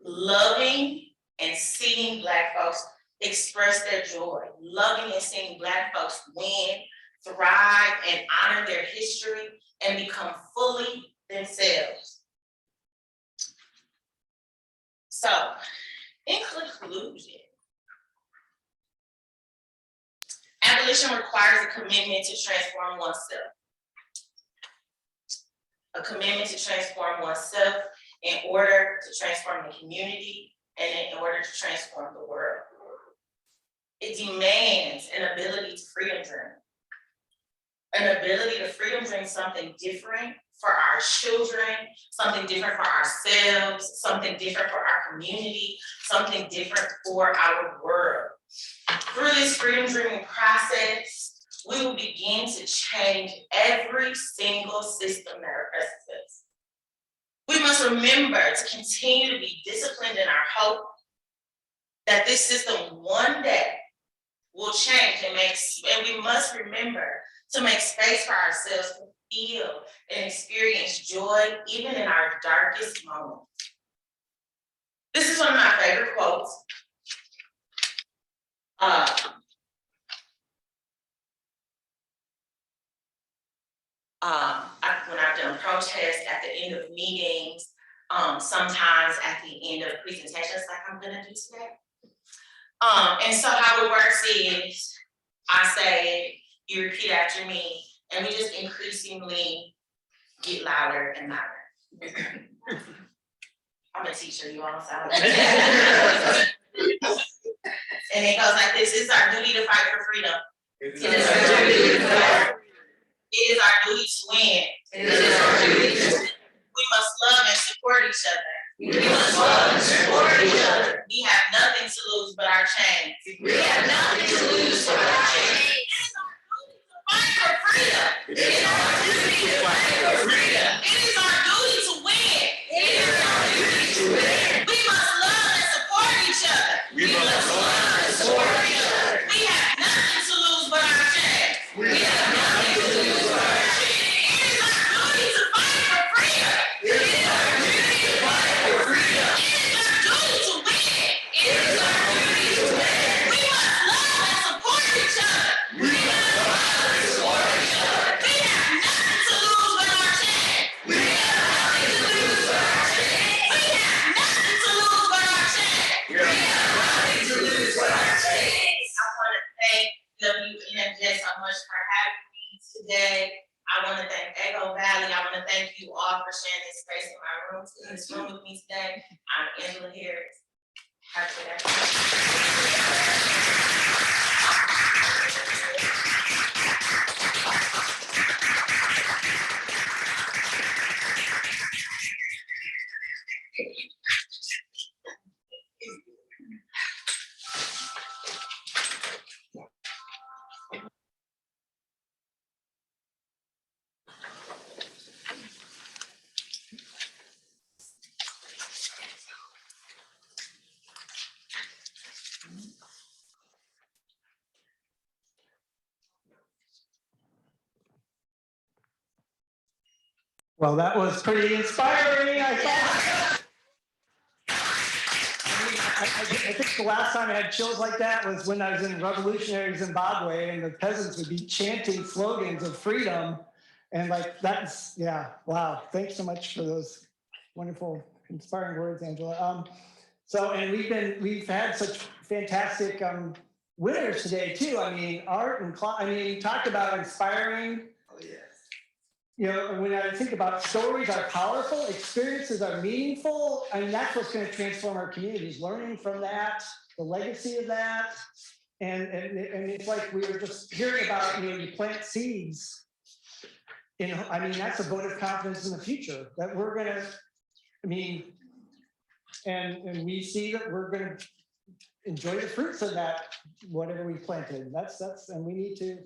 loving and seeing Black folks express their joy, loving and seeing Black folks win, thrive, and honor their history and become fully themselves. So, in conclusion, abolition requires a commitment to transform oneself. A commitment to transform oneself in order to transform the community and in order to transform the world. It demands an ability to freedom dream. An ability to freedom dream something different for our children, something different for ourselves, something different for our community, something different for our world. Through this freedom dreaming process, we will begin to change every single system that oppresses us. We must remember to continue to be disciplined in our hope that this system one day will change and we must remember to make space for ourselves to feel and experience joy even in our darkest moments. This is one of my favorite quotes. When I've done protests at the end of meetings, sometimes at the end of presentations like I'm gonna do today. And so how it works is I say, you repeat after me, and we just increasingly get louder and louder. I'm a teacher, you all sound like And it goes like this: it's our duty to fight for freedom. It is our duty to fight. It is our duty to win. It is our duty to win. We must love and support each other. We must love and support each other. We have nothing to lose but our chains. We have nothing to lose but our chains. It is our duty to fight for freedom. It is our duty to fight for freedom. It is our duty to win. It is our duty to win. We must love and support each other. We must love and support each other. We have nothing to lose but our chains. We have nothing to lose but our chains. It is our duty to fight for freedom. It is our duty to fight for freedom. It is our duty to win. It is our duty to win. We must love and support each other. We must love and support each other. We have nothing to thank you all for sharing this space in my room, in this room with me today. I'm Angela Harris. Have a good Well, that was pretty inspiring, I thought. I think the last time I had chills like that was when I was in revolutionary Zimbabwe and the peasants would be chanting slogans of freedom. And like, that's, yeah, wow. Thanks so much for those wonderful, inspiring words, Angela. And we've had such fantastic winners today too. I mean, art and, you talked about inspiring. Oh, yes. You know, when I think about stories are powerful, experiences are meaningful, and that's what's going to transform our communities. Learning from that, the legacy of that, and it's like we were just hearing about. You know, you plant seeds. That's a vote of confidence in the future that we're going to. And we see that we're going to enjoy the fruits of that, whatever we planted. That's and we need to,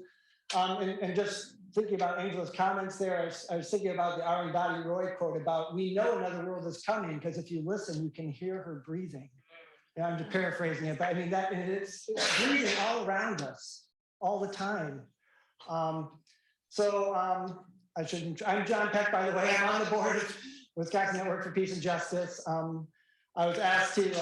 and just. Thinking about Angela's comments there, I was thinking about the Arundhati Roy quote about, we know another world is coming, because if you listen, you can hear her breathing. And I'm just paraphrasing it, but it's breathing all around us all the time. I'm John Peck, by the way. I'm on the board of Wisconsin Network for Peace and Justice. I was asked to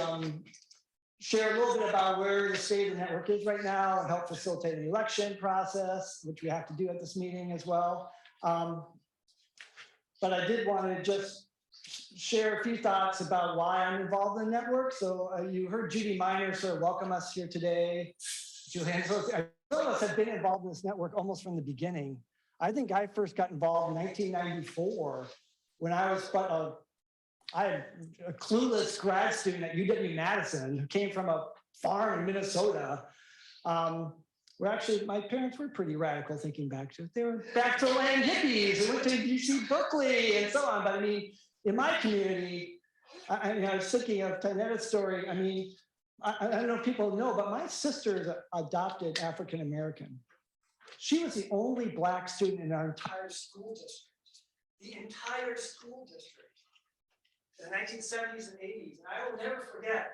share a little bit about where the state of the network is right now and help facilitate the election process, which we have to do at this meeting as well. But I did want to just share a few thoughts about why I'm involved in the network. So you heard Judy Miner sort of welcome us here today. Julianne, some of us have been involved in this network almost from the beginning. I think I first got involved in 1994 when I was I had a clueless grad student at UW-Madison who came from a farm in Minnesota. Where actually my parents were pretty radical thinking back to it. They were back to land hippies and went to UC Berkeley and so on. But in my community, I was thinking of Tanetta's story. I don't know if people know, but my sister is adopted African-American. She was the only Black student in our entire school district. The entire school district. In the 1970s and 80s. And I will never forget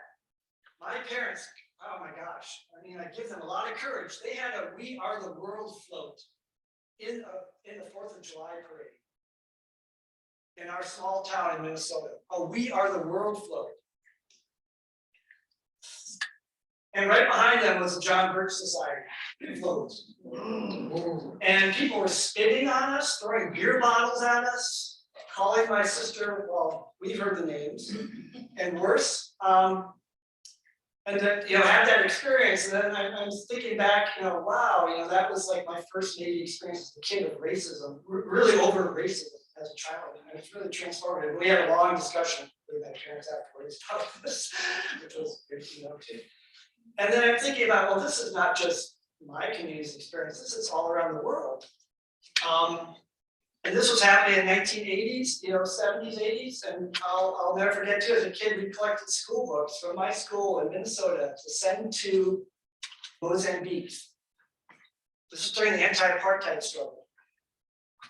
my parents. Oh my gosh. I give them a lot of courage. They had a "We Are the World" float in the 4th of July parade in our small town in Minnesota. A "We Are the World" float. And right behind them was the John Birch Society float. And people were spitting on us, throwing beer bottles at us, calling my sister, well, we've heard the names, and worse. And then, had that experience. And then I was thinking back, wow, that was like my first maybe experience as a kid of racism, really over racism as a child. And it's really transformative. We had a long discussion with my parents afterwards about this, which was good to know too. And then I'm thinking about, well, this is not just my community's experience, this is all around the world. And this was happening in 1980s, 70s, 80s. And I'll never forget too, as a kid, we collected school books from my school in Minnesota to send to Mozambique. This was during the anti-apartheid struggle.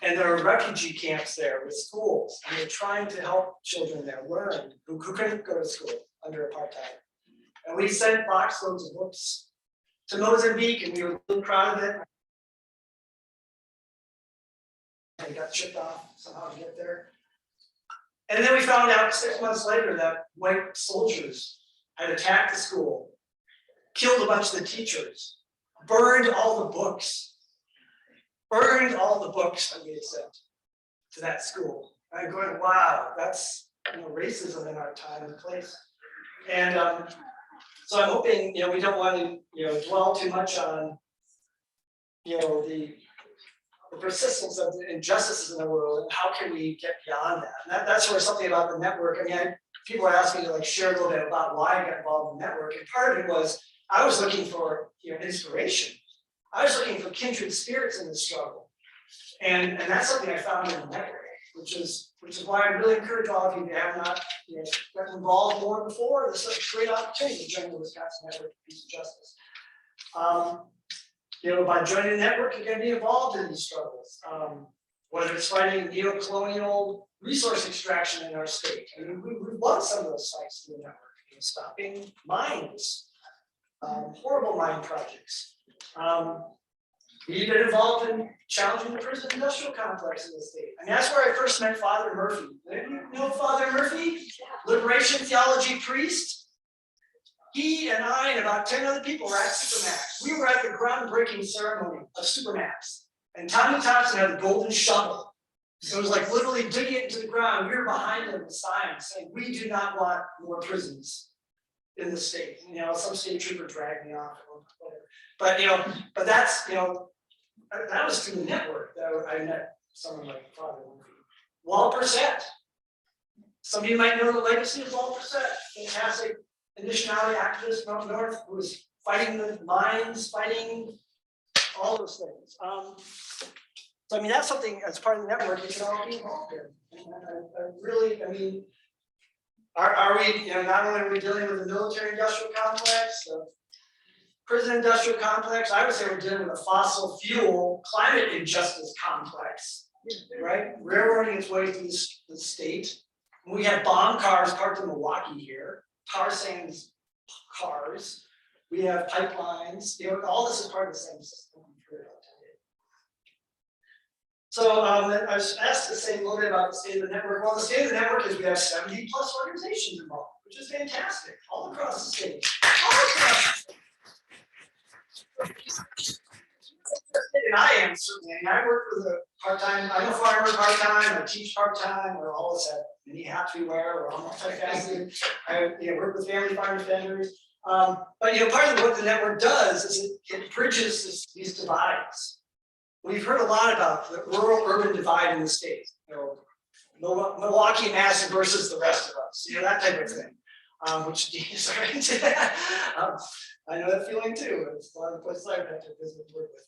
And there were refugee camps there with schools. And they're trying to help children there learn who couldn't go to school under apartheid. And we sent boxloads of books to Mozambique, and we were really proud of it. And got shipped off somehow to get there. And then we found out 6 months later that white soldiers had attacked the school, killed a bunch of the teachers, burned all the books that we had sent to that school. And I'm going, wow, that's racism in our time and place. And so I'm hoping we don't want to dwell too much on the the persistence of the injustices in the world, and how can we get beyond that? And that's where something about the network. I mean, people are asking me to like share a little bit about why I got involved in the network, and part of it was I was looking for inspiration. I was looking for kindred spirits in the struggle, and that's something I found in the network, which is why I really encourage all of you to have not gotten involved more before. This is a great opportunity to join the Wisconsin Network for Peace and Justice. By joining the network, you're going to be involved in these struggles. Whether it's fighting neo-colonial resource extraction in our state. I mean, we've won some of those fights through the network. Stopping mines, horrible mine projects. We've been involved in challenging the prison industrial complex in the state. And that's where I first met Father Murphy. You know Father Murphy? Liberation theology priest. He and I and about 10 other people were at Supermax. We were at the groundbreaking ceremony of Supermax. And Tommy Thompson had the golden shovel. So it was like literally digging it into the ground. We were behind him with signs saying, we do not want more prisons in the state. Some state trooper dragged me off or whatever. But that's, that was through the network that I met someone like Father Murphy. Walt Persett. Some of you might know the legacy of Walt Persett, fantastic initiality activist up north who was fighting the mines, fighting all those things. So I mean, that's something as part of the network we can all be involved in. And are we, not only are we dealing with the military industrial complex, the prison industrial complex, I would say we're dealing with a fossil fuel climate injustice complex, right? Railroading its way through the state. We have bomb cars parked in Milwaukee here, tar sands cars. We have pipelines, all this is part of the same system. So I was asked to say a little bit about the state of the network. Well, the state of the network is we have 70 plus organizations involved, which is fantastic, all across the state. And I am certainly, I work with a part-time, I'm a farmer part-time, I teach part-time, we're all have many hats we wear, we're all multifaceted. I work with family farm defenders. But part of what the network does is it bridges these divides. We've heard a lot about the rural-urban divide in the state. Milwaukee, Mass versus the rest of us. That type of thing. Which is right into that. I know that feeling too. It's a lot of places I've had to visit and work with.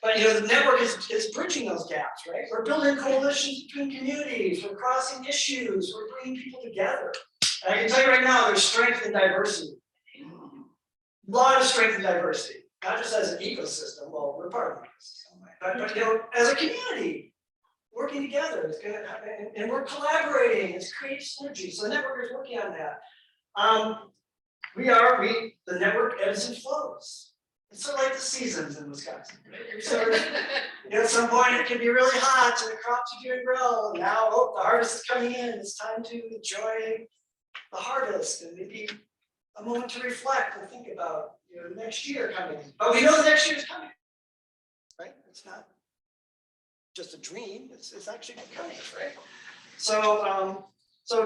But the network is bridging those gaps, right? We're building coalitions between communities. We're crossing issues. We're bringing people together. And I can tell you right now, there's strength in diversity. A lot of strength in diversity, not just as an ecosystem. Well, we're part of an ecosystem, but as a community, working together. It's gonna happen, and we're collaborating. It's creating synergy. So the network is working on that. The network ebbs and flows. It's sort of like the seasons in Wisconsin. Right? Sort of, at some point it can be really hot and the crops are doing well. Now, the harvest is coming in. It's time to enjoy the harvest and maybe a moment to reflect and think about the next year coming. But we know the next year is coming, right? It's not just a dream. It's actually coming, right? So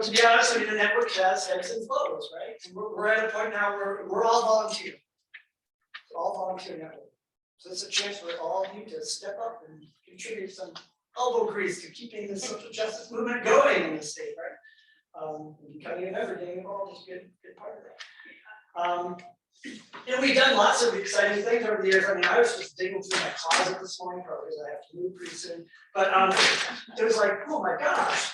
to be honest, the network has ebbs and flows, right? And we're at a point now where we're all volunteer. It's all volunteer network. So it's a chance for all of you to step up and contribute some elbow grease to keeping the social justice movement going in the state, right? Becoming a member, getting involved is a good part of that. We've done lots of exciting things over the years. I mean, I was just digging through my closet this morning, probably because I have to move pretty soon. But it was like, oh my gosh.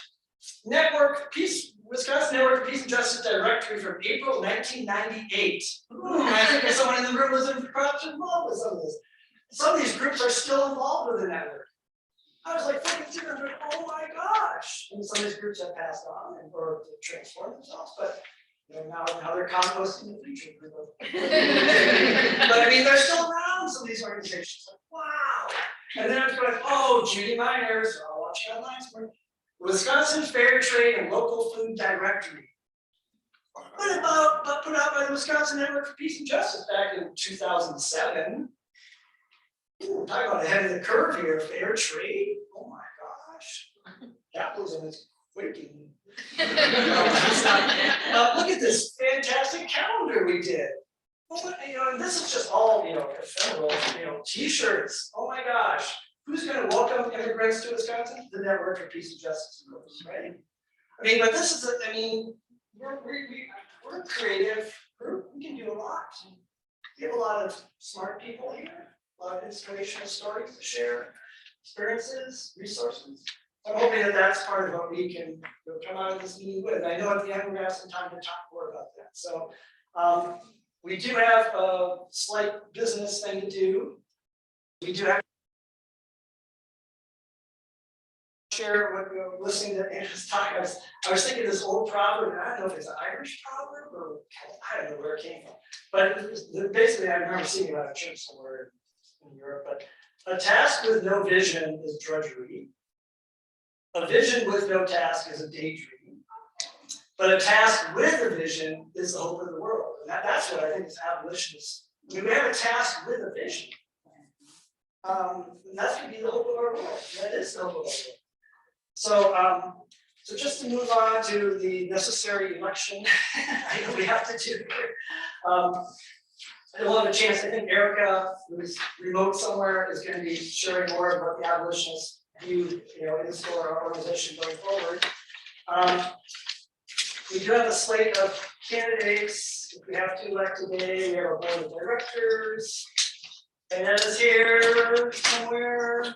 Wisconsin Network for Peace and Justice Directory from April 1998. I think there's someone in the room was perhaps involved with some of this. Some of these groups are still involved with the network. I was like flipping through them, oh my gosh. And some of these groups have passed on or transformed themselves, but now they're composting the future. But I mean, they're still around, some of these organizations. Like, wow. And then I was going, oh, Judy Miners, I'll watch it online somewhere. Wisconsin Fair Trade and Local Food Directory. Put out by the Wisconsin Network for Peace and Justice back in 2007. Ooh, talk about ahead of the curve here, fair trade. Oh my gosh. Capitalism is quaking. Look at this fantastic calendar we did. Well, and this is just all ephemeral, t-shirts. Oh my gosh. who's gonna welcome immigrants to Wisconsin? The Network for Peace and Justice, right? I mean, but this is, we're a creative group, we can do a lot. We have a lot of smart people here, a lot of inspirational stories to share, experiences, resources. I'm hoping that that's part of what we can come out of this meeting with. I know at the end, we're gonna have some time to talk more about that. So we do have a slight business thing to do. We do have to share what we were listening to Andrew's talk. I was thinking this old proverb, and I don't know if it's an Irish proverb or I don't know where it came from. But basically, I remember seeing it at a church somewhere in Europe. But a task with no vision is drudgery. A vision with no task is a daydream. But a task with a vision is the hope of the world. And that's what I think is abolitionists. I mean, we have a task with a vision. And that's going to be the hope of our world. That is the hope of our world. So, so just to move on to the necessary election, I know we have to do here. I will have a chance. I think Erica, who's remote somewhere, is going to be sharing more of what the abolitionists view, is for our organization going forward. We do have a slate of candidates. If we have to elect today, we have a board of directors. And that is here somewhere.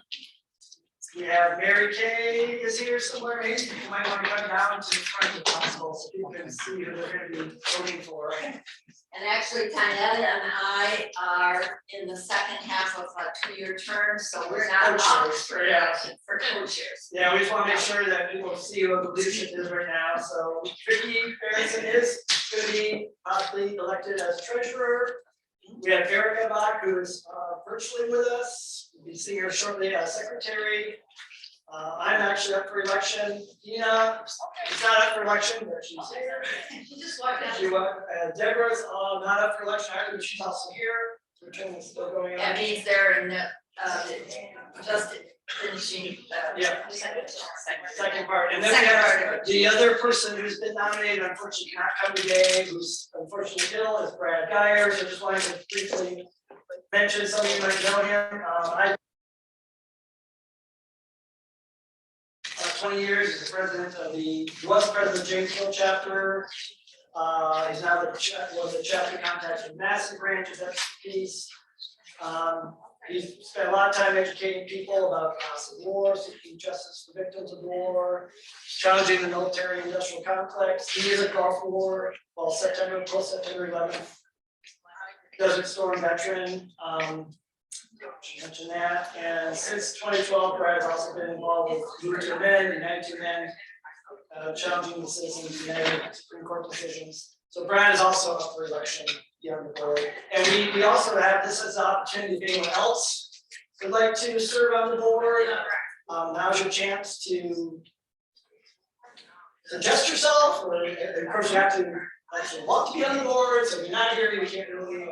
We have Mary Kay is here somewhere. Maybe you might want to come down to the front if possible so people can see who they're going to be voting for. And actually, Tanetta and I are in the second half of a 2-year term, so we're not up for co-chairs. Yeah, we just want to make sure that people see what the leadership is right now. So Vicki Berenson is going to be possibly elected as treasurer. We have Erica Bach, who is virtually with us. We'll be seeing her shortly as secretary. I'm actually up for election. Dina is not up for election, but she's here. She just walked out. Deborah's not up for election either, but she's also here. So returning is still going on. That means they're in just finishing. Second part, and then we have the other person who's been nominated, unfortunately cannot come today, who's unfortunately ill, is Brad Geyer. So just wanted to briefly mention, some of you might know him. I 20 years as the president of he was president of Janesville chapter. He's now the chapter contact with Madison branch of expertise. He's spent a lot of time educating people about the cost of war, seeking justice for victims of war, challenging the military-industrial complex. He is a call for war, post September 11th. Desert Storm veteran. She mentioned that. And since 2012, Brad has also been involved with Move to Men, United to Men, challenging the Citizens United Supreme Court decisions. So Brad is also up for election on the board. And we also have this as an opportunity if anyone else would like to serve on the board. Now's your chance to suggest yourself, or of course you have to actually want to be on the board. So if you're not here, we can't really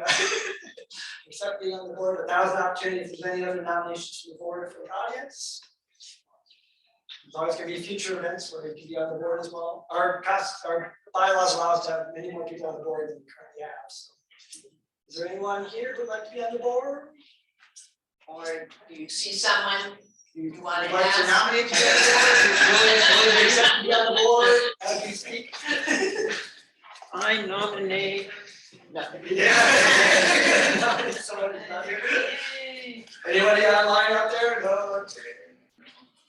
accept being on the board, but that was an opportunity. If there's any other nominations from the board for the audience. There's always going to be future events where you can be on the board as well. Our bylaws allow us to have many more people on the board than we currently have. So. Is there anyone here who would like to be on the board? Or do you see someone you want to like ask? To nominate you guys? Willing to accept to be on the board as we speak? I nominate. Yeah. Someone is not here. Anybody online out there? No.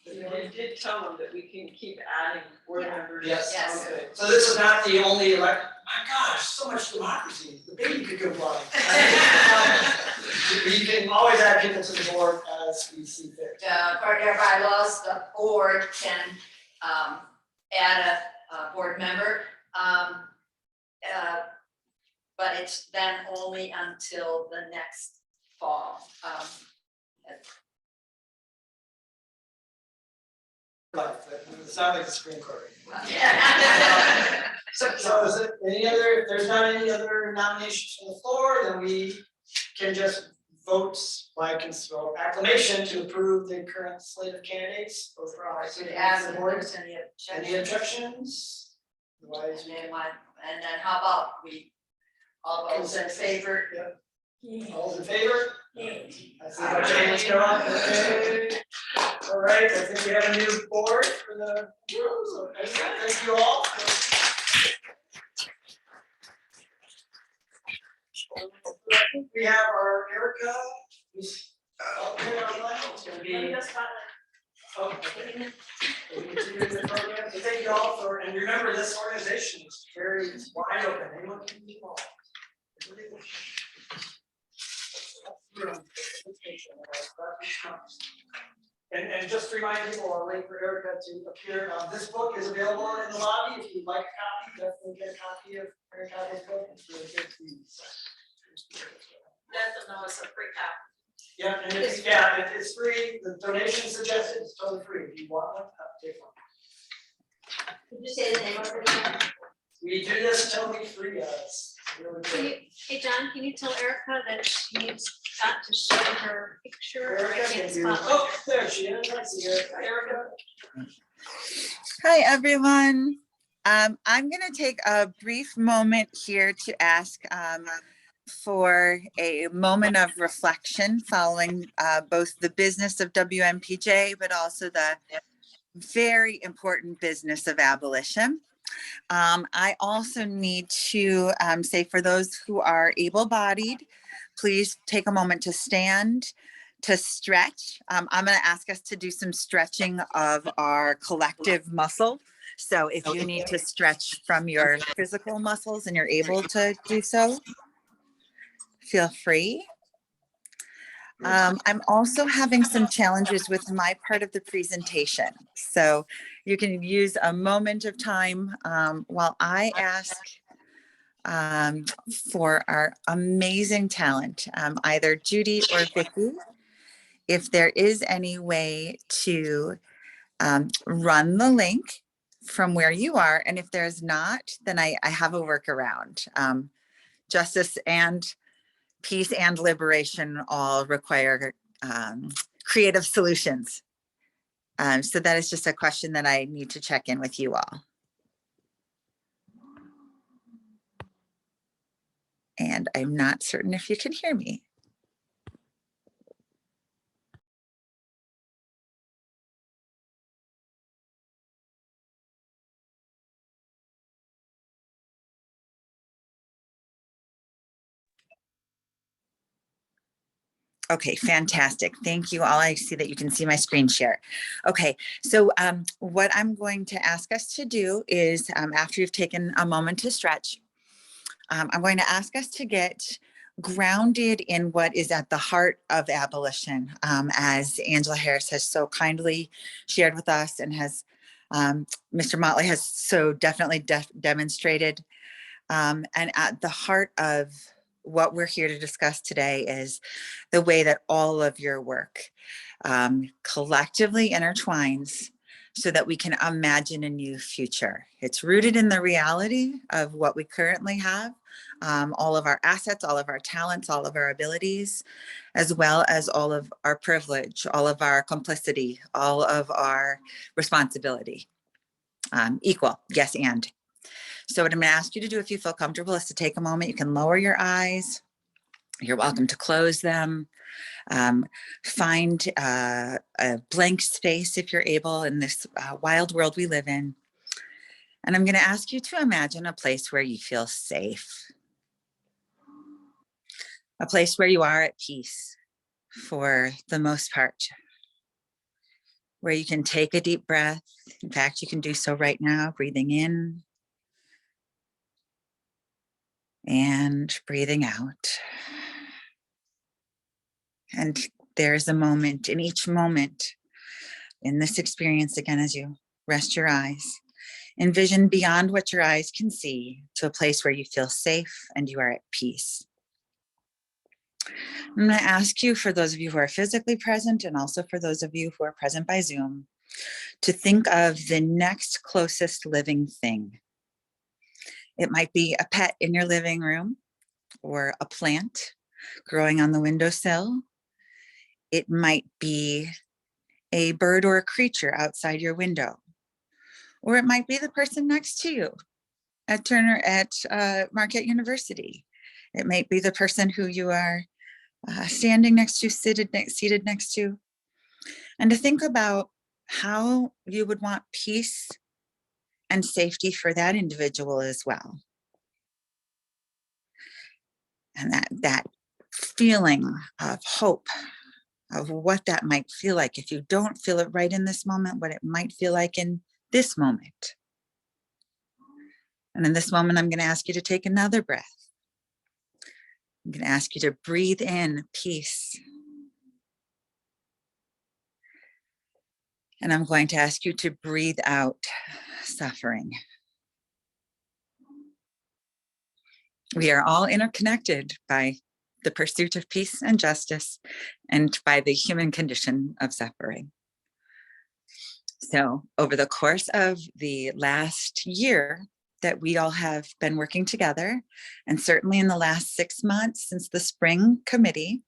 We did tell them that we can keep adding board members. Yes. Okay. So this is not the only elect. My gosh, so much democracy. The baby could go blind. You can always add people to the board as we see fit. According to our bylaws, the board can add a board member. But it's then only until the next fall. Right, it's not like the Supreme Court. So is it any other, if there's not any other nominations from the floor, then we can just vote by acclamation to approve the current slate of candidates. Both for our city ask and if the board. there's any objections. Any objections? Otherwise, And then how about we all those in favor? Yep. All those in favor? I see my change go up, okay. All right, I think we have a new board for the room, so thank you all. We have our Erica, who's up here online, it's gonna be. Oh, okay. We continue the program, so thank you all for, and remember, this organization is very wide open, anyone can be involved. And just to remind people, I'll wait for Erica to appear. This book is available in the lobby. If you'd like a copy, definitely get a copy of Erica's book. It's really good to read. Let them know it's a free copy. Yeah, and it's free. The donation suggested is totally free. If you want one, take one. Could you say the name of it again? We do this totally free, it's really good. Hey, John, can you tell Erica that she's got to show her picture? Erica, can you? Oh, there she is. I see her. Hi, Erica. Hi, everyone. I'm going to take a brief moment here to ask for a moment of reflection following both the business of WNPJ, but also the very important business of abolition. I also need to say, for those who are able-bodied, please take a moment to stand, to stretch. I'm going to ask us to do some stretching of our collective muscle. So if you need to stretch from your physical muscles and you're able to do so, feel free. I'm also having some challenges with my part of the presentation. So you can use a moment of time while I ask for our amazing talent, either Judy or Vicky, if there is any way to run the link from where you are. And if there's not, then I have a workaround. Justice and peace and liberation all require creative solutions. So that is just a question that I need to check in with you all. And I'm not certain if you can hear me. Okay, fantastic. Thank you all. I see that you can see my screen share. Okay, so what I'm going to ask us to do is after you've taken a moment to stretch, I'm going to ask us to get grounded in what is at the heart of abolition, as Angela Harris has so kindly shared with us and has Mr. Motley has so definitely demonstrated. And at the heart of what we're here to discuss today is the way that all of your work collectively intertwines so that we can imagine a new future. It's rooted in the reality of what we currently have, all of our assets, all of our talents, all of our abilities, as well as all of our privilege, all of our complicity, all of our responsibility. Equal, yes, and. So what I'm going to ask you to do, if you feel comfortable, is to take a moment. You can lower your eyes. You're welcome to close them. Find a blank space if you're able in this wild world we live in. And I'm going to ask you to imagine a place where you feel safe. A place where you are at peace for the most part. Where you can take a deep breath. In fact, you can do so right now, breathing in and breathing out. And there's a moment in each moment in this experience, again, as you rest your eyes, envision beyond what your eyes can see to a place where you feel safe and you are at peace. I'm going to ask you, for those of you who are physically present and also for those of you who are present by Zoom, to think of the next closest living thing. It might be a pet in your living room or a plant growing on the windowsill. It might be a bird or a creature outside your window, or it might be the person next to you at Marquette University. It might be the person who you are standing next to, seated next to, and to think about how you would want peace and safety for that individual as well. And that feeling of hope, of what that might feel like if you don't feel it right in this moment, what it might feel like in this moment. And in this moment, I'm going to ask you to take another breath. I'm going to ask you to breathe in peace. And I'm going to ask you to breathe out suffering. We are all interconnected by the pursuit of peace and justice and by the human condition of suffering. So over the course of the last year that we all have been working together, and certainly in the last 6 months since the spring committee,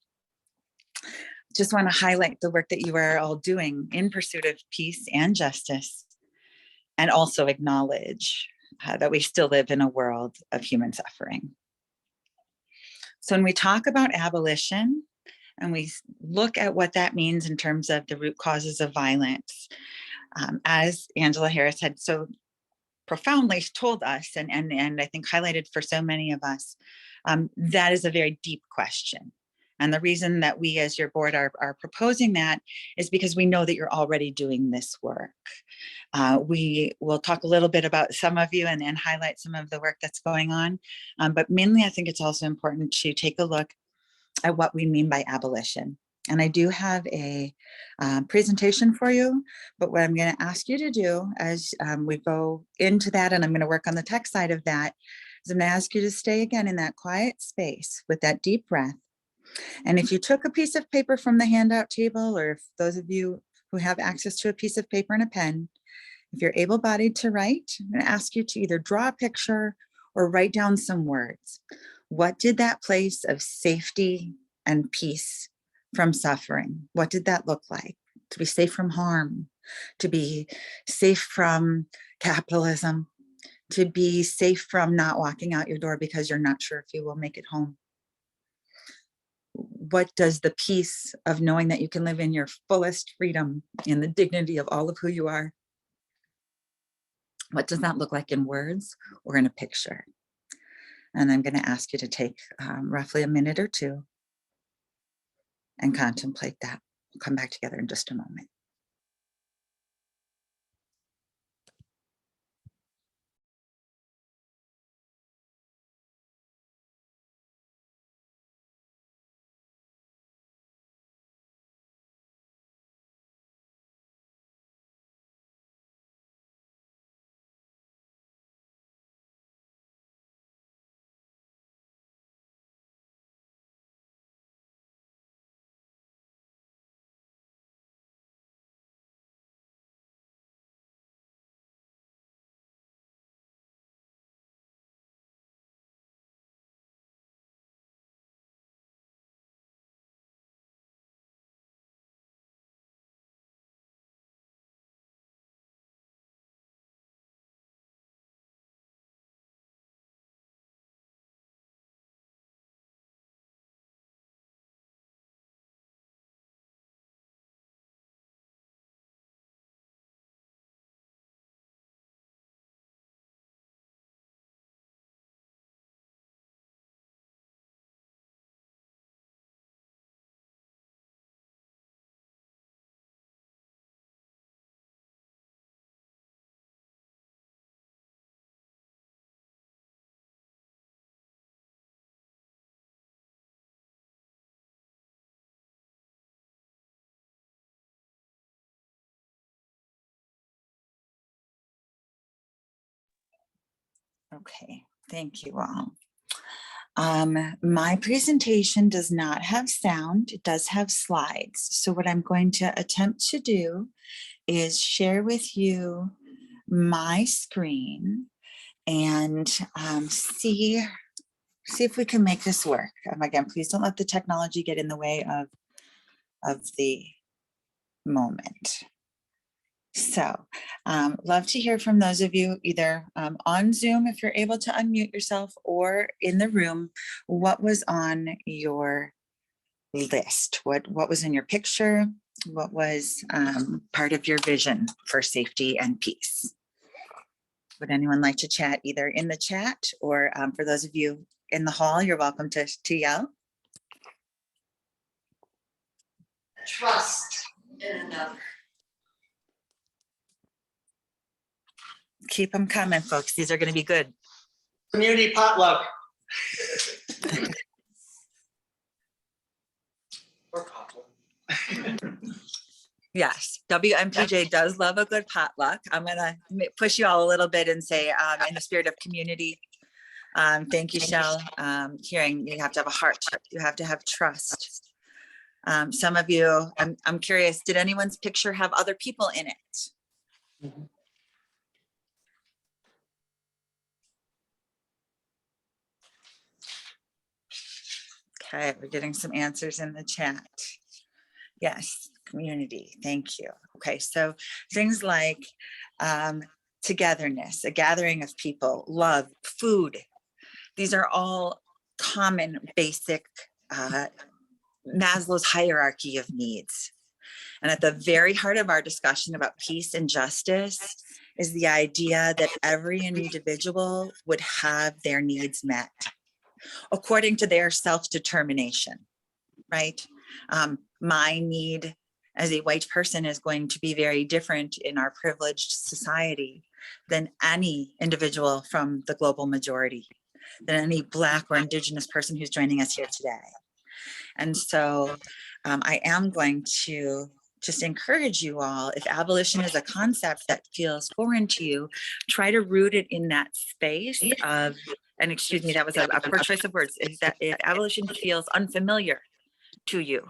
just want to highlight the work that you are all doing in pursuit of peace and justice, and also acknowledge that we still live in a world of human suffering. So when we talk about abolition and we look at what that means in terms of the root causes of violence, as Angela Harris had so profoundly told us, and I think highlighted for so many of us, that is a very deep question. And the reason that we as your board are proposing that is because we know that you're already doing this work. We will talk a little bit about some of you and highlight some of the work that's going on. But mainly, I think it's also important to take a look at what we mean by abolition. And I do have a presentation for you, but what I'm going to ask you to do as we go into that, and I'm going to work on the tech side of that, is I'm going to ask you to stay again in that quiet space with that deep breath. And if you took a piece of paper from the handout table, or if those of you who have access to a piece of paper and a pen, if you're able-bodied to write, I'm going to ask you to either draw a picture or write down some words. What did that place of safety and peace from suffering, what did that look like? To be safe from harm, to be safe from capitalism, to be safe from not walking out your door because you're not sure if you will make it home. What does the peace of knowing that you can live in your fullest freedom, in the dignity of all of who you are, what does that look like in words or in a picture? And I'm going to ask you to take roughly a minute or two and contemplate that. We'll come back together in just a moment. Okay, thank you all. My presentation does not have sound, it does have slides. So what I'm going to attempt to do is share with you my screen and see if we can make this work. Again, please don't let the technology get in the way of the moment. So love to hear from those of you either on Zoom, if you're able to unmute yourself, or in the room, what was on your list? What was in your picture? What was part of your vision for safety and peace? Would anyone like to chat either in the chat or for those of you in the hall, you're welcome to yell. Trust in another. Keep them coming, folks. These are going to be good. Community potluck. Or potluck. Yes, WNPJ does love a good potluck. I'm gonna push you all a little bit and say, in the spirit of community, thank you, Shell. Hearing you have to have a heart, you have to have trust. Some of you, I'm curious, did anyone's picture have other people in it? Okay, we're getting some answers in the chat. Yes, community, thank you. Okay, so things like togetherness, a gathering of people, love, food. These are all common, basic Maslow's hierarchy of needs. And at the very heart of our discussion about peace and justice is the idea that every individual would have their needs met according to their self-determination, right? My need as a white person is going to be very different in our privileged society than any individual from the global majority, than any Black or Indigenous person who's joining us here today. And so I am going to just encourage you all, if abolition is a concept that feels foreign to you, try to root it in that space of, and excuse me, that was a poor choice of words, if abolition feels unfamiliar to you,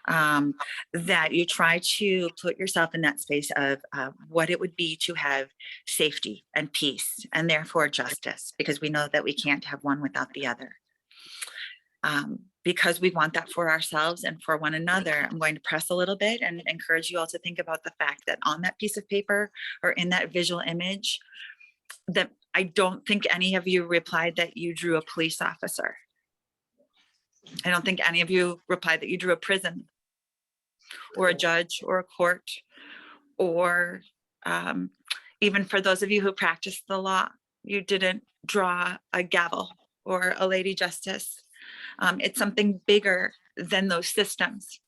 that you try to put yourself in that space of what it would be to have safety and peace and therefore justice, because we know that we can't have one without the other. Because we want that for ourselves and for one another, I'm going to press a little bit and encourage you all to think about the fact that on that piece of paper or in that visual image, that I don't think any of you replied that you drew a police officer. I don't think any of you replied that you drew a prison or a judge or a court, or even for those of you who practice the law, you didn't draw a gavel or a lady justice. It's something bigger than those systems.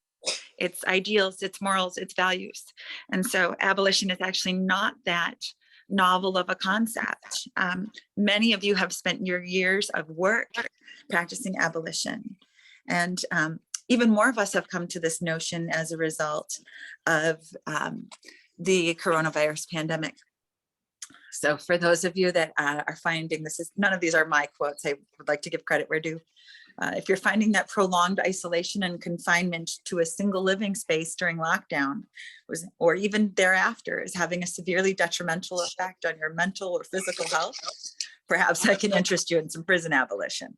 It's ideals, it's morals, it's values. And so abolition is actually not that novel of a concept. Many of you have spent your years of work practicing abolition. And even more of us have come to this notion as a result of the coronavirus pandemic. So for those of you that are finding this is, none of these are my quotes, I would like to give credit where due. If you're finding that prolonged isolation and confinement to a single living space during lockdown, or even thereafter, is having a severely detrimental effect on your mental or physical health, perhaps that can interest you in some prison abolition.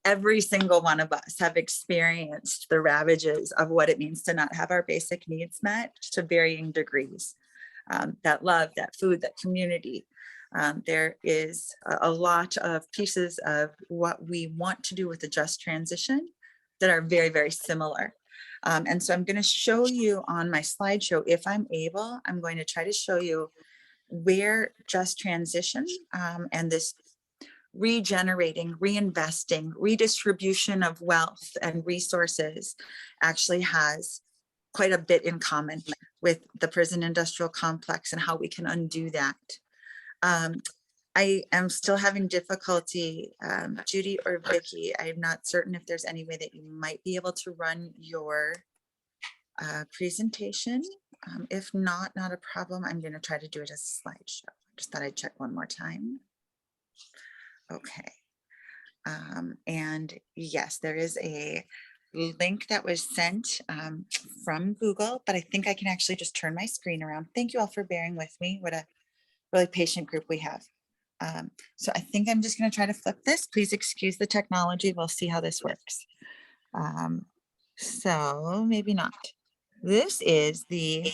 Every single one of us have experienced the ravages of what it means to not have our basic needs met to varying degrees. That love, that food, that community. There is a lot of pieces of what we want to do with a just transition that are very, very similar. And so I'm going to show you on my slideshow, if I'm able, I'm going to try to show you where just transition and this regenerating, reinvesting, redistribution of wealth and resources actually has quite a bit in common with the prison industrial complex and how we can undo that. I am still having difficulty, Judy or Vicky, I'm not certain if there's any way that you might be able to run your presentation. If not a problem. I'm going to try to do it as a slideshow. Just thought I'd check one more time. Okay. And yes, there is a link that was sent from Google, but I think I can actually just turn my screen around. Thank you all for bearing with me. What a really patient group we have. So I think I'm just going to try to flip this. Please excuse the technology. We'll see how this works. So maybe not. This is the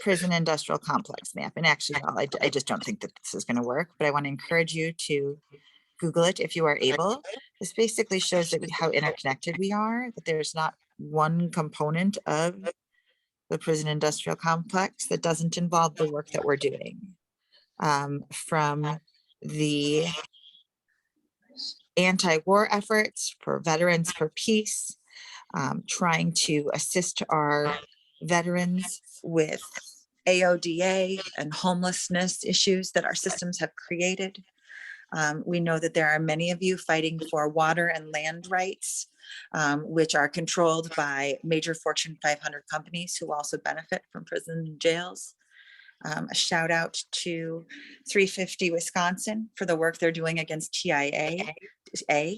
prison industrial complex map. And actually, I just don't think that this is going to work, but I want to encourage you to Google it if you are able. This basically shows that how interconnected we are, that there's not one component of the prison industrial complex that doesn't involve the work that we're doing. From the anti-war efforts for Veterans for Peace, trying to assist our veterans with AODA and homelessness issues that our systems have created. We know that there are many of you fighting for water and land rights, which are controlled by major Fortune 500 companies who also benefit from prison and jails. A shout out to 350 Wisconsin for the work they're doing against TIA, AA.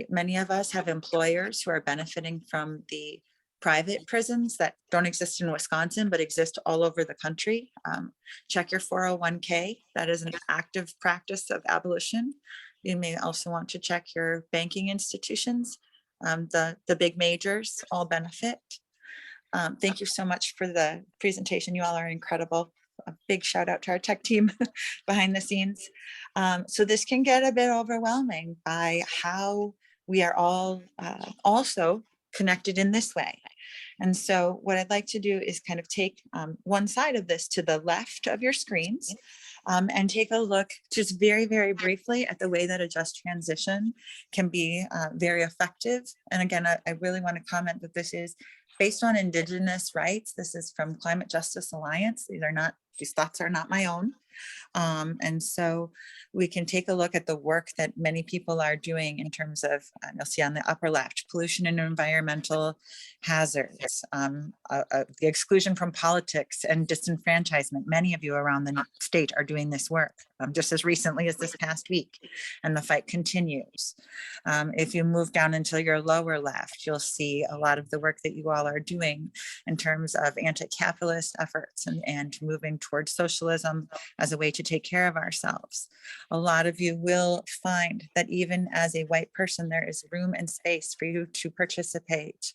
Many of us have employers who are benefiting from the private prisons that don't exist in Wisconsin, but exist all over the country. Check your 401k. That is an active practice of abolition. You may also want to check your banking institutions. The big majors all benefit. Thank you so much for the presentation. You all are incredible. A big shout out to our tech team behind the scenes. So this can get a bit overwhelming by how we are all also connected in this way. And so what I'd like to do is kind of take one side of this to the left of your screens and take a look just very, very briefly at the way that a just transition can be very effective. And again, I really want to comment that this is based on Indigenous rights. This is from Climate Justice Alliance. These thoughts are not my own. And so we can take a look at the work that many people are doing in terms of, you'll see on the upper left, pollution and environmental hazards, the exclusion from politics and disenfranchisement. Many of you around the state are doing this work just as recently as this past week, and the fight continues. If you move down into your lower left, you'll see a lot of the work that you all are doing in terms of anti-capitalist efforts and moving towards socialism as a way to take care of ourselves. A lot of you will find that even as a white person, there is room and space for you to participate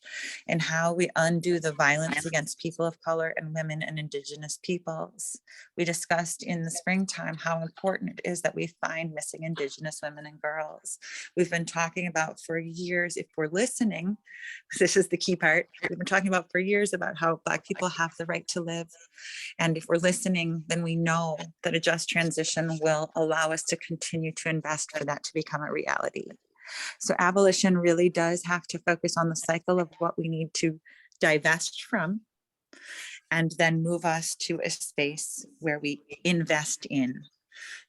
in how we undo the violence against people of color and women and Indigenous peoples. We discussed in the springtime how important it is that we find missing Indigenous women and girls. We've been talking about for years, if we're listening, this is the key part, we've been talking about for years about how Black people have the right to live. And if we're listening, then we know that a just transition will allow us to continue to invest for that to become a reality. So abolition really does have to focus on the cycle of what we need to divest from, and then move us to a space where we invest in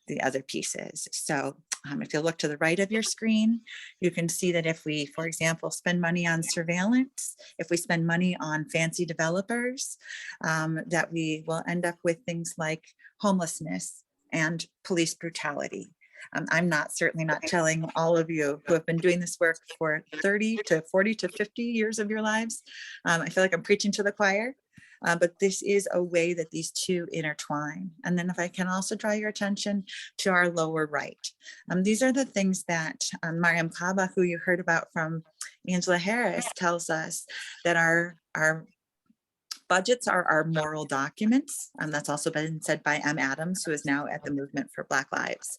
the other pieces. So if you look to the right of your screen, you can see that if we, for example, spend money on surveillance, if we spend money on fancy developers, that we will end up with things like homelessness and police brutality. I'm certainly not telling all of you who have been doing this work for 30 to 40 to 50 years of your lives. I feel like I'm preaching to the choir. But this is a way that these two intertwine. And then if I can also draw your attention to our lower right. These are the things that Mariam Kaba, who you heard about from Angela Harris, tells us that our budgets are our moral documents. That's also been said by M. Adams, who is now at the Movement for Black Lives.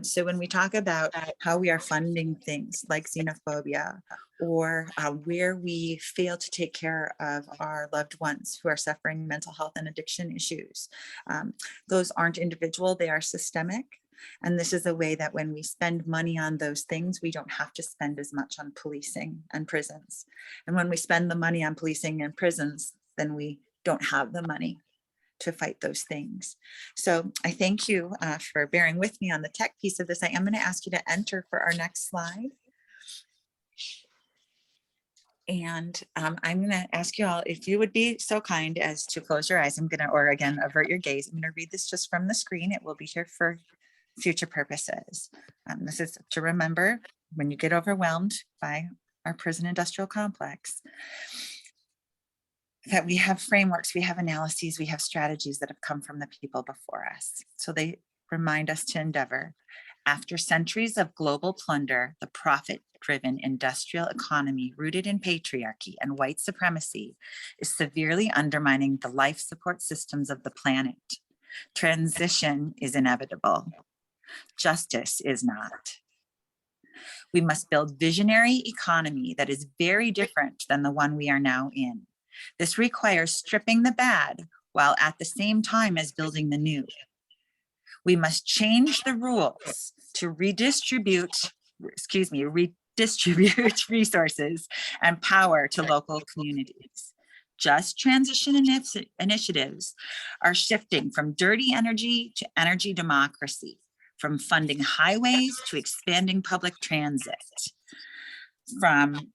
So when we talk about how we are funding things like xenophobia, or where we fail to take care of our loved ones who are suffering mental health and addiction issues, those aren't individual, they are systemic. And this is a way that when we spend money on those things, we don't have to spend as much on policing and prisons. And when we spend the money on policing and prisons, then we don't have the money to fight those things. So I thank you for bearing with me on the tech piece of this. I am going to ask you to enter for our next slide. And I'm going to ask you all, if you would be so kind as to close your eyes. I'm going to, or again, avert your gaze. I'm going to read this just from the screen. It will be here for future purposes. This is to remember when you get overwhelmed by our prison industrial complex, that we have frameworks, we have analyses, we have strategies that have come from the people before us. So they remind us to endeavor. After centuries of global plunder, the profit-driven industrial economy rooted in patriarchy and white supremacy is severely undermining the life support systems of the planet. Transition is inevitable. Justice is not. We must build visionary economy that is very different than the one we are now in. This requires stripping the bad while at the same time as building the new. We must change the rules to redistribute resources and power to local communities. Just transition initiatives are shifting from dirty energy to energy democracy, from funding highways to expanding public transit, from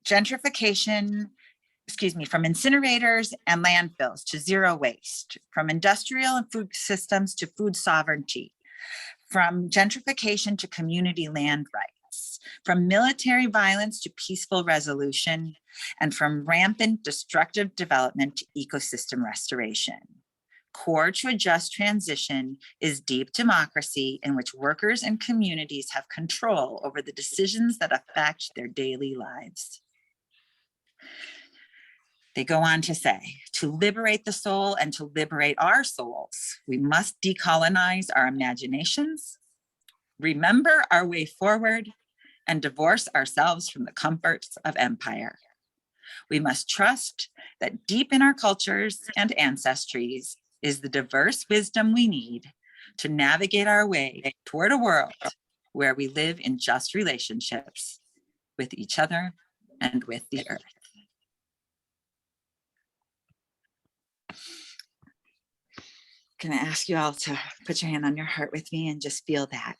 gentrification, from incinerators and landfills to zero waste, from industrial and food systems to food sovereignty, from gentrification to community land rights, from military violence to peaceful resolution, and from rampant destructive development to ecosystem restoration. Core to a just transition is deep democracy in which workers and communities have control over the decisions that affect their daily lives. They go on to say, to liberate the soul and to liberate our souls, we must decolonize our imaginations, remember our way forward, and divorce ourselves from the comforts of empire. We must trust that deep in our cultures and ancestries is the diverse wisdom we need to navigate our way toward a world where we live in just relationships with each other and with the earth. I'm going to ask you all to put your hand on your heart with me and just feel that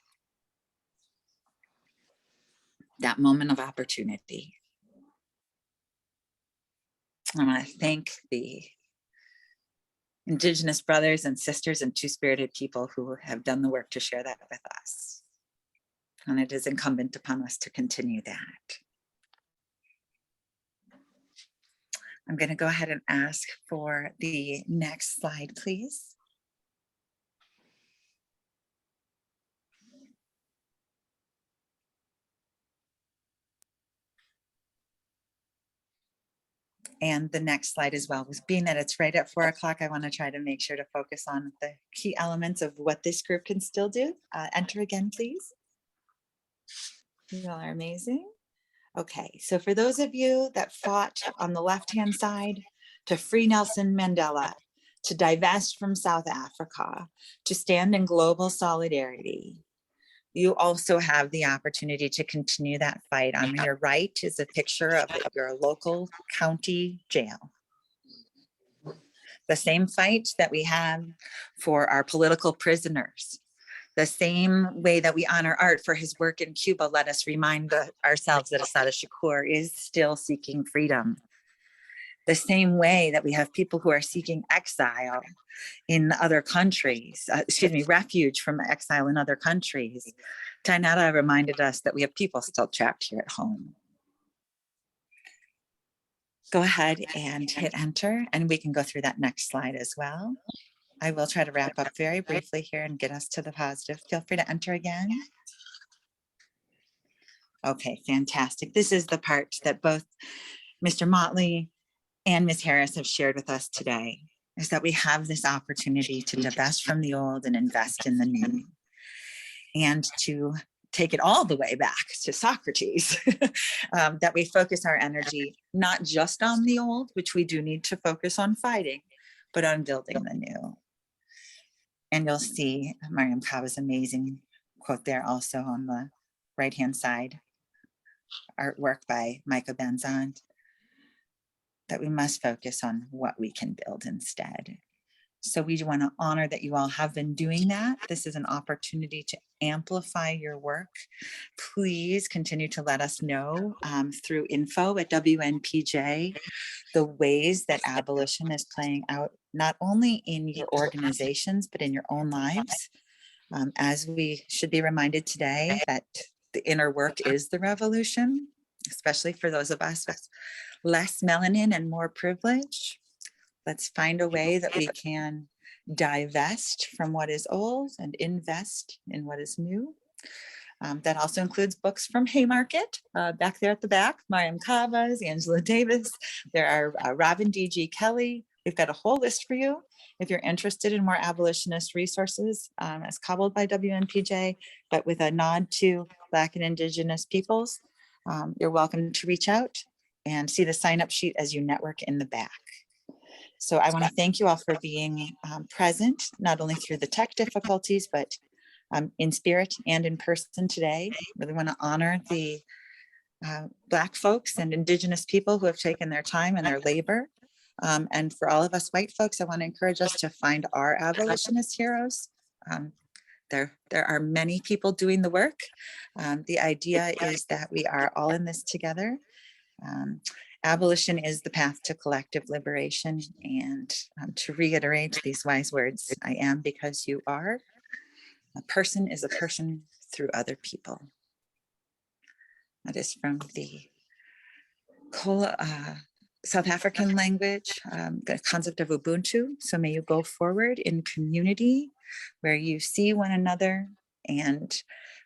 moment of opportunity. I want to thank the Indigenous brothers and sisters and two-spirited people who have done the work to share that with us. And it is incumbent upon us to continue that. I'm going to go ahead and ask for the next slide, please. And the next slide as well, was being that it's right at 4 o'clock, I want to try to make sure to focus on the key elements of what this group can still do. Enter again, please. You all are amazing. Okay, so for those of you that fought on the left-hand side to free Nelson Mandela, to divest from South Africa, to stand in global solidarity, you also have the opportunity to continue that fight. On your right is a picture of your local county jail. The same fight that we have for our political prisoners. The same way that we honor Art for his work in Cuba, let us remind ourselves that Assata Shakur is still seeking freedom. The same way that we have people who are seeking exile in other countries, refuge from exile in other countries. Tainara reminded us that we have people still trapped here at home. Go ahead and hit enter, and we can go through that next slide as well. I will try to wrap up very briefly here and get us to the positive. Feel free to enter again. Okay, fantastic. This is the part that both Mr. Motley and Ms. Harris have shared with us today, is that we have this opportunity to divest from the old and invest in the new, and to take it all the way back to Socrates, that we focus our energy not just on the old, which we do need to focus on fighting, but on building the new. And you'll see Mariam Kaba's amazing quote there also on the right-hand side, artwork by Micah Benzant, that we must focus on what we can build instead. So we want to honor that you all have been doing that. This is an opportunity to amplify your work. Please continue to let us know through info@WNPJ the ways that abolition is playing out, not only in your organizations, but in your own lives. As we should be reminded today that the inner work is the revolution, especially for those of us with less melanin and more privilege. Let's find a way that we can divest from what is old and invest in what is new. That also includes books from Haymarket, back there at the back, Mariam Kavas, Angela Davis. There are Robin D.G. Kelly, we've got a whole list for you. If you're interested in more abolitionist resources as cobbled by WNPJ, but with a nod to Black and Indigenous peoples, you're welcome to reach out and see the sign-up sheet as you network in the back. So I want to thank you all for being present, not only through the tech difficulties, but in spirit and in person today. Really want to honor the Black folks and Indigenous people who have taken their time and their labor. And for all of us white folks, I want to encourage us to find our abolitionist heroes. There are many people doing the work. The idea is that we are all in this together. Abolition is the path to collective liberation. And to reiterate these wise words, I am because you are. A person is a person through other people. That is from the South African language, the concept of Ubuntu. So may you go forward in community where you see one another, and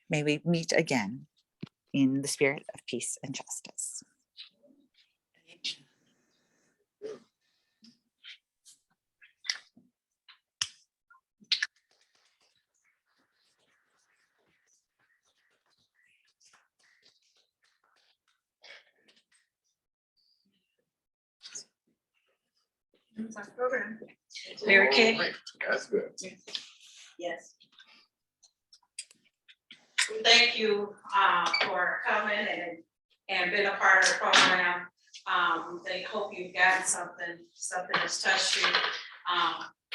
may we meet again in the spirit of peace and justice. Program. Mary Kay. That's good. Yes. Thank you for coming and being a part of the program. They hope you've gotten something that's touched you.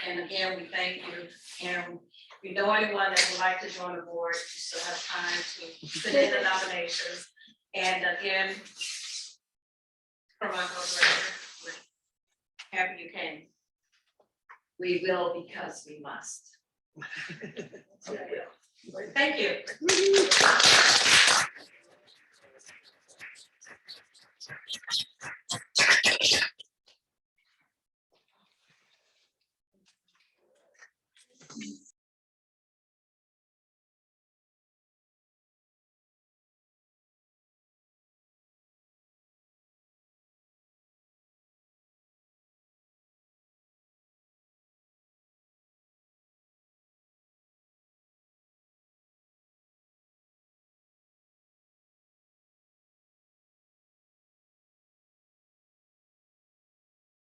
And again, we thank you. And if you know anyone that would like to join the board, you still have time to submit the nominations. And again, from our we're happy you came. We will because we must. Thank you.